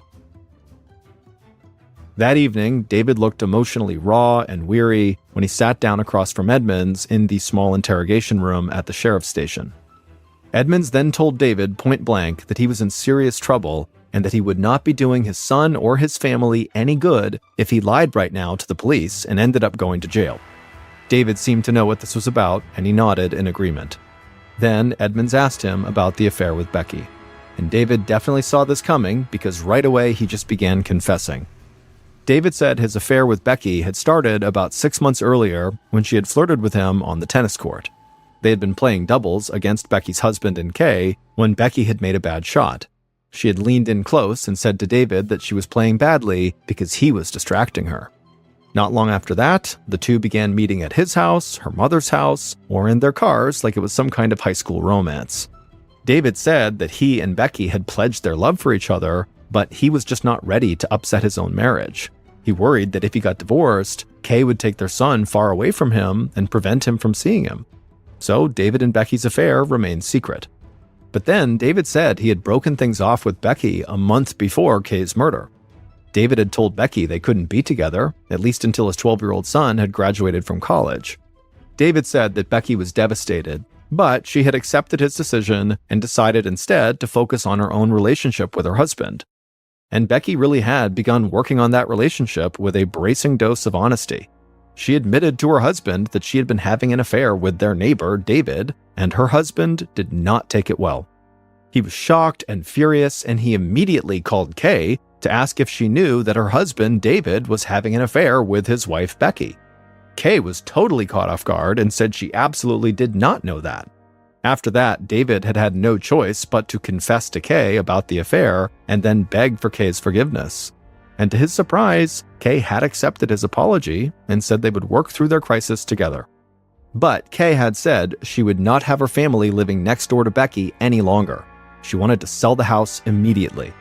That evening, David looked emotionally raw and weary when he sat down across from Edmonds in the small interrogation room at the sheriff's station. Edmonds then told David point blank that he was in serious trouble and that he would not be doing his son or his family any good if he lied right now to the police and ended up going to jail. David seemed to know what this was about, and he nodded in agreement. Then Edmonds asked him about the affair with Becky, and David definitely saw this coming because right away he just began confessing. David said his affair with Becky had started about 6 months earlier when she had flirted with him on the tennis court. They had been playing doubles against Becky's husband and Kay when Becky had made a bad shot. She had leaned in close and said to David that she was playing badly because he was distracting her. Not long after that, the two began meeting at his house, her mother's house, or in their cars like it was some kind of high school romance. David said that he and Becky had pledged their love for each other, but he was just not ready to upset his own marriage. He worried that if he got divorced, Kay would take their son far away from him and prevent him from seeing him. So David and Becky's affair remained secret. But then David said he had broken things off with Becky a month before Kay's murder. David had told Becky they couldn't be together, at least until his 12-year-old son had graduated from college. David said that Becky was devastated, but she had accepted his decision and decided instead to focus on her own relationship with her husband. And Becky really had begun working on that relationship with a bracing dose of honesty. She admitted to her husband that she had been having an affair with their neighbor, David, and her husband did not take it well. He was shocked and furious, and he immediately called Kay to ask if she knew that her husband, David, was having an affair with his wife, Becky. Kay was totally caught off guard and said she absolutely did not know that. After that, David had had no choice but to confess to Kay about the affair and then beg for Kay's forgiveness. And to his surprise, Kay had accepted his apology and said they would work through their crisis together. But Kay had said she would not have her family living next door to Becky any longer. She wanted to sell the house immediately.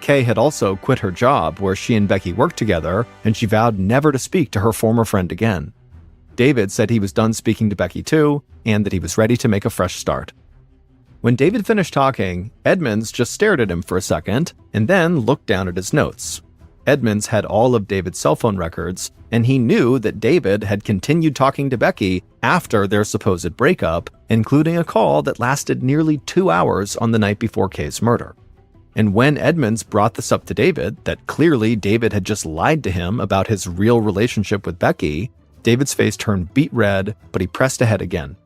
Kay had also quit her job where she and Becky worked together, and she vowed never to speak to her former friend again. David said he was done speaking to Becky too, and that he was ready to make a fresh start. When David finished talking, Edmonds just stared at him for a second, and then looked down at his notes. Edmonds had all of David's cell phone records, and he knew that David had continued talking to Becky after their supposed breakup, including a call that lasted nearly 2 hours on the night before Kay's murder. And when Edmonds brought this up to David, that clearly David had just lied to him about his real relationship with Becky, David's face turned beet red, but he pressed ahead again.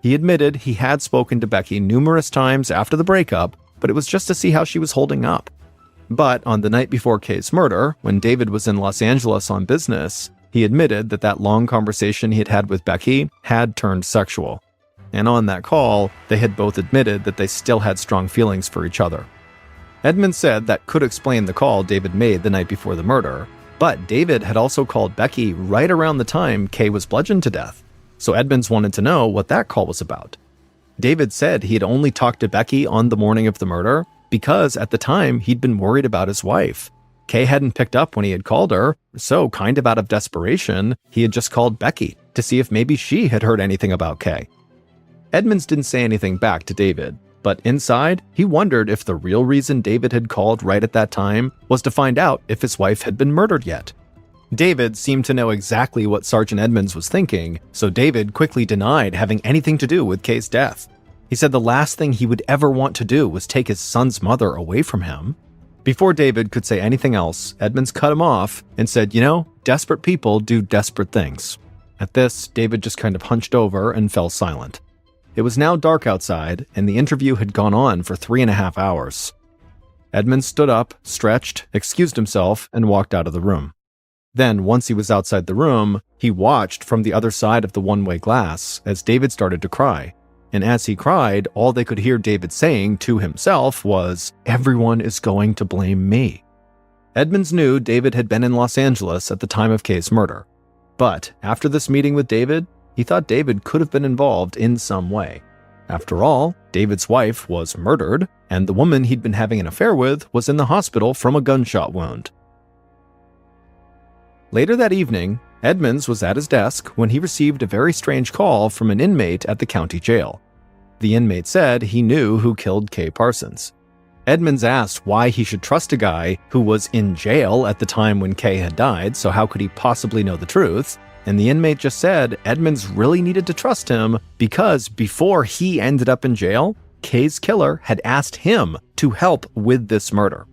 He admitted he had spoken to Becky numerous times after the breakup, but it was just to see how she was holding up. But on the night before Kay's murder, when David was in Los Angeles on business, he admitted that long conversation he had had with Becky had turned sexual. And on that call, they had both admitted that they still had strong feelings for each other. Edmonds said that could explain the call David made the night before the murder, but David had also called Becky right around the time Kay was bludgeoned to death. So Edmonds wanted to know what that call was about. David said he had only talked to Becky on the morning of the murder because at the time he'd been worried about his wife. Kay hadn't picked up when he had called her, so kind of out of desperation, he had just called Becky to see if maybe she had heard anything about Kay. Edmonds didn't say anything back to David, but inside, he wondered if the real reason David had called right at that time was to find out if his wife had been murdered yet. David seemed to know exactly what Sergeant Edmonds was thinking, so David quickly denied having anything to do with Kay's death. He said the last thing he would ever want to do was take his son's mother away from him. Before David could say anything else, Edmonds cut him off and said, desperate people do desperate things. At this, David just kind of hunched over and fell silent. It was now dark outside, and the interview had gone on for 3.5 hours. Edmonds stood up, stretched, excused himself, and walked out of the room. Then, once he was outside the room, he watched from the other side of the one-way glass as David started to cry. And as he cried, all they could hear David saying to himself was, "Everyone is going to blame me." Edmonds knew David had been in Los Angeles at the time of Kay's murder. But after this meeting with David, he thought David could have been involved in some way. After all, David's wife was murdered, and the woman he'd been having an affair with was in the hospital from a gunshot wound. Later that evening, Edmonds was at his desk when he received a very strange call from an inmate at the county jail. The inmate said he knew who killed Kay Parsons. Edmonds asked why he should trust a guy who was in jail at the time when Kay had died, so how could he possibly know the truth? And the inmate just said Edmonds really needed to trust him because before he ended up in jail, Kay's killer had asked him to help with this murder.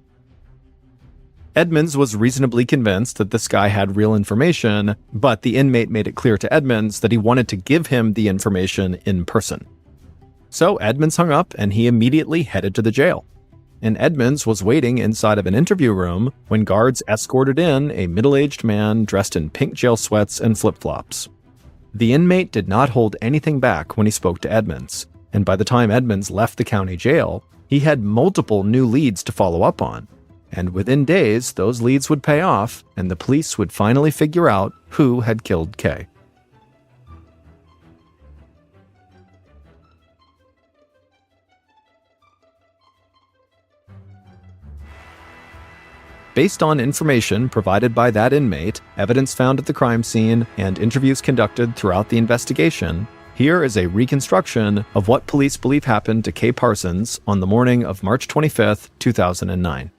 Edmonds was reasonably convinced that this guy had real information, but the inmate made it clear to Edmonds that he wanted to give him the information in person. So Edmonds hung up and he immediately headed to the jail. And Edmonds was waiting inside of an interview room when guards escorted in a middle-aged man dressed in pink jail sweats and flip-flops. The inmate did not hold anything back when he spoke to Edmonds, and by the time Edmonds left the county jail, he had multiple new leads to follow up on. And within days, those leads would pay off, and the police would finally figure out who had killed Kay. Based on information provided by that inmate, evidence found at the crime scene, and interviews conducted throughout the investigation, here is a reconstruction of what police believe happened to Kay Parsons on the morning of March 25, 2009.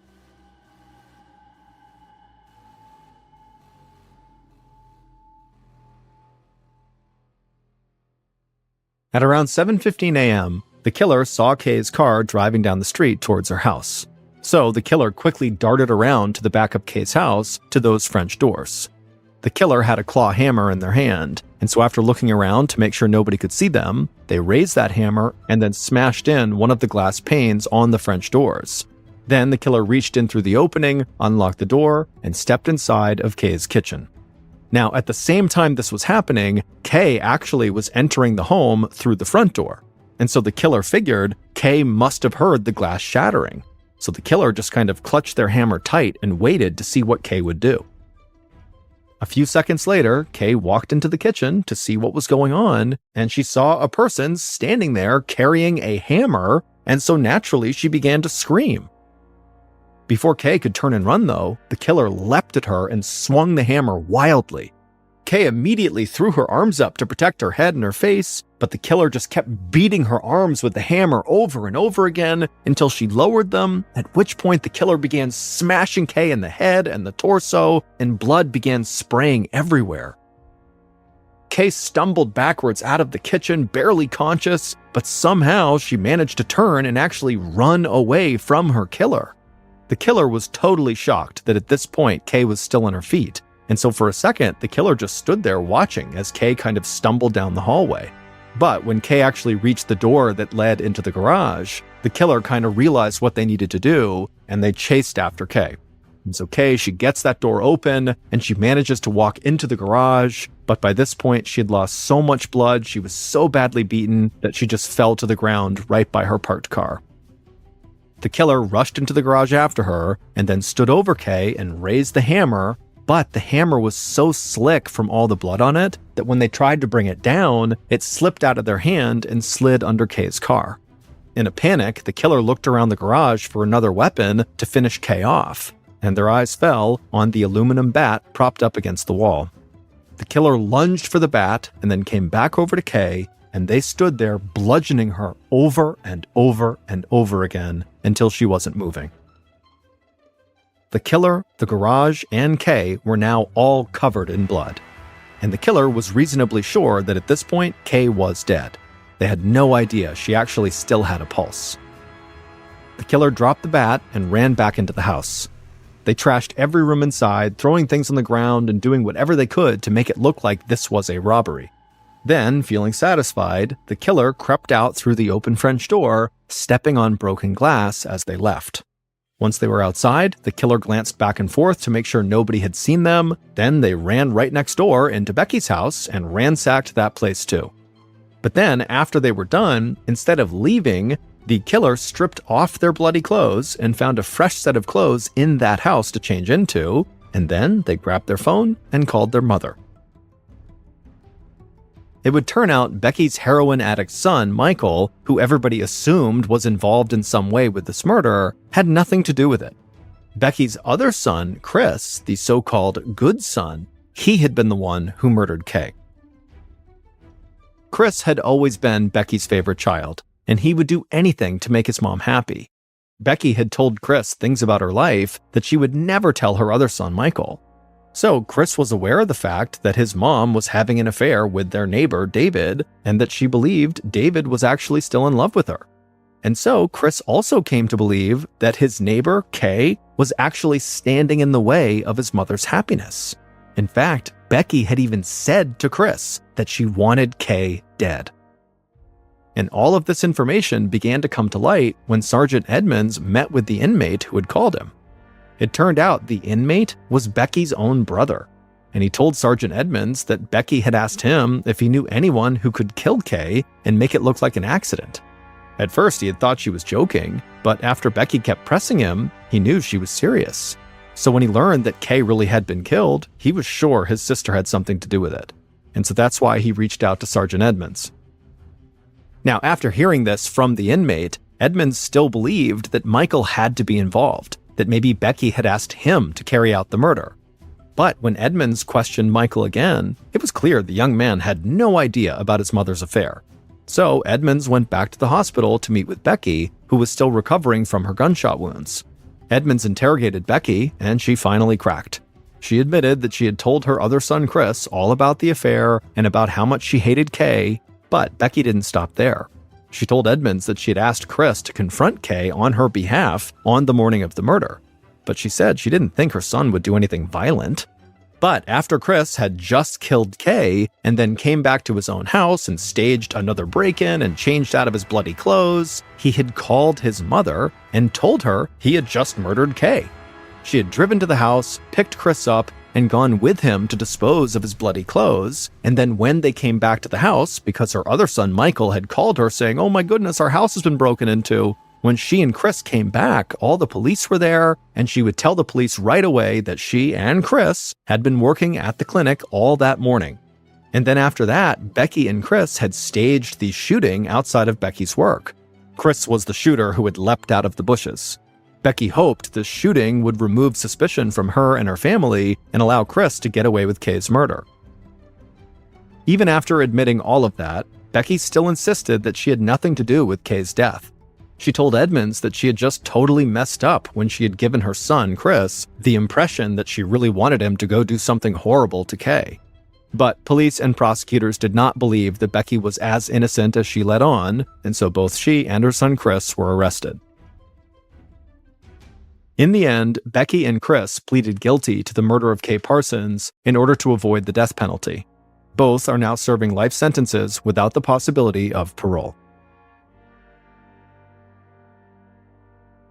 At around 7:15 a.m., the killer saw Kay's car driving down the street towards her house. So the killer quickly darted around to the back of Kay's house to those French doors. The killer had a claw hammer in their hand, and so after looking around to make sure nobody could see them, they raised that hammer and then smashed in one of the glass panes on the French doors. Then the killer reached in through the opening, unlocked the door, and stepped inside of Kay's kitchen. Now, at the same time this was happening, Kay actually was entering the home through the front door. And so the killer figured Kay must have heard the glass shattering. So the killer just kind of clutched their hammer tight and waited to see what Kay would do. A few seconds later, Kay walked into the kitchen to see what was going on, and she saw a person standing there carrying a hammer, and so naturally she began to scream. Before Kay could turn and run, though, the killer leapt at her and swung the hammer wildly. Kay immediately threw her arms up to protect her head and her face, but the killer just kept beating her arms with the hammer over and over again until she lowered them, at which point the killer began smashing Kay in the head and the torso, and blood began spraying everywhere. Kay stumbled backwards out of the kitchen, barely conscious, but somehow she managed to turn and actually run away from her killer. The killer was totally shocked that at this point Kay was still on her feet, and so for a second the killer just stood there watching as Kay kind of stumbled down the hallway. But when Kay actually reached the door that led into the garage, the killer kind of realized what they needed to do, and they chased after Kay. And so Kay, she gets that door open, and she manages to walk into the garage, but by this point, she had lost so much blood, she was so badly beaten that she just fell to the ground right by her parked car. The killer rushed into the garage after her, and then stood over Kay and raised the hammer, but the hammer was so slick from all the blood on it that when they tried to bring it down, it slipped out of their hand and slid under Kay's car. In a panic, the killer looked around the garage for another weapon to finish Kay off, and their eyes fell on the aluminum bat propped up against the wall. The killer lunged for the bat and then came back over to Kay, and they stood there bludgeoning her over and over and over again until she wasn't moving. The killer, the garage, and Kay were now all covered in blood, and the killer was reasonably sure that at this point, Kay was dead. They had no idea she actually still had a pulse. The killer dropped the bat and ran back into the house. They trashed every room inside, throwing things on the ground and doing whatever they could to make it look like this was a robbery. Then, feeling satisfied, the killer crept out through the open French door, stepping on broken glass as they left. Once they were outside, the killer glanced back and forth to make sure nobody had seen them. Then they ran right next door into Becky's house and ransacked that place too. But then, after they were done, instead of leaving, the killer stripped off their bloody clothes and found a fresh set of clothes in that house to change into, and then they grabbed their phone and called their mother. It would turn out Becky's heroin addict son, Michael, who everybody assumed was involved in some way with this murder, had nothing to do with it. Becky's other son, Chris, the so-called good son, he had been the one who murdered Kay. Chris had always been Becky's favorite child, and he would do anything to make his mom happy. Becky had told Chris things about her life that she would never tell her other son, Michael. So Chris was aware of the fact that his mom was having an affair with their neighbor, David, and that she believed David was actually still in love with her. And so Chris also came to believe that his neighbor, Kay, was actually standing in the way of his mother's happiness. In fact, Becky had even said to Chris that she wanted Kay dead. And all of this information began to come to light when Sergeant Edmonds met with the inmate who had called him. It turned out the inmate was Becky's own brother, and he told Sergeant Edmonds that Becky had asked him if he knew anyone who could kill Kay and make it look like an accident. At first, he had thought she was joking, but after Becky kept pressing him, he knew she was serious. So when he learned that Kay really had been killed, he was sure his sister had something to do with it. And so that's why he reached out to Sergeant Edmonds. Now, after hearing this from the inmate, Edmonds still believed that Michael had to be involved, that maybe Becky had asked him to carry out the murder. But when Edmonds questioned Michael again, it was clear the young man had no idea about his mother's affair. So Edmonds went back to the hospital to meet with Becky, who was still recovering from her gunshot wounds. Edmonds interrogated Becky, and she finally cracked. She admitted that she had told her other son Chris all about the affair and about how much she hated Kay, but Becky didn't stop there. She told Edmonds that she had asked Chris to confront Kay on her behalf on the morning of the murder, but she said she didn't think her son would do anything violent. But after Chris had just killed Kay and then came back to his own house and staged another break-in and changed out of his bloody clothes, he had called his mother and told her he had just murdered Kay. She had driven to the house, picked Chris up, and gone with him to dispose of his bloody clothes, and then when they came back to the house, because her other son Michael had called her saying, "Oh my goodness, our house has been broken into," when she and Chris came back, all the police were there, and she would tell the police right away that she and Chris had been working at the clinic all that morning. And then after that, Becky and Chris had staged the shooting outside of Becky's work. Chris was the shooter who had leapt out of the bushes. Becky hoped this shooting would remove suspicion from her and her family and allow Chris to get away with Kay's murder. Even after admitting all of that, Becky still insisted that she had nothing to do with Kay's death. She told Edmonds that she had just totally messed up when she had given her son, Chris, the impression that she really wanted him to go do something horrible to Kay. But police and prosecutors did not believe that Becky was as innocent as she let on, and so both she and her son Chris were arrested. In the end, Becky and Chris pleaded guilty to the murder of Kay Parsons in order to avoid the death penalty. Both are now serving life sentences without the possibility of parole.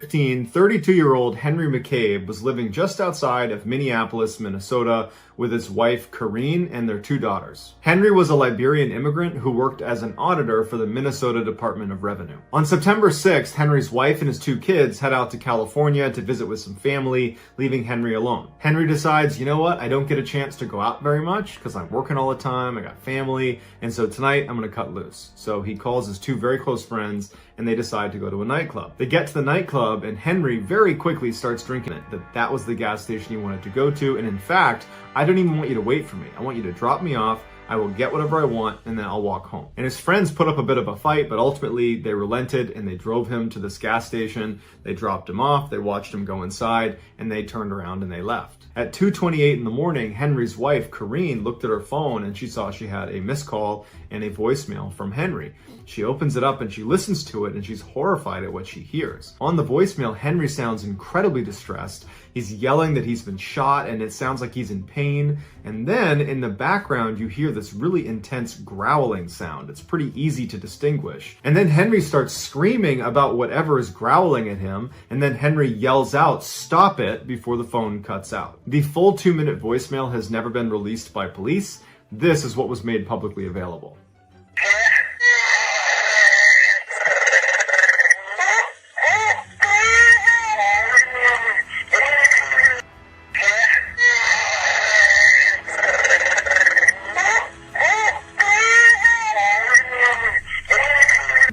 32-year-old Henry McCabe was living just outside of Minneapolis, Minnesota, with his wife Corrine and their 2 daughters. Henry was a Liberian immigrant who worked as an auditor for the Minnesota Department of Revenue. On September 6th, Henry's wife and his 2 kids head out to California to visit with some family, leaving Henry alone. Henry decides, you know what, I don't get a chance to go out very much because I'm working all the time, I got family, and so tonight I'm gonna cut loose. So he calls his 2 very close friends and they decide to go to a nightclub. They get to the nightclub and Henry very quickly starts drinking it, that was the gas station he wanted to go to, and in fact, I don't even want you to wait for me. I want you to drop me off, I will get whatever I want, and then I'll walk home. And his friends put up a bit of a fight, but ultimately they relented and they drove him to this gas station. They dropped him off, they watched him go inside, and they turned around and they left. At 2:28 in the morning, Henry's wife, Corrine, looked at her phone and she saw she had a missed call and a voicemail from Henry. She opens it up and she listens to it and she's horrified at what she hears. On the voicemail, Henry sounds incredibly distressed. He's yelling that he's been shot and it sounds like he's in pain. And then in the background, you hear this really intense growling sound. It's pretty easy to distinguish. And then Henry starts screaming about whatever is growling at him. And then Henry yells out, "Stop it," before the phone cuts out. The full 2-minute voicemail has never been released by police. This is what was made publicly available.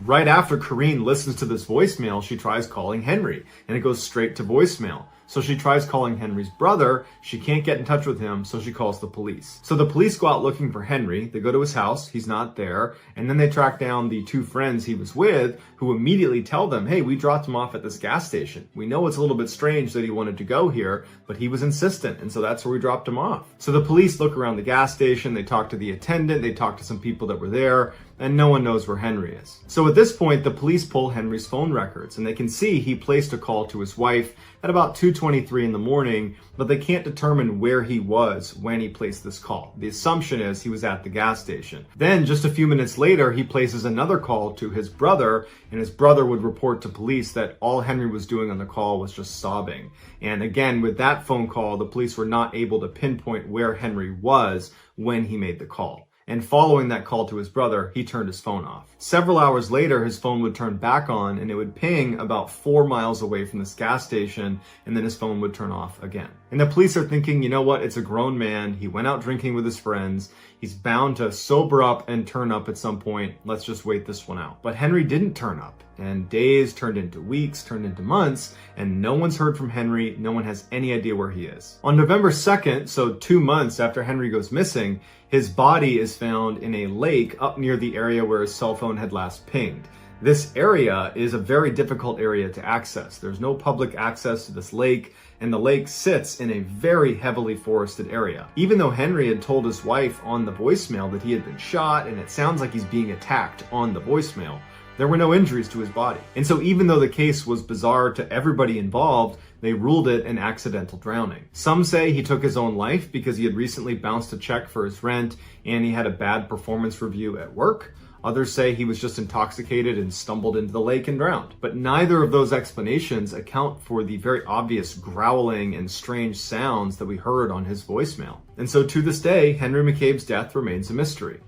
Right after Corrine listens to this voicemail, she tries calling Henry, and it goes straight to voicemail. So she tries calling Henry's brother. She can't get in touch with him, so she calls the police. So the police go out looking for Henry. They go to his house. He's not there. And then they track down the 2 friends he was with, who immediately tell them, hey, we dropped him off at this gas station. We know it's a little bit strange that he wanted to go here, but he was insistent, and so that's where we dropped him off. So the police look around the gas station. They talk to the attendant. They talk to some people that were there, and no one knows where Henry is. So at this point, the police pull Henry's phone records, and they can see he placed a call to his wife at about 2:23 in the morning, but they can't determine where he was when he placed this call. The assumption is he was at the gas station. Then just a few minutes later, he places another call to his brother, and his brother would report to police that all Henry was doing on the call was just sobbing. And again, with that phone call, the police were not able to pinpoint where Henry was when he made the call. And following that call to his brother, he turned his phone off. Several hours later, his phone would turn back on and it would ping about 4 miles away from this gas station, and then his phone would turn off again. And the police are thinking, you know what, it's a grown man. He went out drinking with his friends. He's bound to sober up and turn up at some point. Let's just wait this one out. But Henry didn't turn up, and days turned into weeks, turned into months, and no one's heard from Henry. No one has any idea where he is. On November 2nd, so 2 months after Henry goes missing, his body is found in a lake up near the area where his cell phone had last pinged. This area is a very difficult area to access. There's no public access to this lake, and the lake sits in a very heavily forested area. Even though Henry had told his wife on the voicemail that he had been shot, and it sounds like he's being attacked on the voicemail, there were no injuries to his body. And so even though the case was bizarre to everybody involved, they ruled it an accidental drowning. Some say he took his own life because he had recently bounced a check for his rent and he had a bad performance review at work. Others say he was just intoxicated and stumbled into the lake and drowned. But neither of those explanations account for the very obvious growling and strange sounds that we heard on his voicemail. And so to this day, Henry McCabe's death remains a mystery.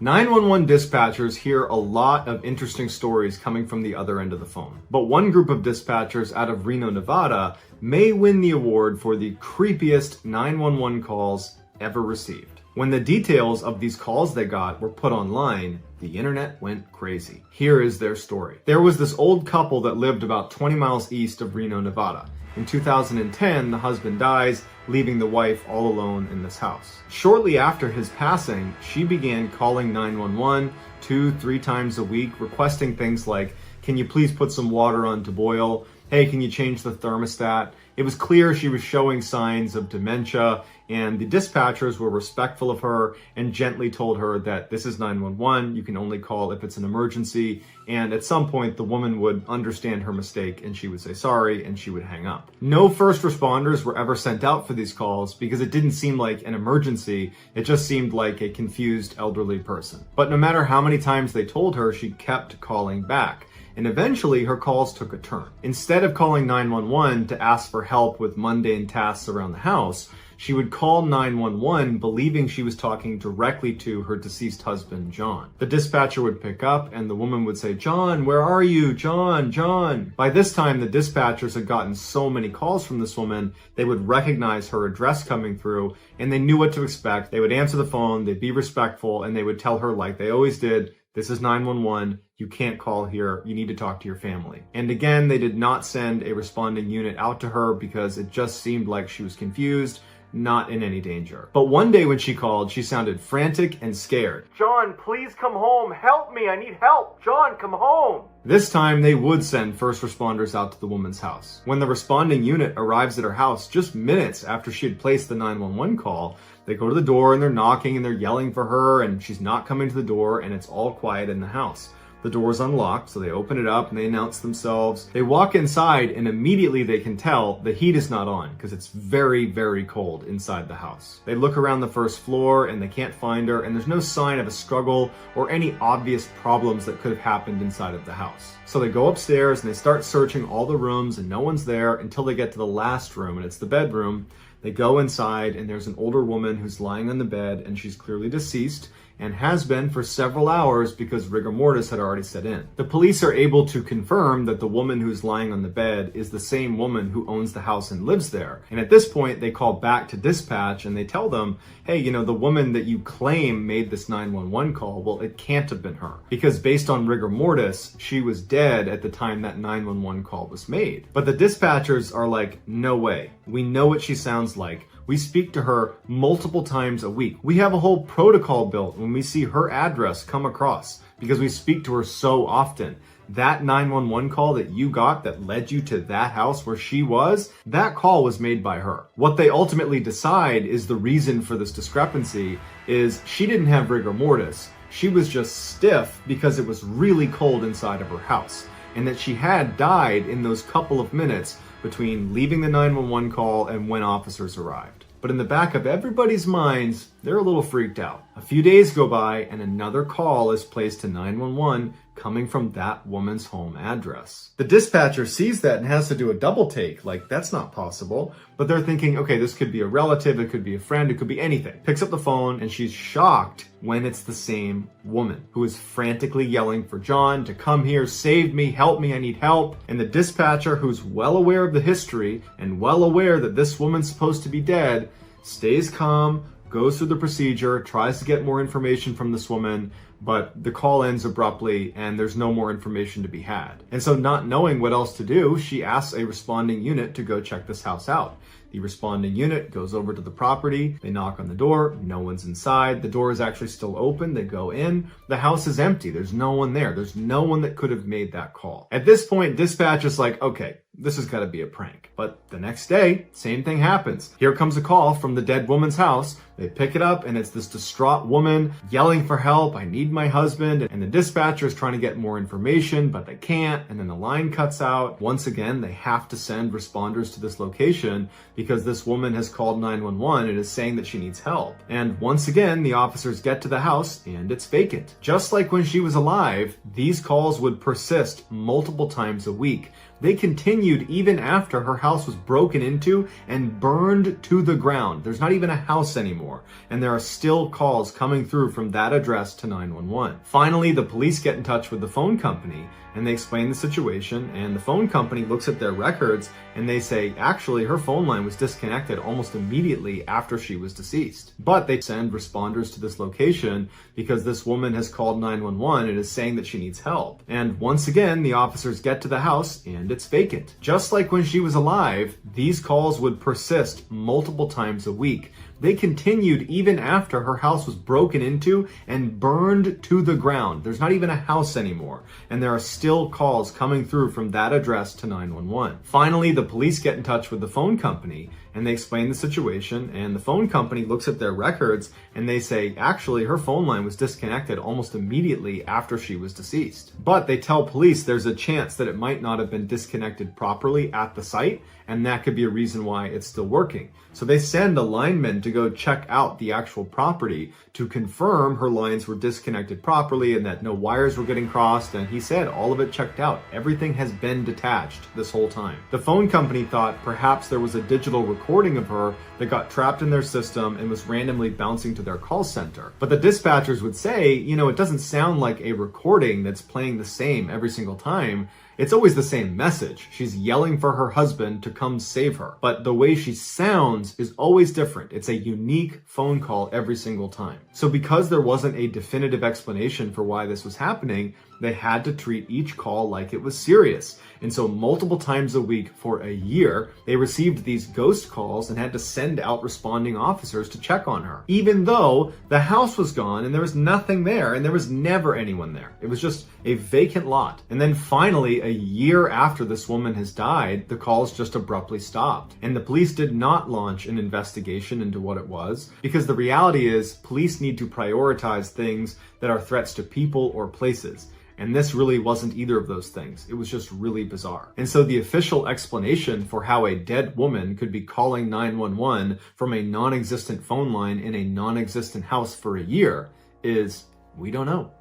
911 dispatchers hear a lot of interesting stories coming from the other end of the phone. But one group of dispatchers out of Reno, Nevada may win the award for the creepiest 911 calls ever received. When the details of these calls they got were put online, the internet went crazy. Here is their story. There was this old couple that lived about 20 miles east of Reno, Nevada. In 2010, the husband dies, leaving the wife all alone in this house. Shortly after his passing, she began calling 911 2-3 times a week, requesting things like, can you please put some water on to boil? Hey, can you change the thermostat? It was clear she was showing signs of dementia, and the dispatchers were respectful of her and gently told her that this is 911, you can only call if it's an emergency, and at some point the woman would understand her mistake and she would say sorry and she would hang up. No first responders were ever sent out for these calls because it didn't seem like an emergency, it just seemed like a confused elderly person. But no matter how many times they told her, she kept calling back. And eventually her calls took a turn. Instead of calling 911 to ask for help with mundane tasks around the house, she would call 911 believing she was talking directly to her deceased husband, John. The dispatcher would pick up and the woman would say, "John, where are you? John, John." By this time, the dispatchers had gotten so many calls from this woman, they would recognize her address coming through and they knew what to expect. They would answer the phone, they'd be respectful, and they would tell her, like they always did, "This is 911, you can't call here, you need to talk to your family." And again, they did not send a responding unit out to her because it just seemed like she was confused, not in any danger. But one day when she called, she sounded frantic and scared. "John, please come home, help me, I need help. John, come home." This time, they would send first responders out to the woman's house. When the responding unit arrives at her house just minutes after she had placed the 911 call, they go to the door and they're knocking and they're yelling for her and she's not coming to the door and it's all quiet in the house. The door is unlocked, so they open it up and they announce themselves. They walk inside and immediately they can tell the heat is not on because it's very, very cold inside the house. They look around the first floor and they can't find her, and there's no sign of a struggle or any obvious problems that could have happened inside of the house. So they go upstairs and they start searching all the rooms and no one's there until they get to the last room, and it's the bedroom. They go inside and there's an older woman who's lying on the bed and she's clearly deceased and has been for several hours because rigor mortis had already set in. The police are able to confirm that the woman who's lying on the bed is the same woman who owns the house and lives there. And at this point, they call back to dispatch and they tell them, "Hey, the woman that you claim made this 911 call, well, it can't have been her. Because based on rigor mortis, she was dead at the time that 911 call was made." But the dispatchers are like, "No way. We know what she sounds like. We speak to her multiple times a week. We have a whole protocol built when we see her address come across because we speak to her so often. That 911 call that you got that led you to that house where she was, that call was made by her." What they ultimately decide is the reason for this discrepancy is she didn't have rigor mortis. She was just stiff because it was really cold inside of her house, and that she had died in those couple of minutes between leaving the 911 call and when officers arrived. But in the back of everybody's minds, they're a little freaked out. A few days go by and another call is placed to 911 coming from that woman's home address. The dispatcher sees that and has to do a double take, like that's not possible. But they're thinking, okay, this could be a relative, it could be a friend, it could be anything. Picks up the phone and she's shocked when it's the same woman who is frantically yelling for John to come here, save me, help me, I need help. And the dispatcher, who's well aware of the history and well aware that this woman's supposed to be dead, stays calm, goes through the procedure, tries to get more information from this woman, but the call ends abruptly and there's no more information to be had. And so, not knowing what else to do, she asks a responding unit to go check this house out. The responding unit goes over to the property, they knock on the door, no one's inside, the door is actually still open, they go in, the house is empty, there's no one there, there's no one that could have made that call. At this point, dispatch is like, okay, this has got to be a prank. But the next day, same thing happens. Here comes a call from the dead woman's house. They pick it up and it's this distraught woman yelling for help, "I need my husband." And the dispatcher is trying to get more information, but they can't. And then the line cuts out. Once again, they have to send responders to this location because this woman has called 911 and is saying that she needs help. And once again, the officers get to the house and it's vacant. Just like when she was alive, these calls would persist multiple times a week. They continued even after her house was broken into and burned to the ground. There's not even a house anymore, and there are still calls coming through from that address to 911. Finally, the police get in touch with the phone company and they explain the situation, and the phone company looks at their records and they say, actually, her phone line was disconnected almost immediately after she was deceased. But they send responders to this location because this woman has called 911 and is saying that she needs help. And once again, the officers get to the house and it's vacant. Just like when she was alive, these calls would persist multiple times a week. They continued even after her house was broken into and burned to the ground. There's not even a house anymore, and there are still calls coming through from that address to 911. Finally, the police get in touch with the phone company, and they explain the situation, and the phone company looks at their records, and they say, actually, her phone line was disconnected almost immediately after she was deceased. But they tell police there's a chance that it might not have been disconnected properly at the site, and that could be a reason why it's still working. So they send a lineman to go check out the actual property to confirm her lines were disconnected properly and that no wires were getting crossed, and he said all of it checked out. Everything has been detached this whole time. The phone company thought perhaps there was a digital recording of her that got trapped in their system and was randomly bouncing to their call center. But the dispatchers would say, it doesn't sound like a recording that's playing the same every single time. It's always the same message. She's yelling for her husband to come save her. But the way she sounds is always different. It's a unique phone call every single time. So because there wasn't a definitive explanation for why this was happening, they had to treat each call like it was serious. And so multiple times a week for a year, they received these ghost calls and had to send out responding officers to check on her. Even though the house was gone and there was nothing there and there was never anyone there. It was just a vacant lot. And then finally, a year after this woman has died, the calls just abruptly stopped. And the police did not launch an investigation into what it was, because the reality is police need to prioritize things that are threats to people or places. And this really wasn't either of those things. It was just really bizarre. And so the official explanation for how a dead woman could be calling 911 from a non-existent phone line in a non-existent house for a year is, we don't know.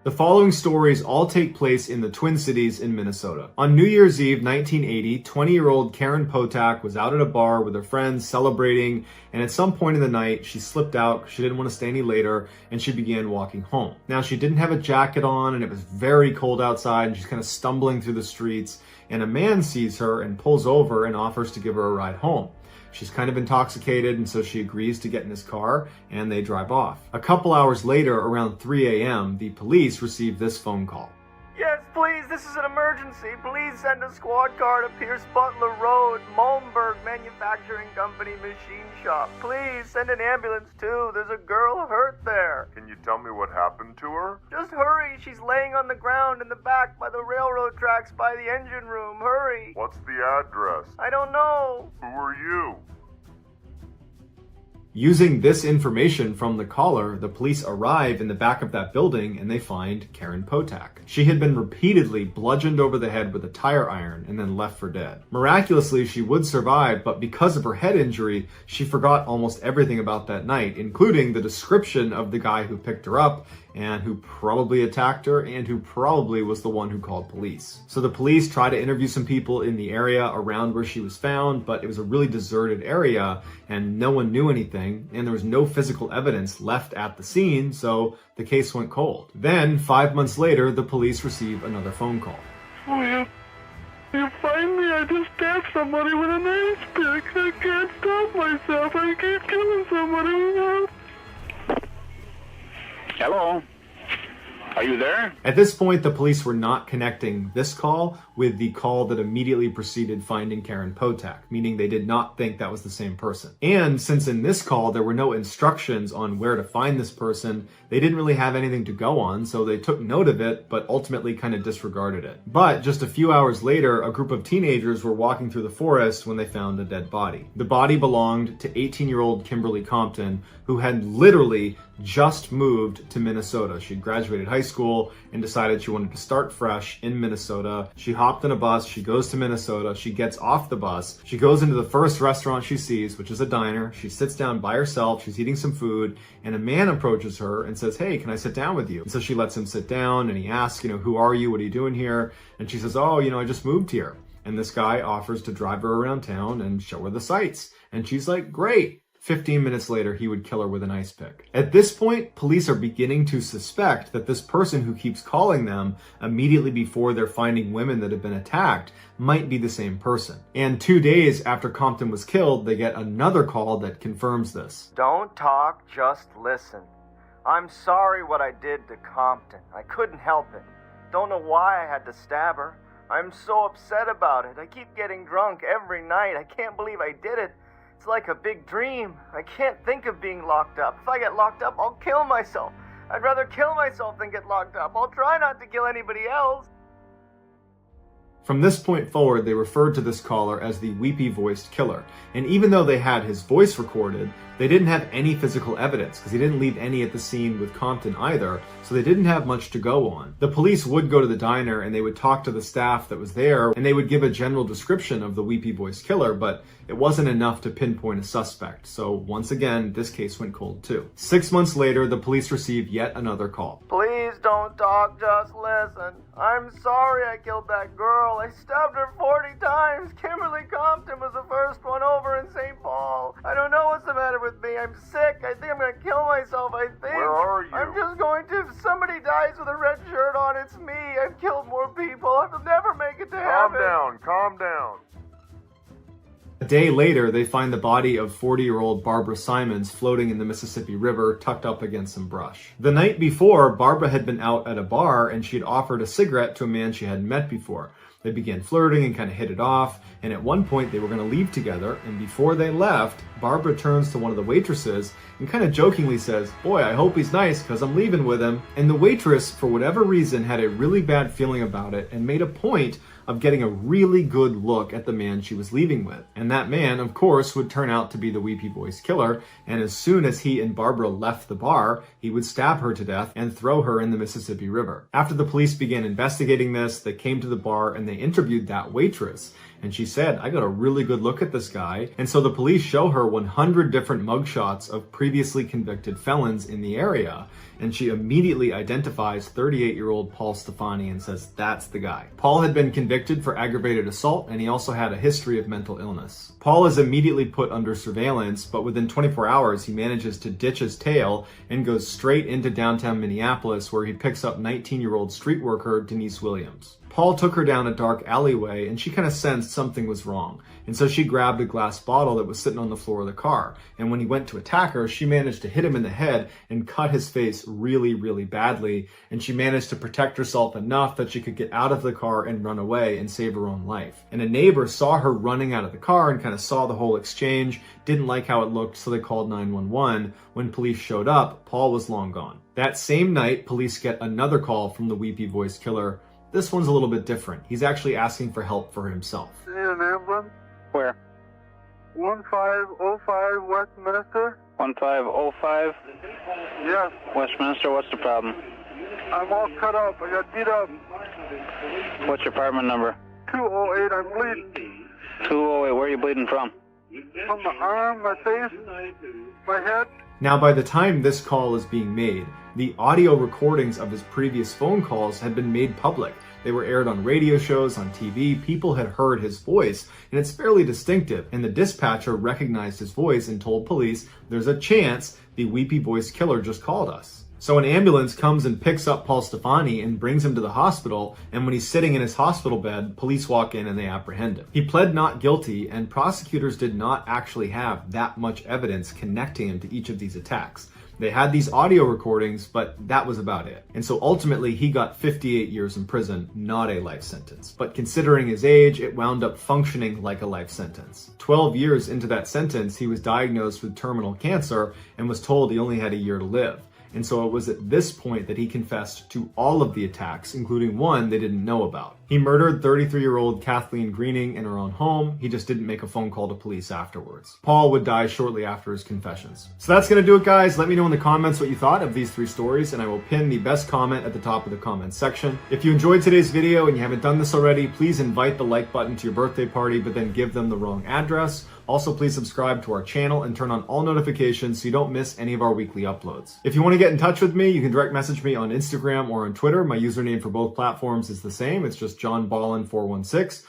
The following stories all take place in the Twin Cities in Minnesota. On New Year's Eve 1980, 20-year-old Karen Potak was out at a bar with her friends celebrating, and at some point in the night, she slipped out because she didn't want to stay any later, and she began walking home. Now, she didn't have a jacket on, and it was very cold outside, and she's kind of stumbling through the streets, and a man sees her and pulls over and offers to give her a ride home. She's kind of intoxicated, and so she agrees to get in his car, and they drive off. A couple hours later, around 3 a.m., the police receive this phone call. Yes, please, this is an emergency. Please send a squad car to Pierce Butler Road, Malmberg Manufacturing Company Machine Shop. Please send an ambulance too. There's a girl hurt there. Can you tell me what happened to her? Just hurry. She's laying on the ground in the back by the railroad tracks by the engine room. Hurry. What's the address? I don't know. Who are you? Using this information from the caller, the police arrive in the back of that building and they find Karen Potak. She had been repeatedly bludgeoned over the head with a tire iron and then left for dead. Miraculously, she would survive, but because of her head injury, she forgot almost everything about that night, including the description of the guy who picked her up and who probably attacked her and who probably was the one who called police. So the police tried to interview some people in the area around where she was found, but it was a really deserted area and no one knew anything, and there was no physical evidence left at the scene, so the case went cold. Then, 5 months later, the police receive another phone call. Oh, you find me? I just stabbed somebody with an ice pick. I can't stop myself. I keep killing somebody. Hello? Are you there? At this point, the police were not connecting this call with the call that immediately preceded finding Karen Potak, meaning they did not think that was the same person. And since in this call there were no instructions on where to find this person, they didn't really have anything to go on, so they took note of it, but ultimately kind of disregarded it. But just a few hours later, a group of teenagers were walking through the forest when they found a dead body. The body belonged to 18-year-old Kimberly Compton, who had literally just moved to Minnesota. She graduated high school and decided she wanted to start fresh in Minnesota. She hopped on a bus, she goes to Minnesota, she gets off the bus, she goes into the first restaurant she sees, which is a diner. She sits down by herself, she's eating some food, and a man approaches her and says, "Hey, can I sit down with you?" And so she lets him sit down, and he asks, who are you? What are you doing here? And she says, "Oh, I just moved here." And this guy offers to drive her around town and show her the sights. And she's like, "Great." 15 minutes later, he would kill her with an ice pick. At this point, police are beginning to suspect that this person who keeps calling them immediately before they're finding women that have been attacked might be the same person. And 2 days after Compton was killed, they get another call that confirms this. Don't talk, just listen. I'm sorry what I did to Compton. I couldn't help it. Don't know why I had to stab her. I'm so upset about it. I keep getting drunk every night. I can't believe I did it. It's like a big dream. I can't think of being locked up. If I get locked up, I'll kill myself. I'd rather kill myself than get locked up. I'll try not to kill anybody else. From this point forward, they referred to this caller as the weepy-voiced killer. And even though they had his voice recorded, they didn't have any physical evidence because he didn't leave any at the scene with Compton either, so they didn't have much to go on. The police would go to the diner and they would talk to the staff that was there and they would give a general description of the weepy-voiced killer, but it wasn't enough to pinpoint a suspect. So once again, this case went cold too. 6 months later, the police received yet another call. Please don't talk, just listen. I'm sorry I killed that girl. I stabbed her 40 times. Kimberly Compton was the first one over in St. Paul. I don't know what's the matter with me. I'm sick. I think I'm gonna kill myself, I think. Where are you? I'm just going to. If somebody dies with a red shirt on, it's me. I've killed more people. I'll never make it to heaven. Calm down. A day later, they find the body of 40-year-old Barbara Simons floating in the Mississippi River, tucked up against some brush. The night before, Barbara had been out at a bar and she had offered a cigarette to a man she hadn't met before. They began flirting and kind of hit it off, and at one point they were going to leave together, and before they left, Barbara turns to one of the waitresses and kind of jokingly says, "Boy, I hope he's nice because I'm leaving with him." And the waitress, for whatever reason, had a really bad feeling about it and made a point of getting a really good look at the man she was leaving with. And that man, of course, would turn out to be the weepy-voiced killer, and as soon as he and Barbara left the bar, he would stab her to death and throw her in the Mississippi River. After the police began investigating this, they came to the bar and they interviewed that waitress. And she said, "I got a really good look at this guy." And so the police show her 100 different mugshots of previously convicted felons in the area. And she immediately identifies 38-year-old Paul Stefani and says, "That's the guy." Paul had been convicted for aggravated assault, and he also had a history of mental illness. Paul is immediately put under surveillance, but within 24 hours, he manages to ditch his tail and goes straight into downtown Minneapolis, where he picks up 19-year-old street worker Denise Williams. Paul took her down a dark alleyway and she kind of sensed something was wrong. And so she grabbed a glass bottle that was sitting on the floor of the car. And when he went to attack her, she managed to hit him in the head and cut his face really, really badly. And she managed to protect herself enough that she could get out of the car and run away and save her own life. And a neighbor saw her running out of the car and kind of saw the whole exchange, didn't like how it looked, so they called 911. When police showed up, Paul was long gone. That same night, police get another call from the weepy-voiced killer. This one's a little bit different. He's actually asking for help for himself. Need an ambulance? Where? 1505 Westminster? 1505 Yes. Westminster, what's the problem? I'm all cut up. I got beat up. What's your apartment number? 208. I'm bleeding. 208, where are you bleeding from? From my arm, my face, my head. Now, by the time this call is being made, the audio recordings of his previous phone calls had been made public. They were aired on radio shows, on TV, people had heard his voice, and it's fairly distinctive, and the dispatcher recognized his voice and told police, "There's a chance the weepy-voiced killer just called us." So an ambulance comes and picks up Paul Stefani and brings him to the hospital, and when he's sitting in his hospital bed, police walk in and they apprehend him. He pled not guilty, and prosecutors did not actually have that much evidence connecting him to each of these attacks. They had these audio recordings, but that was about it. And so ultimately he got 58 years in prison, not a life sentence. But considering his age, it wound up functioning like a life sentence. 12 years into that sentence, he was diagnosed with terminal cancer and was told he only had a year to live. And so it was at this point that he confessed to all of the attacks, including one they didn't know about. He murdered 33-year-old Kathleen Greening in her own home. He just didn't make a phone call to police afterwards. Paul would die shortly after his confessions. So that's going to do it, guys. Let me know in the comments what you thought of these 3 stories, and I will pin the best comment at the top of the comments section. If you enjoyed today's video and you haven't done this already, please invite the like button to your birthday party, but then give them the wrong address. Also, please subscribe to our channel and turn on all notifications so you don't miss any of our weekly uploads. If you want to get in touch with me, you can direct message me on Instagram or on Twitter. My username for both platforms is the same. It's just JohnBallen416.